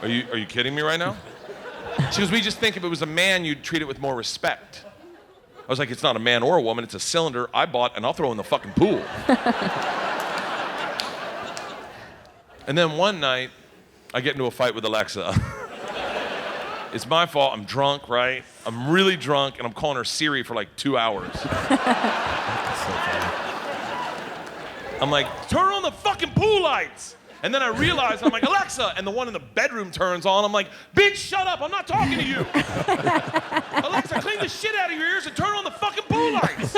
Are you kidding me right now? She goes, "We just think if it was a man, you'd treat it with more respect." I was like, "It's not a man or a woman. It's a cylinder I bought, and I'll throw in the fucking pool." And then one night, I get into a fight with Alexa. It's my fault. I'm drunk, right? I'm really drunk, and I'm calling her Siri for like 2 hours. I'm like, "Turn on the fucking pool lights." And then I realize, I'm like, "Alexa," and the one in the bedroom turns on. I'm like, "Bitch, shut up. I'm not talking to you." "Alexa, clean the shit out of your ears and turn on the fucking pool lights."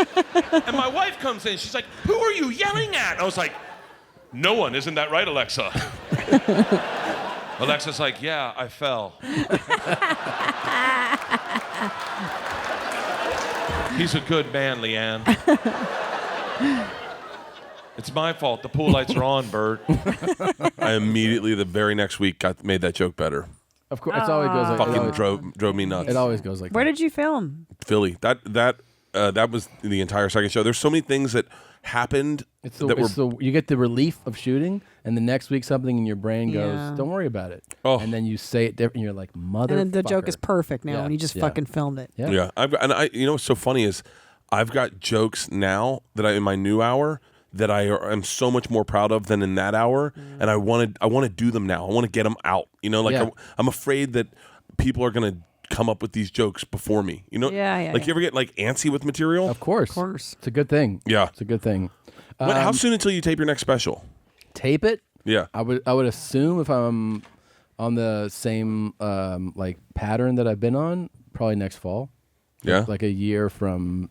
And my wife comes in. She's like, "Who are you yelling at?" And I was like, "No one. Isn't that right, Alexa?" Alexa's like, "Yeah, I fell." He's a good man, Leanne. It's my fault. The pool lights are on, Bert. I immediately, the very next week, made that joke better. Of course, it always goes like Fucking drove me nuts. It always goes like Where did you film? Philly. That was the entire second show. There's so many things that happened you get the relief of shooting, and the next week something in your brain goes, Yeah. "Don't worry about it." Oh. And then you say it different, and you're like, "Mother." And then the joke is perfect now, Yeah, and you just yeah. fucking filmed it. Yeah. You know what's so funny is I've got jokes now that in my new hour that I am so much more proud of than in that hour, and I want to do them now. I want to get them out. You know, like Yeah. I'm afraid that people are gonna come up with these jokes before me. You know, Yeah, like you ever get like antsy with material? Of course. It's a good thing. Yeah, it's a good thing. How soon until you tape your next special? Tape it? Yeah, I would assume if I'm on the same like pattern that I've been on, probably next fall. Yeah, like a year from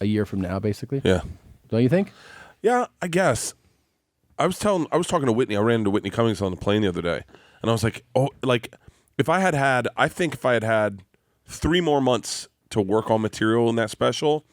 now, basically. Yeah, don't you think? Yeah, I guess. I was talking to Whitney. I ran into Whitney Cummings on the plane the other day, and I was like, "Oh, like if I had had 3 more months to work on material in that special,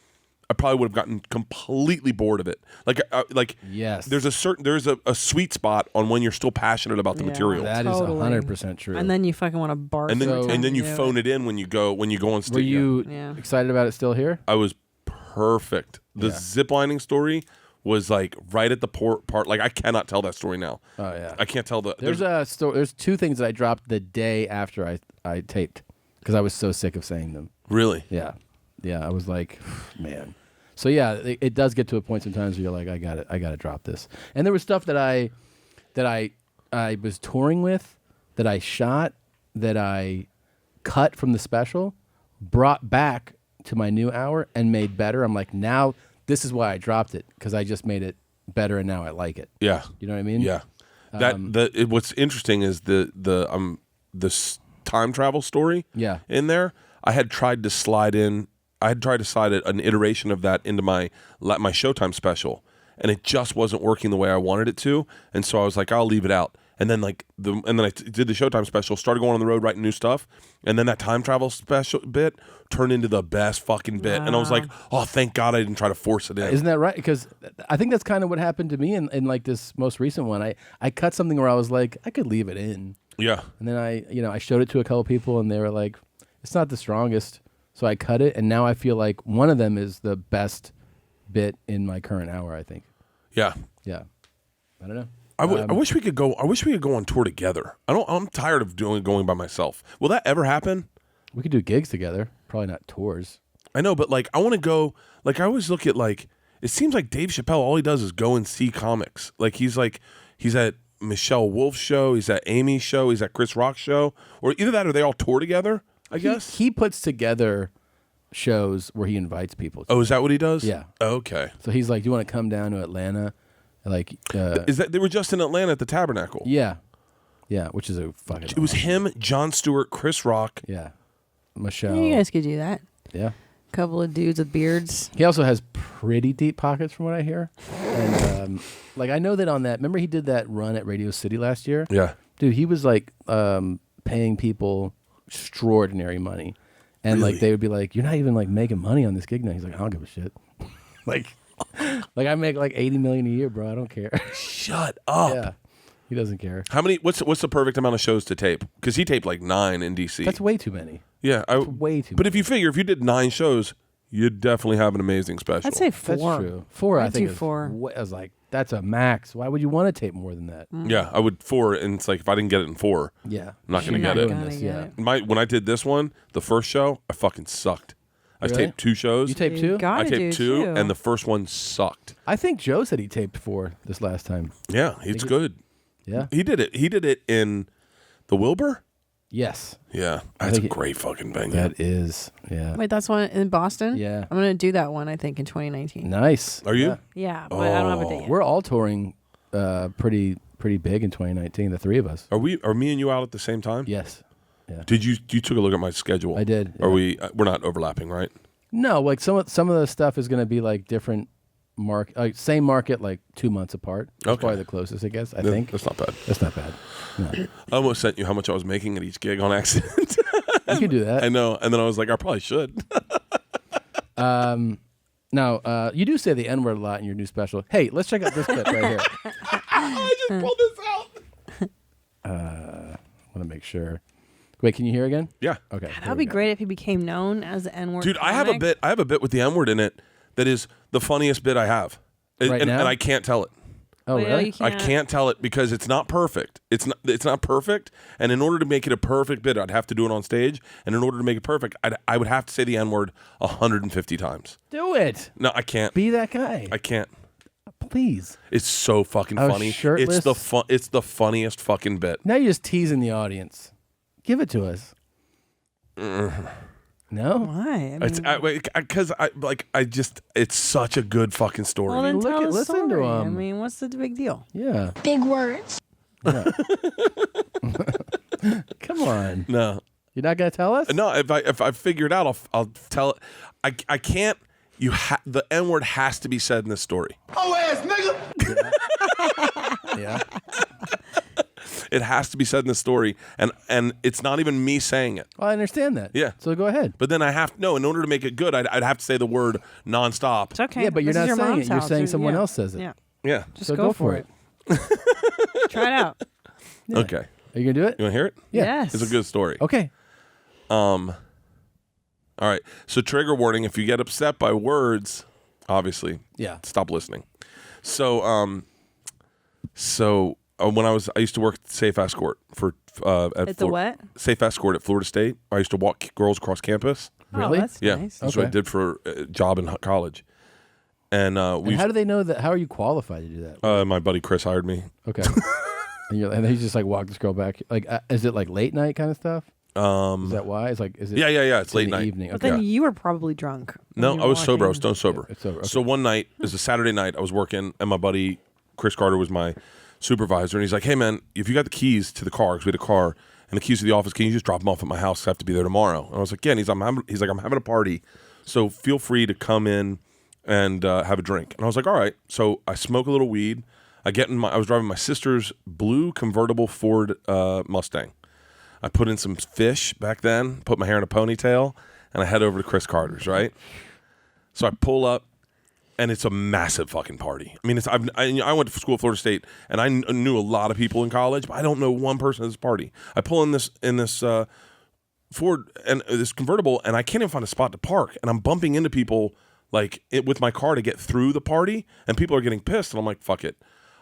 I probably would have gotten completely bored of it. Like yes, there's a sweet spot on when you're still passionate about the material. That is 100% true. And then you fucking want to barf. And then you do phone it in when you go on stage. Were you excited about it still here? I was perfect. The ziplining story was like right at the part. Like I cannot tell that story now. Oh yeah, I can't tell the. There's 2 things that I dropped the day after I taped because I was so sick of saying them. Really? Yeah. I was like, man. So yeah, it does get to a point sometimes where you're like, I got to drop this. And there was stuff that I was touring with that I shot that I cut from the special, brought back to my new hour, and made better. I'm like, now this is why I dropped it, because I just made it better, and now I like it. Yeah. You know what I mean? Yeah. What's interesting is the time travel story. Yeah. In there, I had tried to slide an iteration of that into my Showtime special, and it just wasn't working the way I wanted it to, and so I was like, I'll leave it out. And then I did the Showtime special, started going on the road writing new stuff, and then that time travel special bit turned into the best fucking bit. And I was like, oh, thank God I didn't try to force it in. Isn't that right? Because I think that's kind of what happened to me in like this most recent one. I cut something where I was like, I could leave it in. Yeah. And then I showed it to a couple people, and they were like, it's not the strongest. So I cut it, and now I feel like one of them is the best bit in my current hour, I think. Yeah. Yeah. I don't know. I wish we could go. I wish we could go on tour together. I'm tired of going by myself. Will that ever happen? We could do gigs together. Probably not tours. I know, but like I want to go. Like I always look at like it seems like Dave Chappelle. All he does is go and see comics. He's at Michelle Wolf's show. He's at Amy's show. He's at Chris Rock's show. Or either that or they all tour together. I guess he puts together shows where he invites people. Oh, is that what he does? Yeah. Okay. So he's like, "Do you want to come down to Atlanta?" Like, is that they were just in Atlanta at the Tabernacle? Yeah, yeah, which is a fucking. It was him, Jon Stewart, Chris Rock. Yeah, Michelle. You guys could do that. Yeah, couple of dudes with beards. He also has pretty deep pockets, from what I hear. And like, I know that on that. Remember, he did that run at Radio City last year. Yeah, dude, he was like paying people extraordinary money, and Really? like they would be like, "You're not even like making money on this gig now." He's like, "I don't give a shit." Like I make like $80 million a year, bro. I don't care. Shut up. Yeah, he doesn't care. How many? What's the perfect amount of shows to tape? Because he taped like 9 in DC. That's way too many. Yeah, way too. But if you figure if you did 9 shows, you'd definitely have an amazing special. I'd say 4. That's true. 4, I I'd think. do 4. I was like, that's a max. Why would you want to tape more than that? Yeah, I would 4, and it's like if I didn't get it in 4, yeah, I'm not gonna get it. When I did this one, the first show, I fucking sucked. I Really? taped 2 shows. You taped 2? I taped 2, and the first one sucked. I think Joe said he taped 4 this last time. Yeah, it's good. Yeah, he did it. He did it in the Wilbur. Yes. Yeah, that's a great fucking venue. That is. Yeah. Wait, that's one in Boston? Yeah. I'm going to do that one, I think, in 2019. Nice. Are you? Yeah, but I don't have a date yet. We're all touring pretty big in 2019, the 3 of us. Are me and you out at the same time? Yes. Yeah. Did you took a look at my schedule? I did. Are we're not overlapping, right? No, like some of the stuff is going to be like different same market, like 2 months apart. That's probably the closest, I guess. I think that's not bad. That's not bad. No. I almost sent you how much I was making at each gig on accident. You can do that. I know, and then I was like, I probably should. Now, you do say the N-word a lot in your new special. Hey, let's check out this clip right here. I just pulled this out. I want to make sure. Wait, can you hear again? Yeah. Okay. That would be great if he became known as the N-word. Dude, I have a bit with the N-word in it that is the funniest bit I have. Right now? And I can't tell it. Oh, really? I can't tell it because it's not perfect. It's not perfect, and in order to make it a perfect bit, I'd have to do it on stage, and in order to make it perfect, I would have to say the N-word 150 times. Do it. No, I can't. Be that guy. I can't. Please. It's so fucking I was funny. shirtless. It's the funniest fucking bit. Now you're just teasing the audience. Give it to us. No? Why? Because it's such a good fucking story. Well, then tell the listen to story. I him. mean, what's the big deal? Yeah. Big words. Yeah. Come on. No. You're not going to tell us? No, if I figure it out, I'll tell it. I can't. The N-word has to be said in this story. Oh ass nigga. Yeah. It has to be said in the story, and it's not even me saying it. Well, I understand that. Yeah. So go ahead. But then in order to make it good, I'd have to say the word nonstop. It's okay. Yeah, but you're This not is your saying mom's it. You're house. saying someone else says it. Yeah. Yeah. Just So go for it. Try it out. Yeah. Okay. Are you going to do it? You want to hear it? Yeah. Yes. It's a good story. Okay. All right. So trigger warning: if you get upset by words, obviously, stop listening. So, when I used to work at Safe Escort for At the what? Safe Escort at Florida State. I used to walk girls across campus. Really? Oh, that's Yeah, nice. that's what I did for a job in college. And And how do they know that? How are you qualified to do that? my buddy Chris hired me. Okay. And then you just like walk this girl back. Like, is it like late night kind of stuff? Is that why? It's like, is it? Yeah. It's late in the night. evening. But Okay. then you were probably drunk. No, I was sober. I was stone sober. It's sober. Okay. So one night, it was a Saturday night, I was working, and my buddy Chris Carter was my supervisor, and he's like, "Hey man, if you got the keys to the car, because we had a car, and the keys to the office, can you just drop them off at my house? I have to be there tomorrow." And I was like, "Yeah." And he's like, "I'm having a party, so feel free to come in and have a drink." And I was like, "All right." So I smoke a little weed. I was driving my sister's blue convertible Ford Mustang. I put in some fish back then, put my hair in a ponytail, and I head over to Chris Carter's, right? So I pull up, and it's a massive fucking party. I mean, I went to school at Florida State, and I knew a lot of people in college, but I don't know one person at this party. I pull in this Ford and this convertible, and I can't even find a spot to park, and I'm bumping into people with my car to get through the party, and people are getting pissed, and I'm like, fuck it.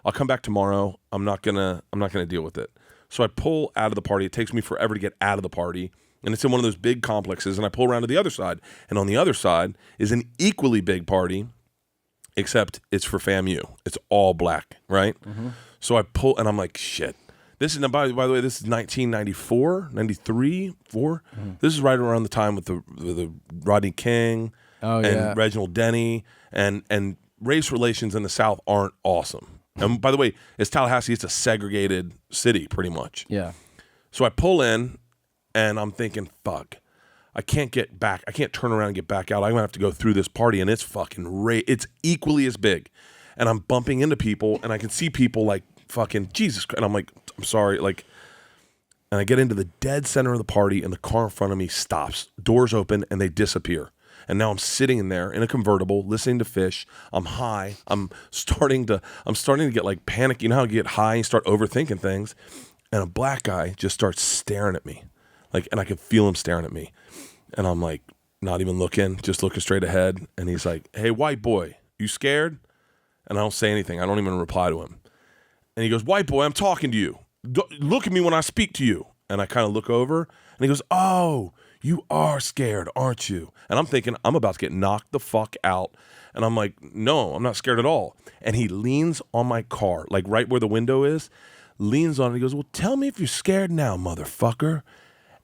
I'll come back tomorrow. I'm not gonna deal with it. So I pull out of the party. It takes me forever to get out of the party. And it's in one of those big complexes. And I pull around to the other side. And on the other side is an equally big party, except it's for FAMU. It's all black, right? Mm-hmm. So I pull, and I'm like, shit. This is, by the way, this is 1994, 93, 4. Mm-hmm. This is right around the time with the Rodney King and Reginald Denny. And race relations in the South aren't awesome. And by the way, it's Tallahassee. It's a segregated city, pretty much. Yeah. So I pull in, and I'm thinking, fuck, I can't get back. I can't turn around and get back out. I'm going to have to go through this party, and it's fucking it's equally as big. And I'm bumping into people, and I can see people like fucking Jesus Christ. And I'm like, I'm sorry. And I get into the dead center of the party, and the car in front of me stops. Doors open, and they disappear. And now I'm sitting in there in a convertible, listening to Fish. I'm high. I'm starting to get like panic. You know how you get high and you start overthinking things. And a black guy just starts staring at me, and I can feel him staring at me. And I'm like, not even looking, just looking straight ahead. And he's like, "Hey, white boy, you scared?" And I don't say anything. I don't even reply to him. And he goes, "White boy, I'm talking to you. Look at me when I speak to you." And I kind of look over, and he goes, "Oh, you are scared, aren't you?" And I'm thinking, I'm about to get knocked the fuck out. And I'm like, no, I'm not scared at all. And he leans on my car, like right where the window is, leans on it. He goes, "Well, tell me if you're scared now, motherfucker."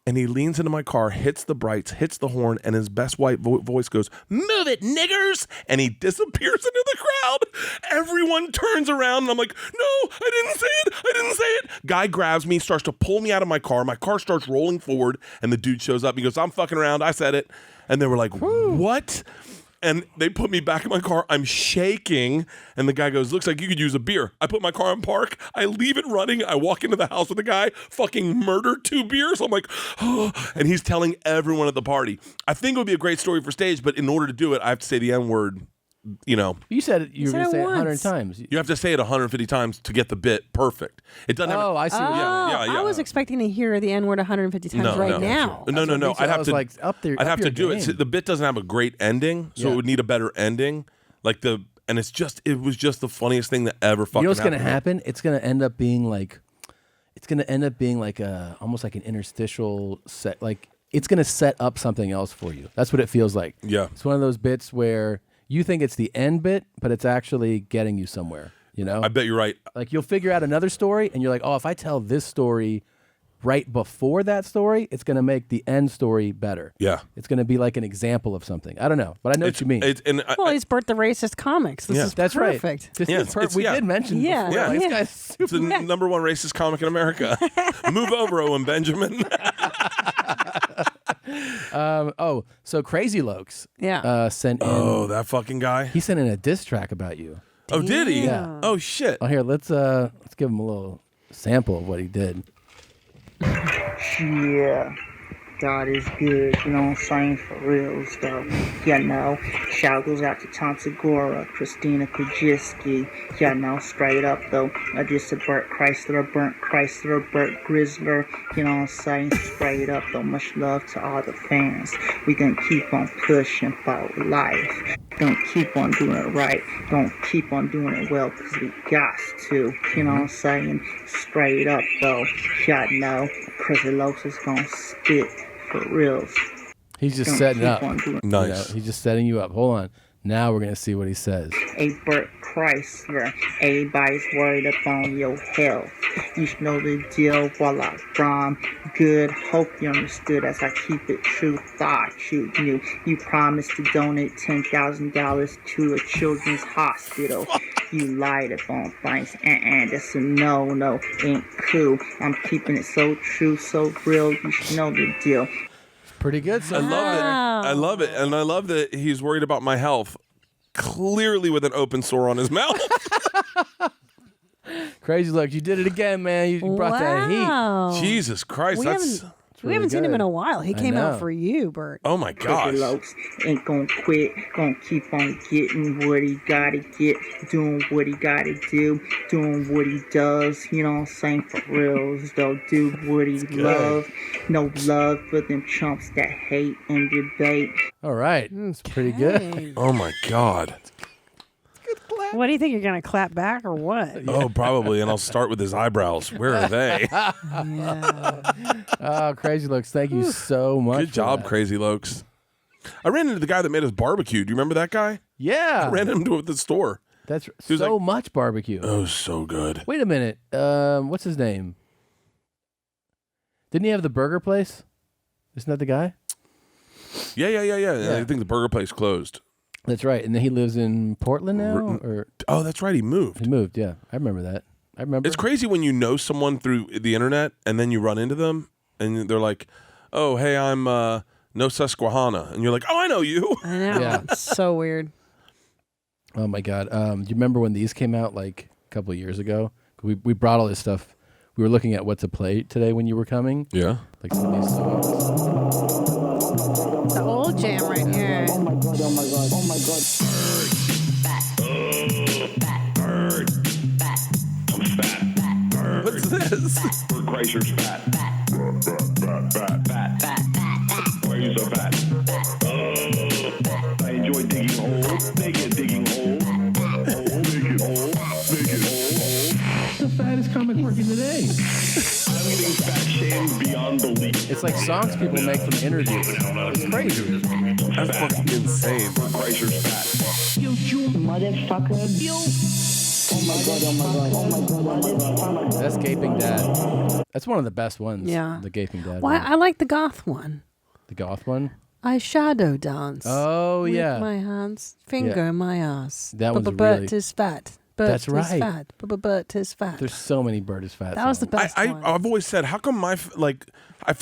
And he leans into my car, hits the brights, hits the horn, and his best white voice goes, "Move it, niggers!" And he disappears into the crowd. Everyone turns around, and I'm like, "No, I didn't say it. Guy grabs me, starts to pull me out of my car. My car starts rolling forward, and the dude shows up. He goes, "I'm fucking around. I said it." And they were like, "What?" And they put me back in my car. I'm shaking. And the guy goes, "Looks like you could use a beer." I put my car in park. I leave it running. I walk into the house with the guy, fucking murdered 2 beers. I'm like, oh. And he's telling everyone at the party. I think it would be a great story for stage, but in order to do it, I have to say the N-word. You said it. You were going to say it 100 times. You have to say it 150 times to get the bit perfect. It doesn't. I see. Yeah. I was expecting to hear the N-word 150 times now. No. I'd have to like up there. I'd have to do it. The bit doesn't have a great ending, so it would need a better ending. And it was just the funniest thing that ever fucking happened. You know what's going to happen? It's going to end up being like almost like an interstitial set. Like it's going to set up something else for you. That's what it feels like. Yeah. It's one of those bits where you think it's the end bit, but it's actually getting you somewhere, I bet you're right. Like you'll figure out another story and you're like, oh, if I tell this story right before that story, it's going to make the end story better. Yeah. It's going to be like an example of something. I don't know, but I know what you mean. He's Bert the Racist Comics. This is that's perfect. Right. This is perfect. We did mention before. Yeah. This guy's super. It's the number 1 racist comic in America. Move over, Owen Benjamin. So Crazy Lokes sent in. Oh, that fucking guy. He sent in a diss track about you. Oh, did he? Yeah. Oh, shit. Oh, here, let's give him a little sample of what he did. Yeah, God is good, you know what I'm saying, for real stuff. Shout goes out to Tom Segura, Christina Kujiski, straight up though. Just a Bert Kreischer, Bert Grizzler, you know what I'm saying, straight up though. Much love to all the fans. We gonna keep on pushing for life. Don't keep on doing it right. Don't keep on doing it well, because we got to, you know what I'm saying, straight up though. Crazy Lokes is gonna spit. For real. He's just setting up. Nice. He's just setting you up. Hold on. Now we're going to see what he says. Hey, Bert Kreischer, everybody's worried up on your health. You should know the deal while I rhyme. Good, hope you understood as I keep it true. Thought you knew. You promised to donate $10,000 to a children's hospital. You lied upon things. That's a no, ain't cool. I'm keeping it so true, so real. You should know the deal. Pretty good. So I love it. I love it. And I love that he's worried about my health. Clearly with an open sore on his mouth. Crazy Look, you did it again, man. You brought that heat. Jesus Christ. We haven't seen him in a while. He came out for you, Bert. Oh my gosh. Lokes ain't gonna quit, gonna keep on getting what he gotta get, doing what he gotta do, doing what he does, you know what I'm saying, for reals, though, do what he love, no love for them chumps that hate and debate. All right, it's pretty good. Oh my God. What do you think? You're going to clap back or what? Oh, probably. And I'll start with his eyebrows. Where are they? Oh, Crazy Looks, thank you so much. Good job, Crazy Lokes. I ran into the guy that made us barbecue. Do you remember that guy? Yeah. I ran into him at the store. That's so much barbecue. Oh, so good. Wait a minute. What's his name? Didn't he have the burger place? Isn't that the guy? Yeah. I think the burger place closed. That's right. And then he lives in Portland now? Oh, that's right. He moved. He moved, yeah. I remember that. It's crazy when you know someone through the internet and then you run into them and they're like, oh, hey, I'm No Susquehanna. And you're like, oh, I know you. I know. Yeah. It's so weird. Oh, my God. Do you remember when these came out like a couple of years ago? We brought all this stuff. We were looking at what to play today when you were coming. Yeah. Like some of these songs. The old jam right here. Oh my God, oh my God, oh my God. Bird. I'm fat. Bird. What's this? Bert Kreischer's fat. Fat. Why are you so fat? I enjoy digging holes. Digging holes. Make it hole. The fattest comic working today. I'm getting fat shamed beyond belief. It's like songs people make from interviews. It's crazy. That's fucking insane. Bert Kreischer's fat. You motherfucker. Oh my God, oh my God, oh my God, oh my God. That's Gaping Dad. That's one of the best ones. Yeah. The Gaping Dad Why? one. I like the goth one. The goth one? I shadow dance. Oh, with yeah. my hands, finger my ass. That one's Bert really- is fat. Bert That's right. is fat. Bert is fat. There's so many Bert is fat That was the songs. best one. I've always said, how come I feel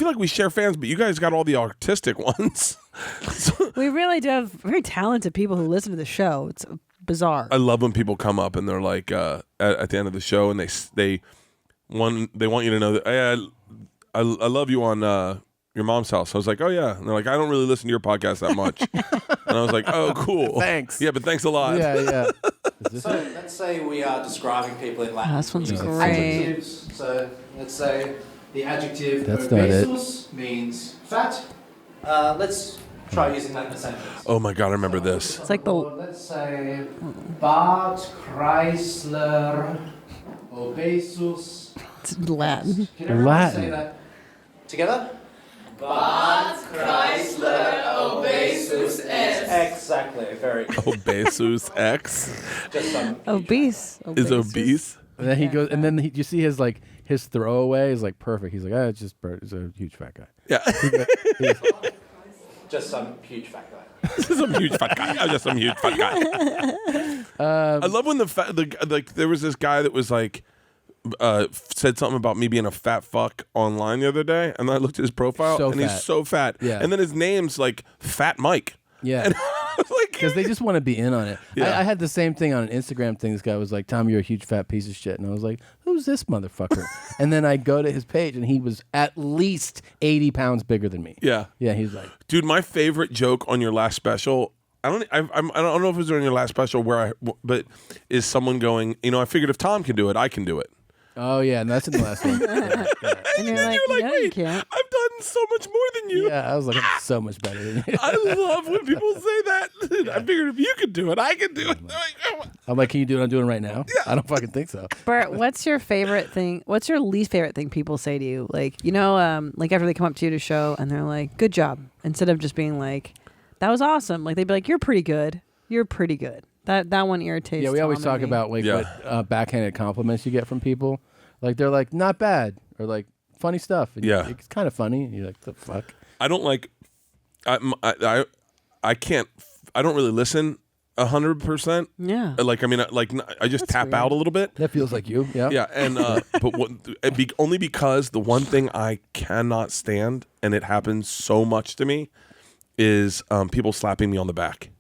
like we share fans, but you guys got all the artistic ones. We really do have very talented people who listen to the show. It's bizarre. I love when people come up and they're like at the end of the show and they want you to know that hey, I love you on your mom's house. I was like, oh yeah, and they're like, I don't really listen to your podcast that much, and I was like, oh cool, Thanks. Yeah, but thanks a lot. Yeah. So let's say we are describing people in Latin. This one's using great. adjectives. So let's say the adjective That's not it. obesus means fat. Let's try using that in a sentence. Oh my god, I remember this. It's like the Let's say Bert Kreischer obesus. it's Latin. Can everyone Latin. say that together? Bert Kreischer obesus est. Exactly, very good. Obesus X Just some Obese. is obese. And then he goes, and then you see his throwaway is like perfect. He's like, it's just Bert. He's a huge fat guy. Yeah. just some huge fat guy. Some huge fat guy. I'm just some huge fat guy. I love when there was this guy that was like said something about me being a fat fuck online the other day, and I looked at his profile So and fat. he's so fat. Yeah. And then his name's like Fat Mike. Yeah. And Because they just want to be in on it. Yeah. I had the same thing on an Instagram thing. This guy was like, Tom, you're a huge fat piece of shit. And I was like, who's this motherfucker? And then I go to his page and he was at least 80 pounds bigger than me. Yeah. Yeah, he's like, Dude, my favorite joke on your last special, I don't know if it was on your last special but is someone going, I figured if Tom can do it, I can do it. oh yeah, and that's in the last one. Yeah. And you're like, no, you can't. I've done so much more than you. Yeah, I was like, I'm so much better than you. I love when people say that. I figured if you could do it, I can do it. I'm like, can you do what I'm doing right now? Yeah. I don't fucking think so. Bert, what's your favorite thing? What's your least favorite thing people say to you? Like, like after they come up to you to show and they're like, good job. Instead of just being like, that was awesome. Like, they'd be like, you're pretty good. You're pretty good. That one irritates Yeah, we always Tom talk and me. about what backhanded compliments you get from people. Like they're like not bad or like funny stuff. And Yeah. it's kind of funny. And you're like, the fuck. I don't like. I can't. I don't really listen 100%. Yeah. Like I mean, I just tap out a little bit. That feels like you. Yeah. Yeah, and but only because the one thing I cannot stand, and it happens so much to me, is people slapping me on the back.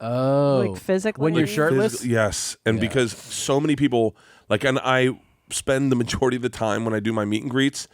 Oh, Like physically? when you're shirtless. Yes, and Yeah. because so many people and I spend the majority of the time when I do my meet and greets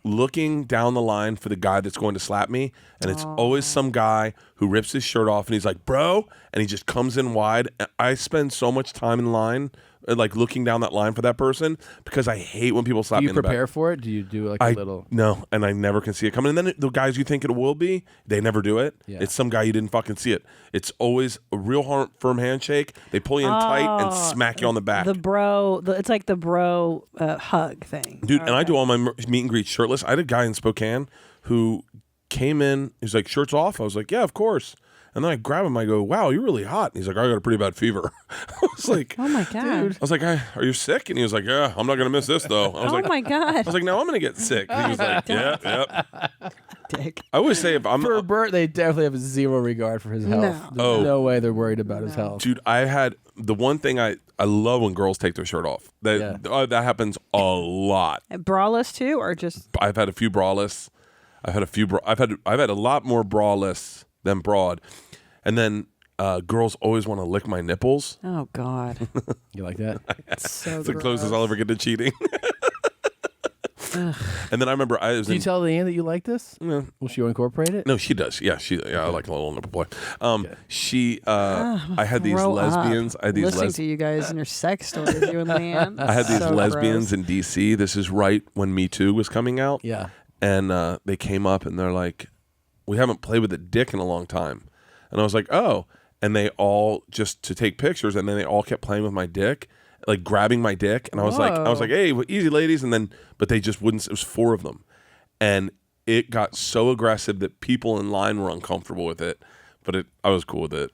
looking down the line for the guy that's going to slap me, and it's always some guy who rips his shirt off and he's like, bro, and he just comes in wide. I spend so much time in line, like looking down that line for that person, because I hate when people slap Do me you in the back. prepare for it? Do you do like a little? No, and I never can see it coming. And then the guys you think it will be, they never do it. Yeah. It's some guy you didn't fucking see it. It's always a real firm handshake. They pull you in tight and smack you on the back. It's like the bro hug thing. Dude, and I do all my meet and greets shirtless. I had a guy in Spokane who came in. He's like, shirts off? I was like, yeah, of course. And then I grab him. I go, wow, you're really hot. And he's like, I got a pretty bad fever. I was like, oh my God. I was like, are you sick? And he was like, yeah, I'm not going to miss this though. I was like, my God. I was like, no, I'm going to get sick. And he was like, yeah. Dick. I always say if I'm For Bert, they definitely have zero regard for his health. No. There's no way they're worried about his health. Dude, I had the one thing I love when girls take their shirt off. That happens a lot. Braless too, or just? I've had a few braless. I've had a lot more braless than broad. And then girls always want to lick my nipples. Oh God. You like that? It's so It's the gross. closest I'll ever get to cheating. And then I remember I was Do you tell Leanne that you like this? Yeah. Will she incorporate it? No, she does. Yeah, I like a little nipple boy. She I had these Grow lesbians. up. I had these listening to you guys and your sex stories, you and Leanne. I had these So lesbians gross. in DC. This is right when Me Too was coming out. Yeah. And they came up and they're like, we haven't played with a dick in a long time. And I was like, oh. And they all just to take pictures, and then they all kept playing with my dick, like grabbing my dick. And I was like, hey, easy ladies. And then, but they just wouldn't. It was 4 of them, and it got so aggressive that people in line were uncomfortable with it. But I was cool with it.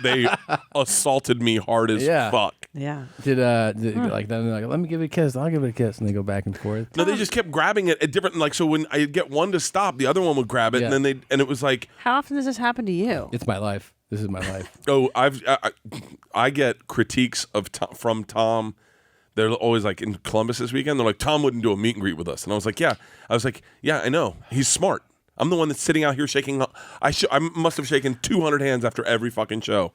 They assaulted me hard as fuck. Yeah. Did like then they're like, let me give it a kiss. I'll give it a kiss, and they go back and forth. No, they just kept grabbing it at different. Like, so when I get one to stop, the other one would grab it, Yeah. and then it was like, How often does this happen to you? It's my life. This is my life. oh, I get critiques from Tom. They're always like in Columbus this weekend. They're like, Tom wouldn't do a meet and greet with us, and I was like, yeah. I know. He's smart. I'm the one that's sitting out here shaking. I must have shaken 200 hands after every fucking show.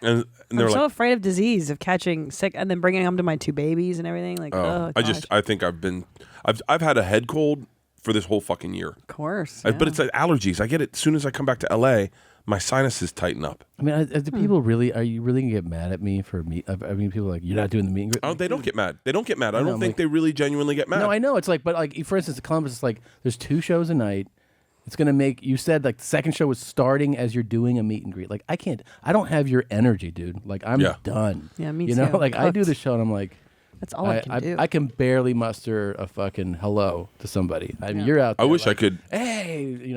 And they're I'm so like, afraid of disease, of catching sick, and then bringing them to my 2 babies and everything. Like, oh, I think I've had a head cold for this whole fucking year. Of course. But it's like allergies. I get it as soon as I come back to LA. My sinuses tighten up. I mean, do people really? Are you really gonna get mad at me for me? I mean, people are like, you're not doing the meet and greet. Oh, they don't get mad. They don't get mad. I know, don't think they really genuinely get mad. No, I know. It's like, but like, for instance, Columbus, it's like there's 2 shows a night. It's gonna make you said like the second show was starting as you're doing a meet and greet. Like I don't have your energy, dude. Like I'm done. Yeah, me You know, too. like I do the show and I'm like, that's all I can do. I can barely muster a fucking hello to somebody. I mean, you're out there. I wish like, I could. Hey,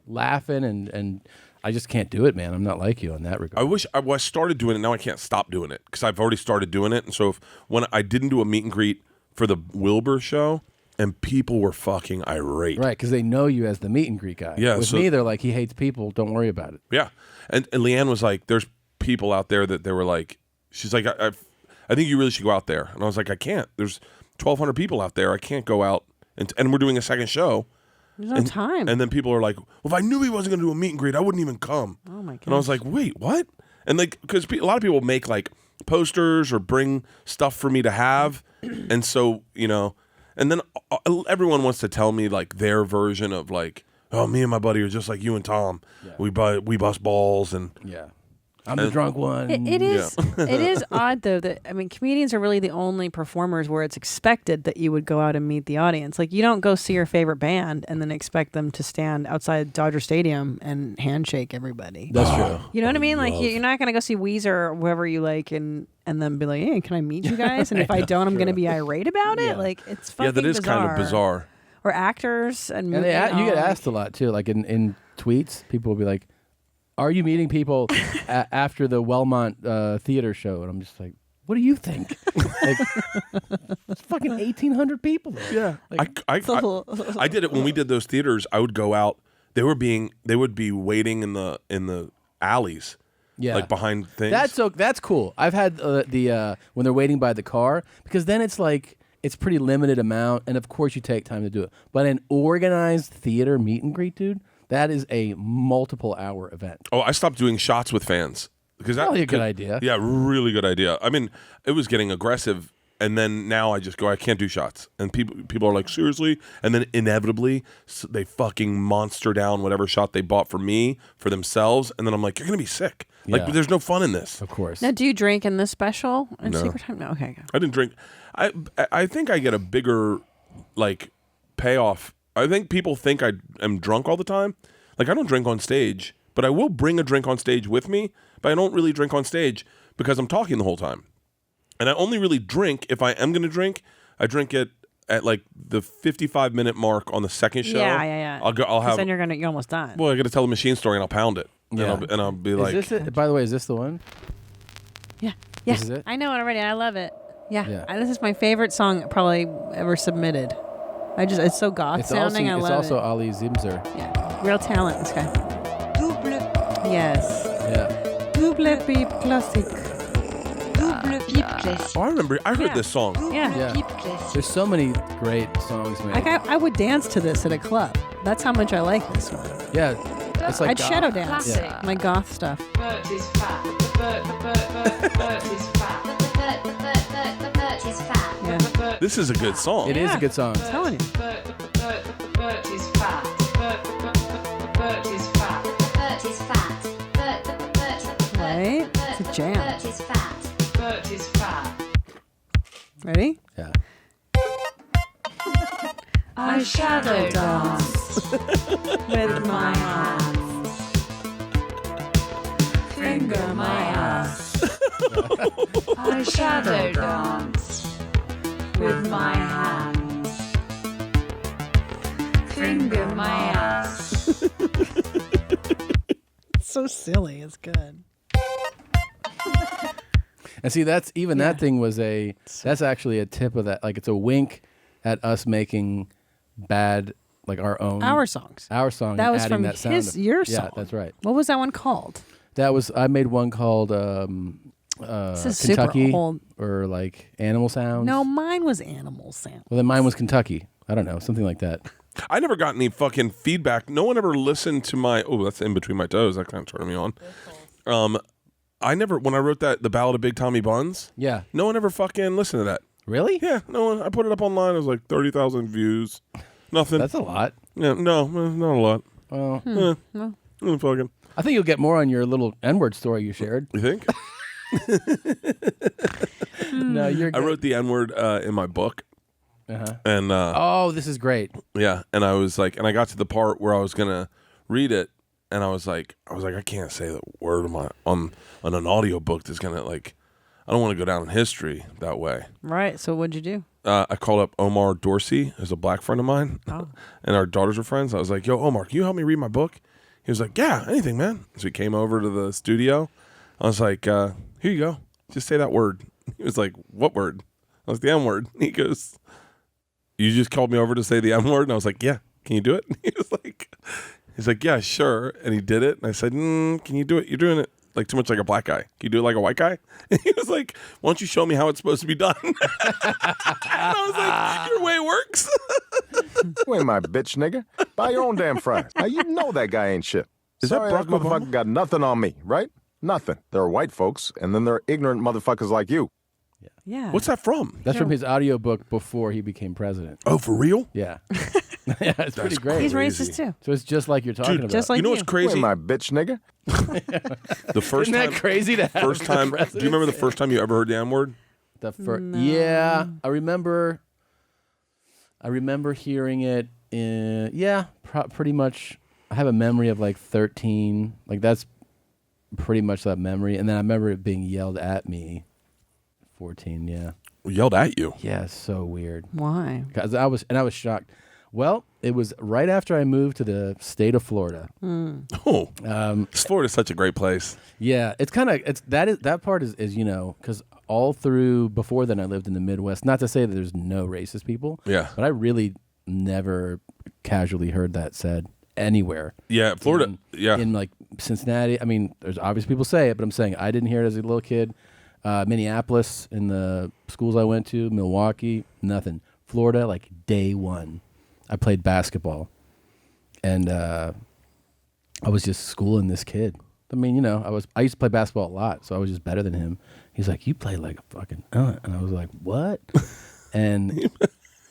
laughing and I just can't do it, man. I'm not like you in that regard. I wish I started doing it. Now I can't stop doing it because I've already started doing it. And so when I didn't do a meet and greet for the Wilbur show, and people were fucking irate. Right, because they know you as the meet and greet guy. Yeah, With me, they're like, he hates people. Don't worry about it. Yeah. And Leanne was like, there's people out there that they were like, she's like, I think you really should go out there. And I was like, I can't. There's 1,200 people out there. I can't go out. And we're doing a second show. There's no time. And then people are like, well, if I knew he wasn't going to do a meet and greet, I wouldn't even come. Oh, my God. And I was like, wait, what? And like, because a lot of people make like posters or bring stuff for me to have. And so, and then everyone wants to tell me like their version of like, oh, me and my buddy are just like you and Tom. Yeah. We bust balls and I'm the drunk one. It is. It is odd though that comedians are really the only performers where it's expected that you would go out and meet the audience. Like you don't go see your favorite band and then expect them to stand outside Dodger Stadium and handshake everybody. That's true. You know what I mean? Like you're not gonna go see Weezer or whoever you like and then be like, hey, can I meet you guys? And if I don't, I'm gonna be irate about it. Like it's fucking that is bizarre. kind of bizarre. Or actors and you get asked a lot too. Like in tweets, people will be like, Are you meeting people after the Wellmont theater show? And I'm just like, what do you think? Like, it's fucking 1,800 people there. Yeah. Like, I did it when we did those theaters. I would go out. They would be waiting in the alleys. Yeah. Like behind things. That's cool. I've had when they're waiting by the car, because then it's like it's pretty limited amount, and of course you take time to do it. But an organized theater meet and greet, dude, that is a multiple hour event. Oh, I stopped doing shots with fans because that's probably a good idea. Yeah, really good idea. I mean, it was getting aggressive, and then now I just go, I can't do shots, and people are like, seriously, and then inevitably they fucking monster down whatever shot they bought for me for themselves, and then I'm like, you're gonna be sick. Like, Yeah. there's no fun in this. Of course. Now, do you drink in this special? In No. Secret Time? No. Okay. Go. I didn't drink. I think I get a bigger like payoff. I think people think I am drunk all the time. Like, I don't drink on stage, but I will bring a drink on stage with me. But I don't really drink on stage because I'm talking the whole time. And I only really drink if I am going to drink. I drink it at like the 55-minute mark on the second show. Yeah. I'll have. Then you're almost done. Well, I got to tell the machine story and I'll pound it. Yeah. And I'll be Is like. this it? By the way, is this the one? Yeah. This is it? I know it already. I love it. Yeah. Yeah. This is my favorite song probably ever submitted. It's so goth sounding. I It's love also it. Ali Zimzer. Yeah. Real talent, this guy. Yes. Yeah. Double pipe classique. Double pipe classique. Oh, I remember. I heard this song. Yeah. There's so many great songs, man. Like I would dance to this at a club. That's how much I like this one. Yeah. It's like I'd shadow dance. Yeah. My goth stuff. Bert is fat. Bert is fat. Bert is fat. Yeah. This is a good song. It is a good song. I'm telling you. Bert is fat. Bert is fat. Bert is fat. Right? It's a jam. Bert is fat. Bert is fat. Ready? Yeah. I shadow dance with my hands. Finger my ass. I shadow dance with my hands. Finger my ass. It's so silly. It's good. And see, that thing was that's actually a tip of that. Like, it's a wink at us making bad, like our own. Our songs. Our song. That and was adding from that sound your Yeah, song. that's right. What was that one called? I made one called This is super Kentucky old. or like Animal Sounds. No, mine was Animal Sound. Well, then mine was Kentucky. I don't know, something like that. I never got any fucking feedback. No one ever listened to my. Oh, that's in between my toes. That kind of turned me on. I never, when I wrote the Ballad of Big Tommy Buns. Yeah. No one ever fucking listened to that. Really? Yeah. No one. I put it up online. It was like 30,000 views. Nothing. That's a lot. Yeah. No, not a lot. Well, Fucking. I think you'll get more on your little N-word story you shared. You think? No, you're. I wrote the N-word in my book. Uh-huh. And oh, this is great. Yeah, and I was like, and I got to the part where I was gonna read it, and I was like, I can't say the word on an audio book that's gonna like, I don't want to go down in history that way. Right. So what'd you do? I called up Omar Dorsey, who's a black friend of mine, and our daughters were friends. I was like, yo, Omar, can you help me read my book? He was like, yeah, anything, man. So he came over to the studio. I was like, here you go. Just say that word. He was like, what word? I was the M word. He goes, you just called me over to say the M word? And I was like, yeah, can you do it? He's like, yeah, sure. And he did it. And I said, can you do it? You're doing it like too much like a black guy. Can you do it like a white guy? And he was like, why don't you show me how it's supposed to be done? And I was like, your way works. You ain't my bitch, nigga. Buy your own damn fries. Now, you know that guy ain't shit. Is that Sorry, Barack motherfucker got nothing on me, right? Nothing. There are white folks, and then there are ignorant motherfuckers like you. Yeah. What's that from? That's from his audiobook before he became president. Oh, for real? Yeah. Yeah, it's pretty great. He's racist too. So it's just like you're talking about. just like you know what's you. crazy? You ain't my bitch, nigga. The first Isn't time, that crazy to have first for time. Do president? you remember the first time you ever heard the N word? Yeah, I remember hearing it in, pretty much. I have a memory of like 13. Like that's pretty much that memory. And then I remember it being yelled at me. 14, yeah. Yelled at you? Yeah, it's so weird. Why? Because I was shocked. Well, It was right after I moved to the state of Florida. Oh, Florida's such a great place. Yeah, it's kind of that part is because all through before then I lived in the Midwest. Not to say that there's no racist people. Yeah, but I really never casually heard that said anywhere. Yeah, Florida. In like Cincinnati. I mean, there's obvious people say it, but I'm saying I didn't hear it as a little kid. Minneapolis, in the schools I went to, Milwaukee, nothing. Florida, like day one. I played basketball, and I was just schooling this kid. I mean, I used to play basketball a lot, so I was just better than him. He's like, "You play like a fucking," and I was like, "What?" and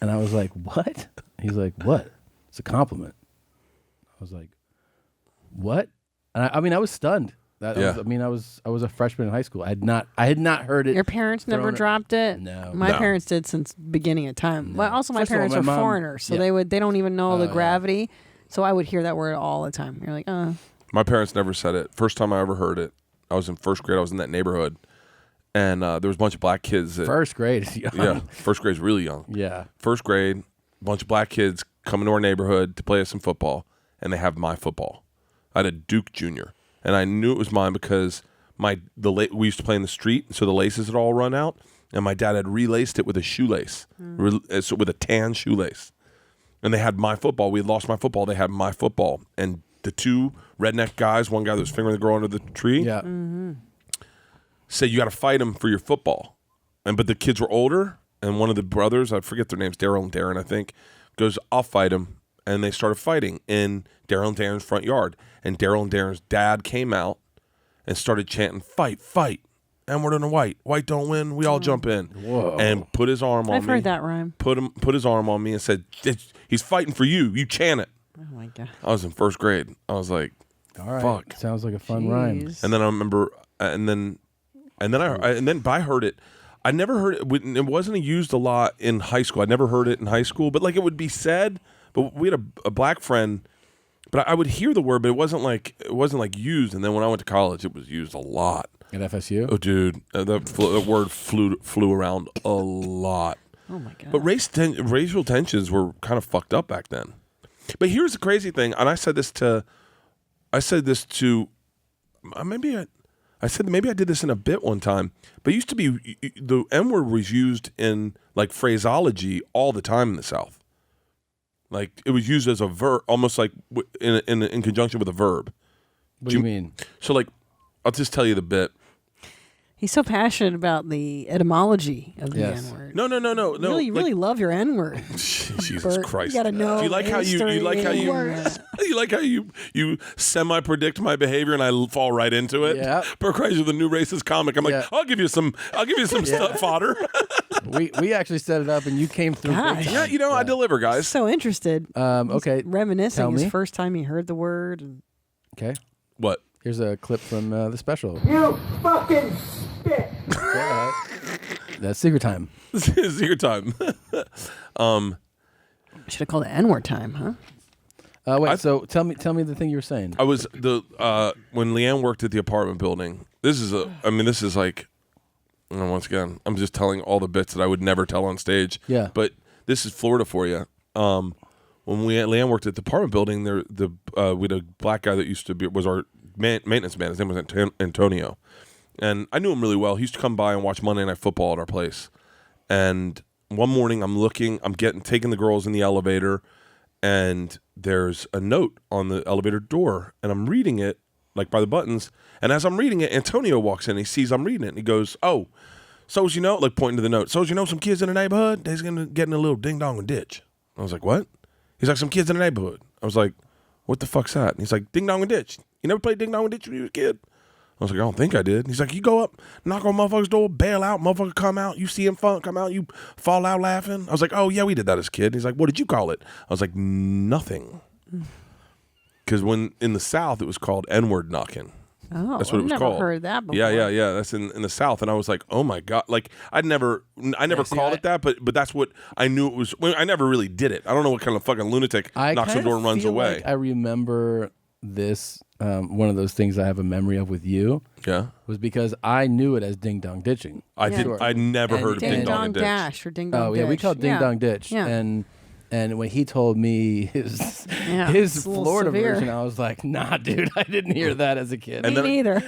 I was like, "What?" He's like, "What?" It's a compliment. I was like, "What?" And I was stunned. I was a freshman in high school. I had not heard it. Your parents never dropped it? No. My parents did since beginning of time. Well, also my parents all, are my mom- foreigners, so yeah. they don't even know the gravity. So I would hear that word all the time. You're like, My parents never said it. First time I ever heard it, I was in first grade. I was in that neighborhood, and there was a bunch of black kids. First grade is young. Yeah, first grade is really young. Yeah. First grade, a bunch of black kids coming to our neighborhood to play us some football, and they have my football. I had a Duke Junior, and I knew it was mine because we used to play in the street, so the laces had all run out, and my dad had relaced it with a shoelace, so with a tan shoelace. And they had my football. We had lost my football. They had my football. And the two redneck guys, one guy that was fingering the girl under the tree, said, "You got to fight him for your football." But the kids were older, and one of the brothers, I forget their names, Daryl and Darren, I think, goes, "I'll fight him." And they started fighting in Daryl and Darren's front yard. And Daryl and Darren's dad came out and started chanting, "Fight, fight. N-word and a white. White don't win. We all jump in." Whoa. And put his arm on me. I've heard that rhyme. Put his arm on me and said, "He's fighting for you. You chant it." Oh my God. I was in first grade. I was like, all right. Fuck. Sounds like a fun rhyme. And then I remember, and then I heard it. I never heard it. It wasn't used a lot in high school. I never heard it in high school, but like it would be said. But we had a black friend, but I would hear the word, but it wasn't like used. And then when I went to college, it was used a lot. At FSU? Oh, dude, that word flew around a lot. Oh my God. But racial tensions were kind of fucked up back then. But here's the crazy thing, and I said this to maybe I did this in a bit one time. But it used to be the N-word was used in like phraseology all the time in the South. Like it was used as a verb, almost like in conjunction with a verb. What do you mean? So like, I'll just tell you the bit. He's so passionate about the etymology of the N-word. No. You really love your N-word. Jesus Bert, Christ! You gotta know. Do you like how you semi-predict my behavior and I fall right into it? Yeah. Bert Kreischer, the new racist comic. I'm like, I'll give you some stuff fodder. we actually set it up and you came through. Gosh. Yeah, I deliver, guys. So interested. Okay. Reminiscing Tell his me. first time he heard the word. And Okay. What? Here's a clip from the special. You fucking spit. That's secret time. Secret time. Should have called it N-word time, huh? Wait. So tell me the thing you were saying. I was when Leanne worked at the apartment building. This is like, once again, I'm just telling all the bits that I would never tell on stage. Yeah. But this is Florida for you. When Leanne worked at the apartment building, we had a black guy that was our maintenance man. His name was Antonio, and I knew him really well. He used to come by and watch Monday Night Football at our place. And one morning, taking the girls in the elevator, and there's a note on the elevator door, and I'm reading it like by the buttons. And as I'm reading it, Antonio walks in. He sees I'm reading it, and he goes, "Oh, so's you know," like pointing to the note. "So's you know, some kids in the neighborhood, they's gonna get in a little ding dong and ditch." I was like, "What?" He's like, "Some kids in the neighborhood." I was like, "What the fuck's that?" And he's like, "Ding dong and ditch. You never played ding dong and ditch when you were a kid?" I was like, "I don't think I did." He's like, "You go up, knock on motherfucker's door, bail out, motherfucker come out, you see him come out, you fall out laughing." I was like, "Oh yeah, we did that as a kid." He's like, "What did you call it?" I was like, "Nothing." Because when in the South, it was called N-word knocking. Oh, that's what it was I've called. never heard that before. Yeah. That's in the South, and I was like, "Oh my God!" Like I never called it that, but that's what I knew it was. I never really did it. I don't know what kind of fucking lunatic knocks on the door and runs away. Like I remember this. One of those things I have a memory of with you. Yeah, was because I knew it as ding dong ditching. I never heard of ding dong and ditch. Dash or ding dong. Oh yeah, we called ding dong ditch, Yeah. and And when he told me his it's a little Florida severe. version, I was like, nah, dude, I didn't hear that as a kid. Me neither.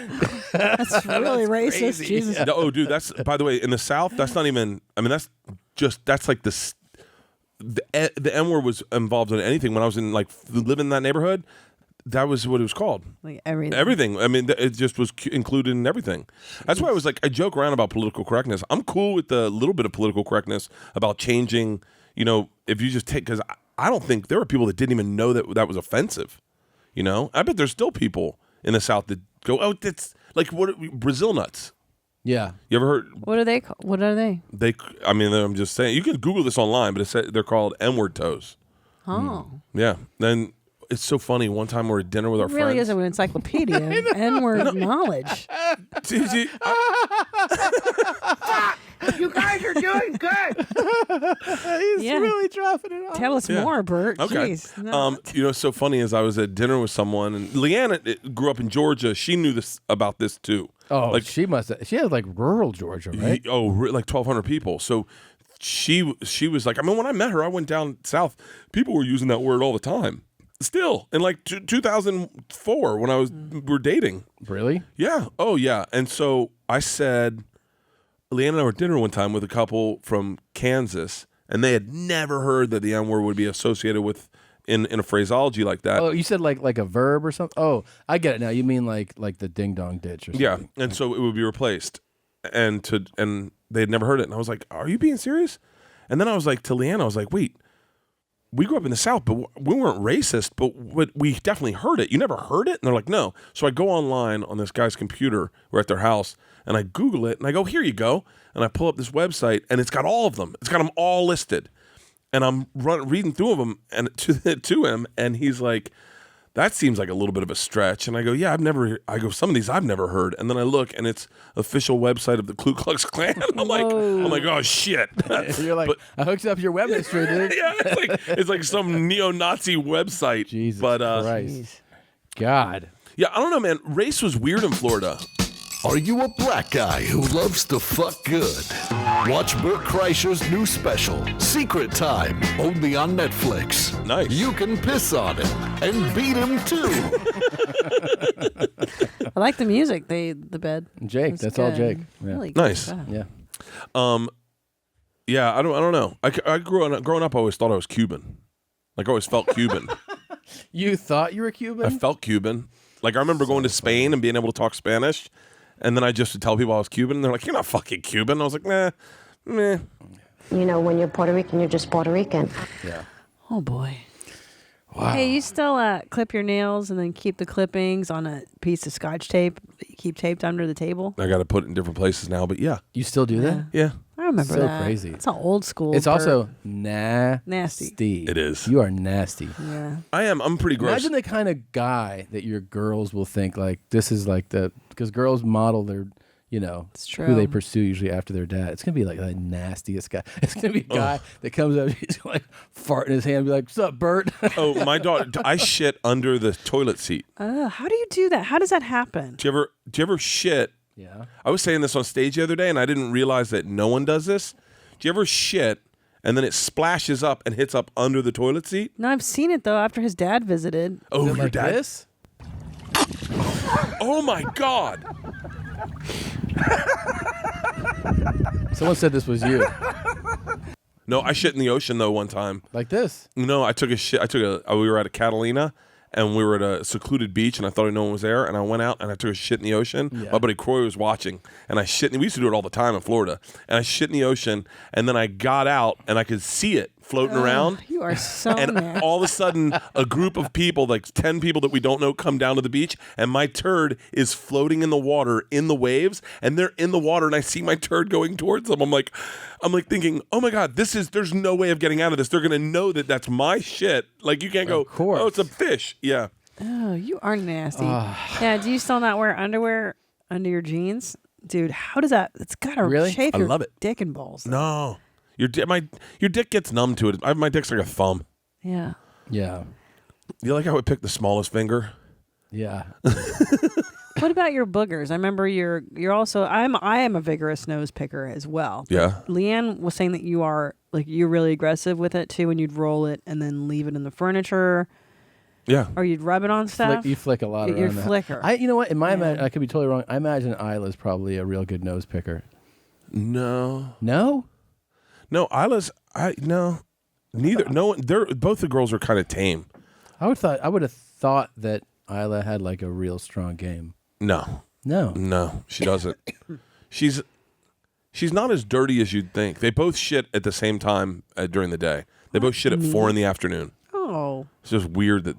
That's really racist. crazy. Jesus. No, oh, dude, that's by the way in the South. That's not even. I mean, that's like this. The N word was involved in anything when I was in like living in that neighborhood. That was what it was called. Like everything. Everything. I mean, it just was included in everything. That's why I was like, I joke around about political correctness. I'm cool with the little bit of political correctness about changing. You know, if you just take, because I don't think there were people that didn't even know that was offensive. You know, I bet there's still people in the South that go, oh, that's like what Brazil nuts. Yeah. You ever heard? What are they? What are they? I mean, I'm just saying. You can Google this online, but they're called N-word toes. Oh. Yeah. Then it's so funny. One time we're at dinner with our It really friends. is an encyclopedia of N-word knowledge. You guys are doing good. He's really dropping it off. Tell us more, Bert. Okay. Jeez. No. You know, what's so funny is I was at dinner with someone, and Leanna grew up in Georgia. She knew about this too. Oh, like she must have. She had like rural Georgia, right? Like 1,200 people. So she was like, I mean, when I met her, I went down south. People were using that word all the time. Still, in like 2004 when we were dating. Really? Yeah. Oh, yeah. And so I said, Leanna and I were at dinner one time with a couple from Kansas, and they had never heard that the N-word would be associated with in a phraseology like that. Oh, you said like a verb or something? Oh, I get it now. You mean like the ding dong ditch or something? Yeah, and so it would be replaced, and they had never heard it, and I was like, "Are you being serious?" And then I was like to Leanna, I was like, "Wait, we grew up in the South, but we weren't racist, but we definitely heard it. You never heard it?" And they're like, "No." So I go online on this guy's computer. We're at their house, and I Google it, and I go, "Here you go," and I pull up this website, and it's got all of them. It's got them all listed. And I'm reading through them and to him, and he's like, "That seems like a little bit of a stretch." And I go, "Yeah, some of these I've never heard." And then I look, and it's official website of the Ku Klux Klan. I'm like, "Oh shit!" You're like, I hooked up your web history, dude. Yeah, it's like some neo-Nazi website. Jesus Christ. God. Yeah, I don't know, man. Race was weird in Florida. Are you a black guy who loves to fuck good? Watch Bert Kreischer's new special, Secret Time, only on Netflix. Nice. You can piss on him and beat him too. I like the music. The bed. Jake. That's all Jake. Yeah. Really Nice. good. Yeah. Yeah, I don't know. I growing up, I always thought I was Cuban. Like I always felt Cuban. You thought you were Cuban? I felt Cuban. Like I remember going to Spain and being able to talk Spanish. And then I just would tell people I was Cuban, and they're like, "You're not fucking Cuban." I was like, meh. You know, when you're Puerto Rican, you're just Puerto Rican. Yeah. Oh, boy. Wow. Hey, you still clip your nails and then keep the clippings on a piece of Scotch tape that you keep taped under the table? I got to put it in different places now, but yeah. You still do that? Yeah. I remember so that. crazy. It's all old school. It's Bert. also nasty. It is. You are nasty. Yeah. I am. I'm pretty gross. Imagine the kind of guy that your girls will think like this is like because girls model their, It's who true. they pursue usually after their dad. It's gonna be like the nastiest guy. It's gonna be a guy that comes up, he's like fart in his hand, and be like, "What's up, Bert?" Oh, my daughter. I shit under the toilet seat. How do you do that? How does that happen? Do you ever shit? Yeah. I was saying this on stage the other day, and I didn't realize that no one does this. Do you ever shit and then it splashes up and hits up under the toilet seat? No, I've seen it though after his dad visited. Oh, Is it your like dad? this? Oh my God! Someone said this was you. No, I shit in the ocean though one time. Like this? No, I took a shit. We were at a Catalina, and we were at a secluded beach, and I thought no one was there, and I went out and I took a shit in the ocean. Yeah. My buddy Croy was watching, and I shit. We used to do it all the time in Florida, and I shit in the ocean, and then I got out and I could see it floating around. You are so And nasty. all of a sudden, a group of people, like 10 people that we don't know, come down to the beach, and my turd is floating in the water in the waves, and they're in the water, and I see my turd going towards them. I'm like thinking, oh my God, there's no way of getting out of this. They're gonna know that that's my shit. Like you can't go, oh, it's a fish. Yeah. Oh, you are nasty. Yeah. Do you still not wear underwear under your jeans, dude? How does that? It's gotta Really? chafe I your love it. dick and balls. No, your dick gets numb to it. My dick's like a thumb. Yeah. Yeah. You like how I picked the smallest finger? Yeah. What about your boogers? I remember you're also I am a vigorous nose picker as well. Yeah. Leanne was saying that you're really aggressive with it too, and you'd roll it and then leave it in the furniture. Yeah. Or you'd rub it on stuff. You flick a lot around. You're flicker. You know what? In my I could be totally wrong. I imagine Isla's probably a real good nose picker. No. No. No, Isla's. No. Neither. No. They're both the girls are kind of tame. I would have thought that Isla had like a real strong game. No. No, she doesn't. She's not as dirty as you'd think. They both shit at the same time during the day. They both shit at 4 p.m. Oh. It's just weird that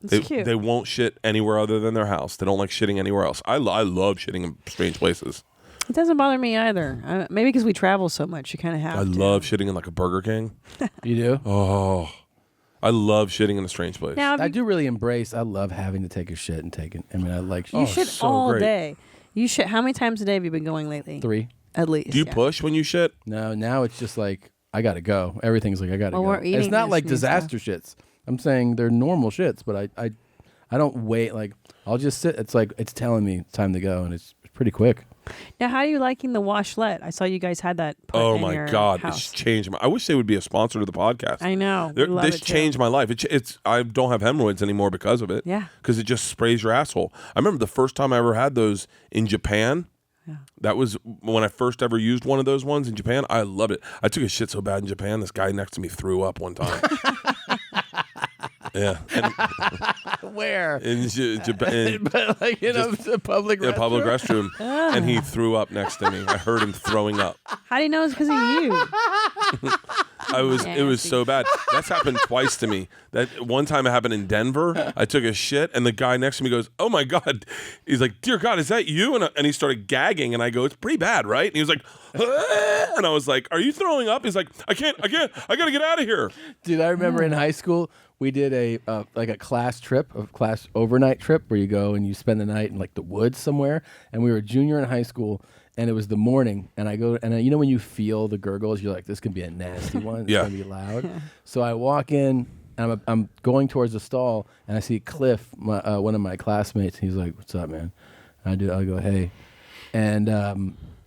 they won't shit anywhere other than their house. They don't like shitting anywhere else. I love shitting in strange places. It doesn't bother me either. Maybe because we travel so much, you kind of have I to. love shitting in like a Burger King. You do? Oh. I love shitting in a strange place. Now, I do really embrace. I love having to take a shit and take it. I mean, I like. You shit all day. You shit. How many times a day have you been going lately? 3 at least. Do you push when you shit? No. Now it's just like I gotta go. Everything's like I gotta Well, go. we're eating It's not this like new disaster shits. I'm saying they're normal shits, but I don't wait. Like I'll just sit. It's like it's telling me it's time to go, and it's pretty quick. Now, how are you liking the washlet? I saw you guys had that put Oh in my your God, house. it's changed I wish they would be a sponsor to the podcast. I know. We love This it too. changed my life. It's I don't have hemorrhoids anymore because of it. Yeah. Because it just sprays your asshole. I remember the first time I ever had those in Japan. Yeah. That was when I first ever used one of those ones in Japan. I loved it. I took a shit so bad in Japan, this guy next to me threw up one time. Yeah. Where? In Japan. But like in a public restroom? In a public restroom. And he threw up next to me. I heard him throwing up. How do you know it's because of you? It was so bad. That's happened twice to me. That one time it happened in Denver. I took a shit and the guy next to me goes, "Oh my God." He's like, "Dear God, is that you?" And he started gagging and I go, "It's pretty bad, right?" And he was like, "Ah." And I was like, "Are you throwing up?" He's like, I can't, I gotta get out of here. Dude, I remember in high school we did a class overnight trip where you go and you spend the night in like the woods somewhere. And we were a junior in high school. And it was the morning, and I go, and you know when you feel the gurgles, you're like, this could be a nasty one. It's going to be loud. So I walk in, and I'm going towards the stall, and I see Cliff, one of my classmates. He's like, "What's up, man?" And I go, "Hey." And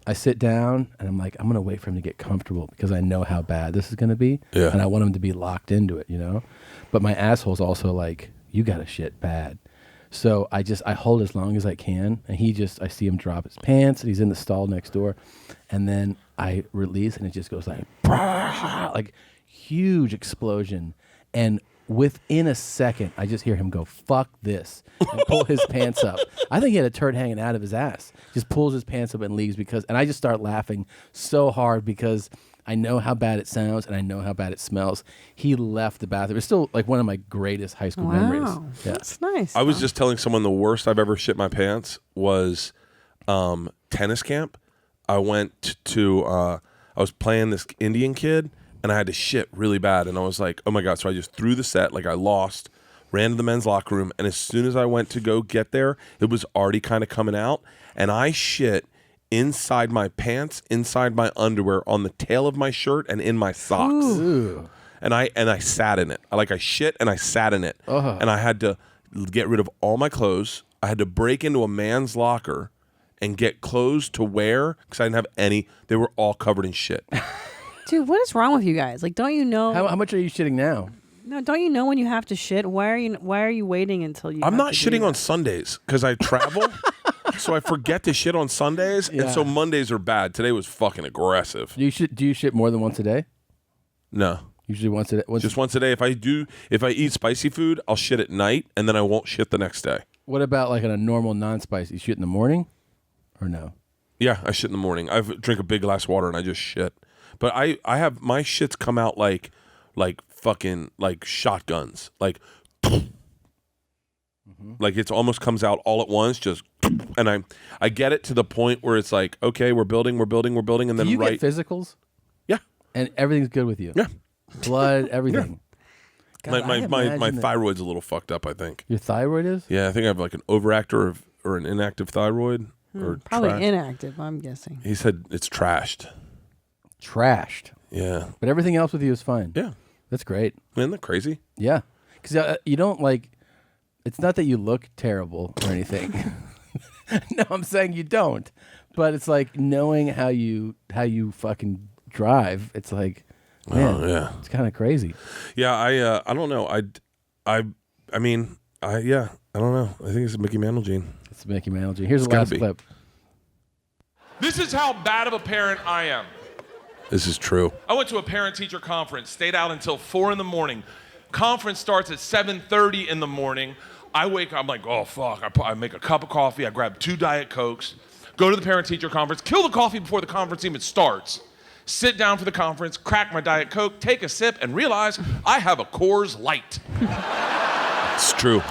I sit down, and I'm like, I'm going to wait for him to get comfortable because I know how bad this is going to be. Yeah. And I want him to be locked into it, you know? But my asshole's also like, you got to shit bad. So I hold as long as I can, and I see him drop his pants, and he's in the stall next door, and then I release, and it just goes like huge explosion, and within a second, I just hear him go, "Fuck this," and pull his pants up. I think he had a turd hanging out of his ass. Just pulls his pants up and leaves and I just start laughing so hard because I know how bad it sounds and I know how bad it smells. He left the bathroom. It's still like one of my greatest high school memories. Yeah. That's nice. I was just telling someone the worst I've ever shit my pants was tennis camp. I went to I was playing this Indian kid and I had to shit really bad, and I was like, oh my God. So I just threw the set, like I lost, ran to the men's locker room, and as soon as I went to go get there, it was already kind of coming out, and I shit inside my pants, inside my underwear, on the tail of my shirt, and in my socks. Ooh. And I sat in it. I shit and I sat in it. And I had to get rid of all my clothes. I had to break into a man's locker and get clothes to wear because I didn't have any. They were all covered in shit. Dude, what is wrong with you guys? Like, don't you know? How much are you shitting now? No, don't you know when you have to shit? Why are you waiting until you? I'm have not to do shitting that? on Sundays because I travel. So I forget to shit on Sundays, and so Mondays are bad. Today was fucking aggressive. Do you shit more than once a day? No. Usually once a day. Just once a day. If I eat spicy food, I'll shit at night, and then I won't shit the next day. What about like on a normal non-spicy? You shit in the morning, or no? Yeah, I shit in the morning. I drink a big glass of water and I just shit. But I have my shits come out like fucking like shotguns, like. Like it almost comes out all at once, just, and I get it to the point where it's like, okay, we're building, and then Do you get physicals? Yeah, and everything's good with you. Yeah, blood, everything. God, my thyroid's a little fucked up, I think. Your thyroid is? Yeah, I think I have like an overactive or an inactive thyroid, or probably inactive. I'm guessing. He said it's trashed. Trashed. Yeah, but everything else with you is fine. Yeah, that's great. Isn't that crazy? Yeah, because you don't like. It's not that you look terrible or anything. No, I'm saying you don't. But it's like knowing how you fucking drive. It's like, man, yeah, it's kind of crazy. Yeah, I don't know. I don't know. I think it's a Mickey Mantle gene. It's a Mickey Mantle gene. Here's It's the last gotta be. clip. This is how bad of a parent I am. This is true. I went to a parent-teacher conference, stayed out until 4 in the morning. Conference starts at 7:30 in the morning. I wake up, I'm like, oh, fuck. I make a cup of coffee. I grab 2 Diet Cokes, go to the parent-teacher conference, kill the coffee before the conference even starts, sit down for the conference, crack my Diet Coke, take a sip, and realize I have a Coors Light. It's true.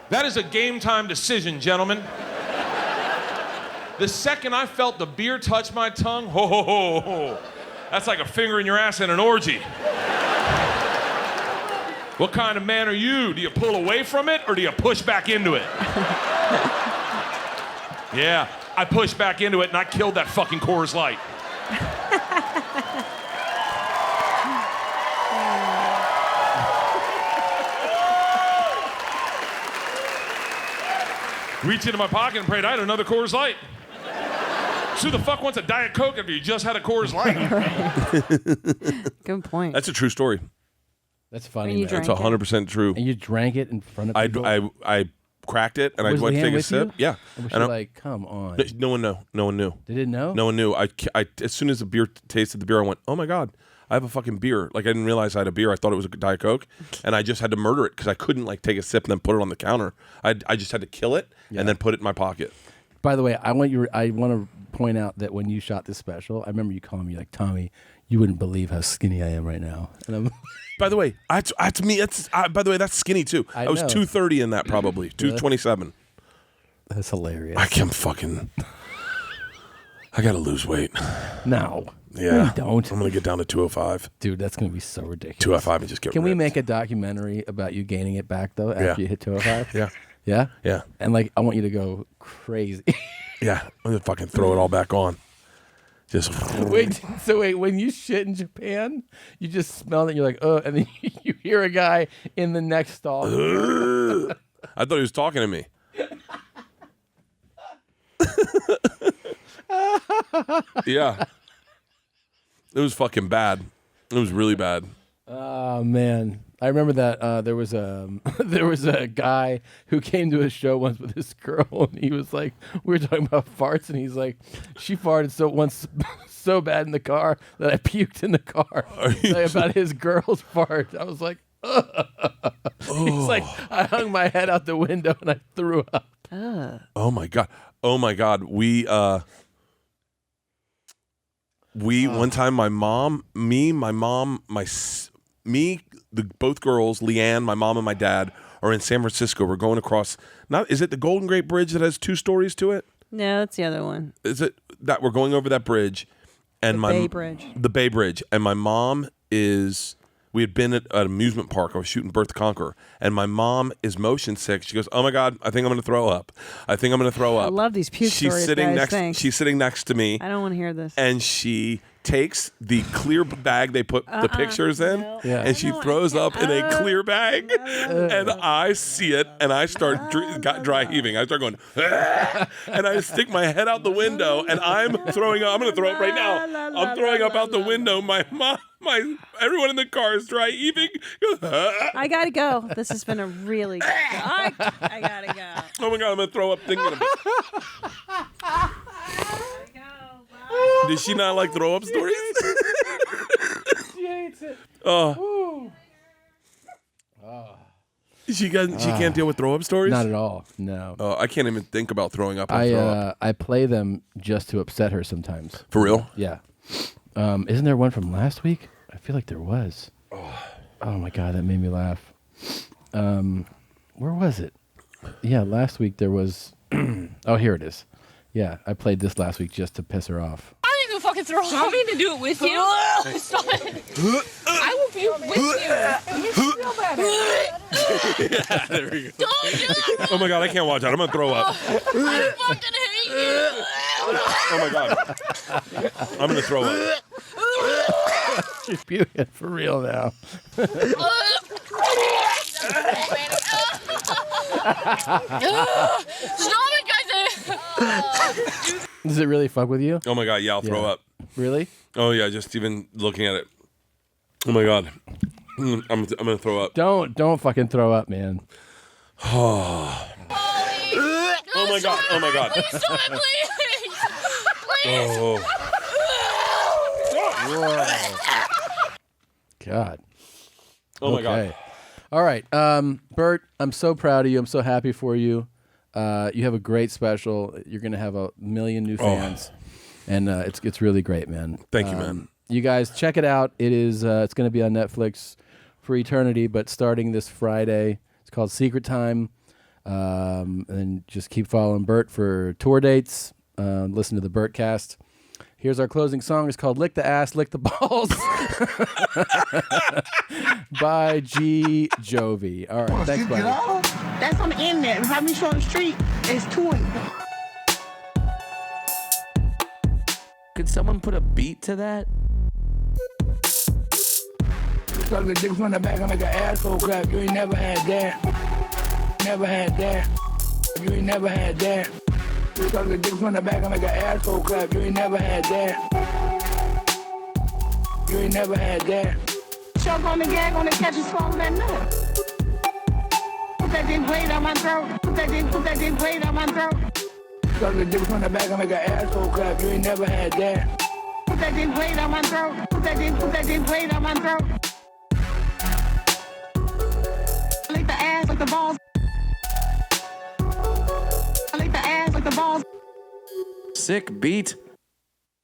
That is a game time decision, gentlemen. The second I felt the beer touch my tongue, ho, ho, ho, ho. That's like a finger in your ass in an orgy. What kind of man are you? Do you pull away from it or do you push back into it? Yeah, I pushed back into it and I killed that fucking Coors Light. Reached into my pocket and prayed I had another Coors Light. So who the fuck wants a Diet Coke after you just had a Coors Light? Good point. That's a true story. That's funny. And you man. That's 100% true. And you drank it in front of people? I cracked it and Was I went to Leanne take a with sip. you? Yeah. And was And she I- like, come on? No one knew. No one knew. They didn't know? No one knew. I as soon as the beer tasted the beer, I went, oh my God, I have a fucking beer. Like I didn't realize I had a beer. I thought it was a Diet Coke, and I just had to murder it because I couldn't like take a sip and then put it on the counter. I just had to kill it and then put it in my pocket. By the way, I want to point out that when you shot this special, I remember you calling me like, Tommy, you wouldn't believe how skinny I am right now. And I'm By the way, that's me. By the way, that's skinny too. I was know. 230 in that probably. 227. That's hilarious. I can't fucking. I gotta lose weight. No. Yeah. No, you don't. I'm gonna get down to 205. Dude, that's gonna be so ridiculous. 205 and just get Can we ripped. make a documentary about you gaining it back though after Yeah. you hit 205? Yeah. Yeah? Yeah. And like I want you to go crazy. Yeah. I'm gonna fucking throw it all back on. Just. Wait, when you shit in Japan, you just smell it and you're like, oh, and then you hear a guy in the next stall. I thought he was talking to me. Yeah. It was fucking bad. It was really bad. Oh man, I remember that there was a guy who came to a show once with this girl, and he was like, we were talking about farts, and he's like, she farted so bad in the car that I puked in the car. Like, about his girl's fart. I was like, ugh. He's like, I hung my head out the window and I threw up. Oh my God. Oh my God. We one time both girls, Leanne, my mom and my dad are in San Francisco. We're going across, is it the Golden Gate Bridge that has 2 stories to it? No, that's the other one. Is it that we're going over that bridge and Bay Bridge. The Bay Bridge. And my mom we had been at an amusement park. I was shooting Bert the Conqueror, and my mom is motion sick. She goes, "Oh my God, I think I'm going to throw up. I think I'm going to throw up." I love these puke stories, guys. Thanks. She's sitting next to me. I don't want to hear this. And she takes the clear bag they put the pictures in, and she throws up in a clear bag. And I see it, and I start dry heaving. I start going, and I stick my head out the window, and I'm throwing up. I'm going to throw up right now. I'm throwing up out the window. My mom, everyone in the car is dry heaving. I gotta go. This has been a really. I gotta go. Oh my God, I'm going to throw up thinking of it. Did she not like throw up stories? She hates it. She can't deal with throw up stories? Not at all. No. I can't even think about throwing up. I play them just to upset her sometimes. For real? Yeah. Isn't there one from last week? I feel like there was. Oh my God, that made me laugh. Where was it? Yeah, last week there was. Oh, here it is. Yeah, I played this last week just to piss her off. I don't even fucking throw up. I'm going to do it with you. Stop it. I will be with you. You feel better. Yeah, there we go. Oh my God, I can't watch that. I'm going to throw up. I fucking hate you. Oh my God. I'm going to throw up. She's puking for real now. Stop it, guys. Does it really fuck with you? Oh my god, yeah, I'll throw up. Really? Oh yeah, just even looking at it. Oh my god, I'm gonna throw up. Don't fucking throw up, man. Oh my god! Oh my god! Please stop it, please. Oh. Whoa. God. Oh my god. All right, Bert, I'm so proud of you. I'm so happy for you. You have a great special. You're gonna have 1 million new fans, and it's really great, man. Thank you, man. You guys check it out. It is it's gonna be on Netflix for eternity, but starting this Friday. It's called Secret Time. And just keep following Bert for tour dates. Listen to the Bertcast. Here's our closing song. It's called Lick the Ass, Lick the Balls by G. Jovi. All right, thanks, buddy. That's on the internet. If I be on the street, it's 20. Could someone put a beat to that? Suck the dick from the back and make an asshole clap. You ain't never had that. Never had that. You ain't never had that. Suck the dick from the back and make an asshole clap. You ain't never had that. You ain't never had that. Choke on the gag on the catch and swallow that nut. Put that dick blade on my throat. Put that dick blade on my throat. Suck the dick from the back and make an asshole clap. You ain't never had that. Put that dick blade on my throat. Put that dick blade on my throat. I lick the ass like the balls. I lick the ass like the balls. Sick beat.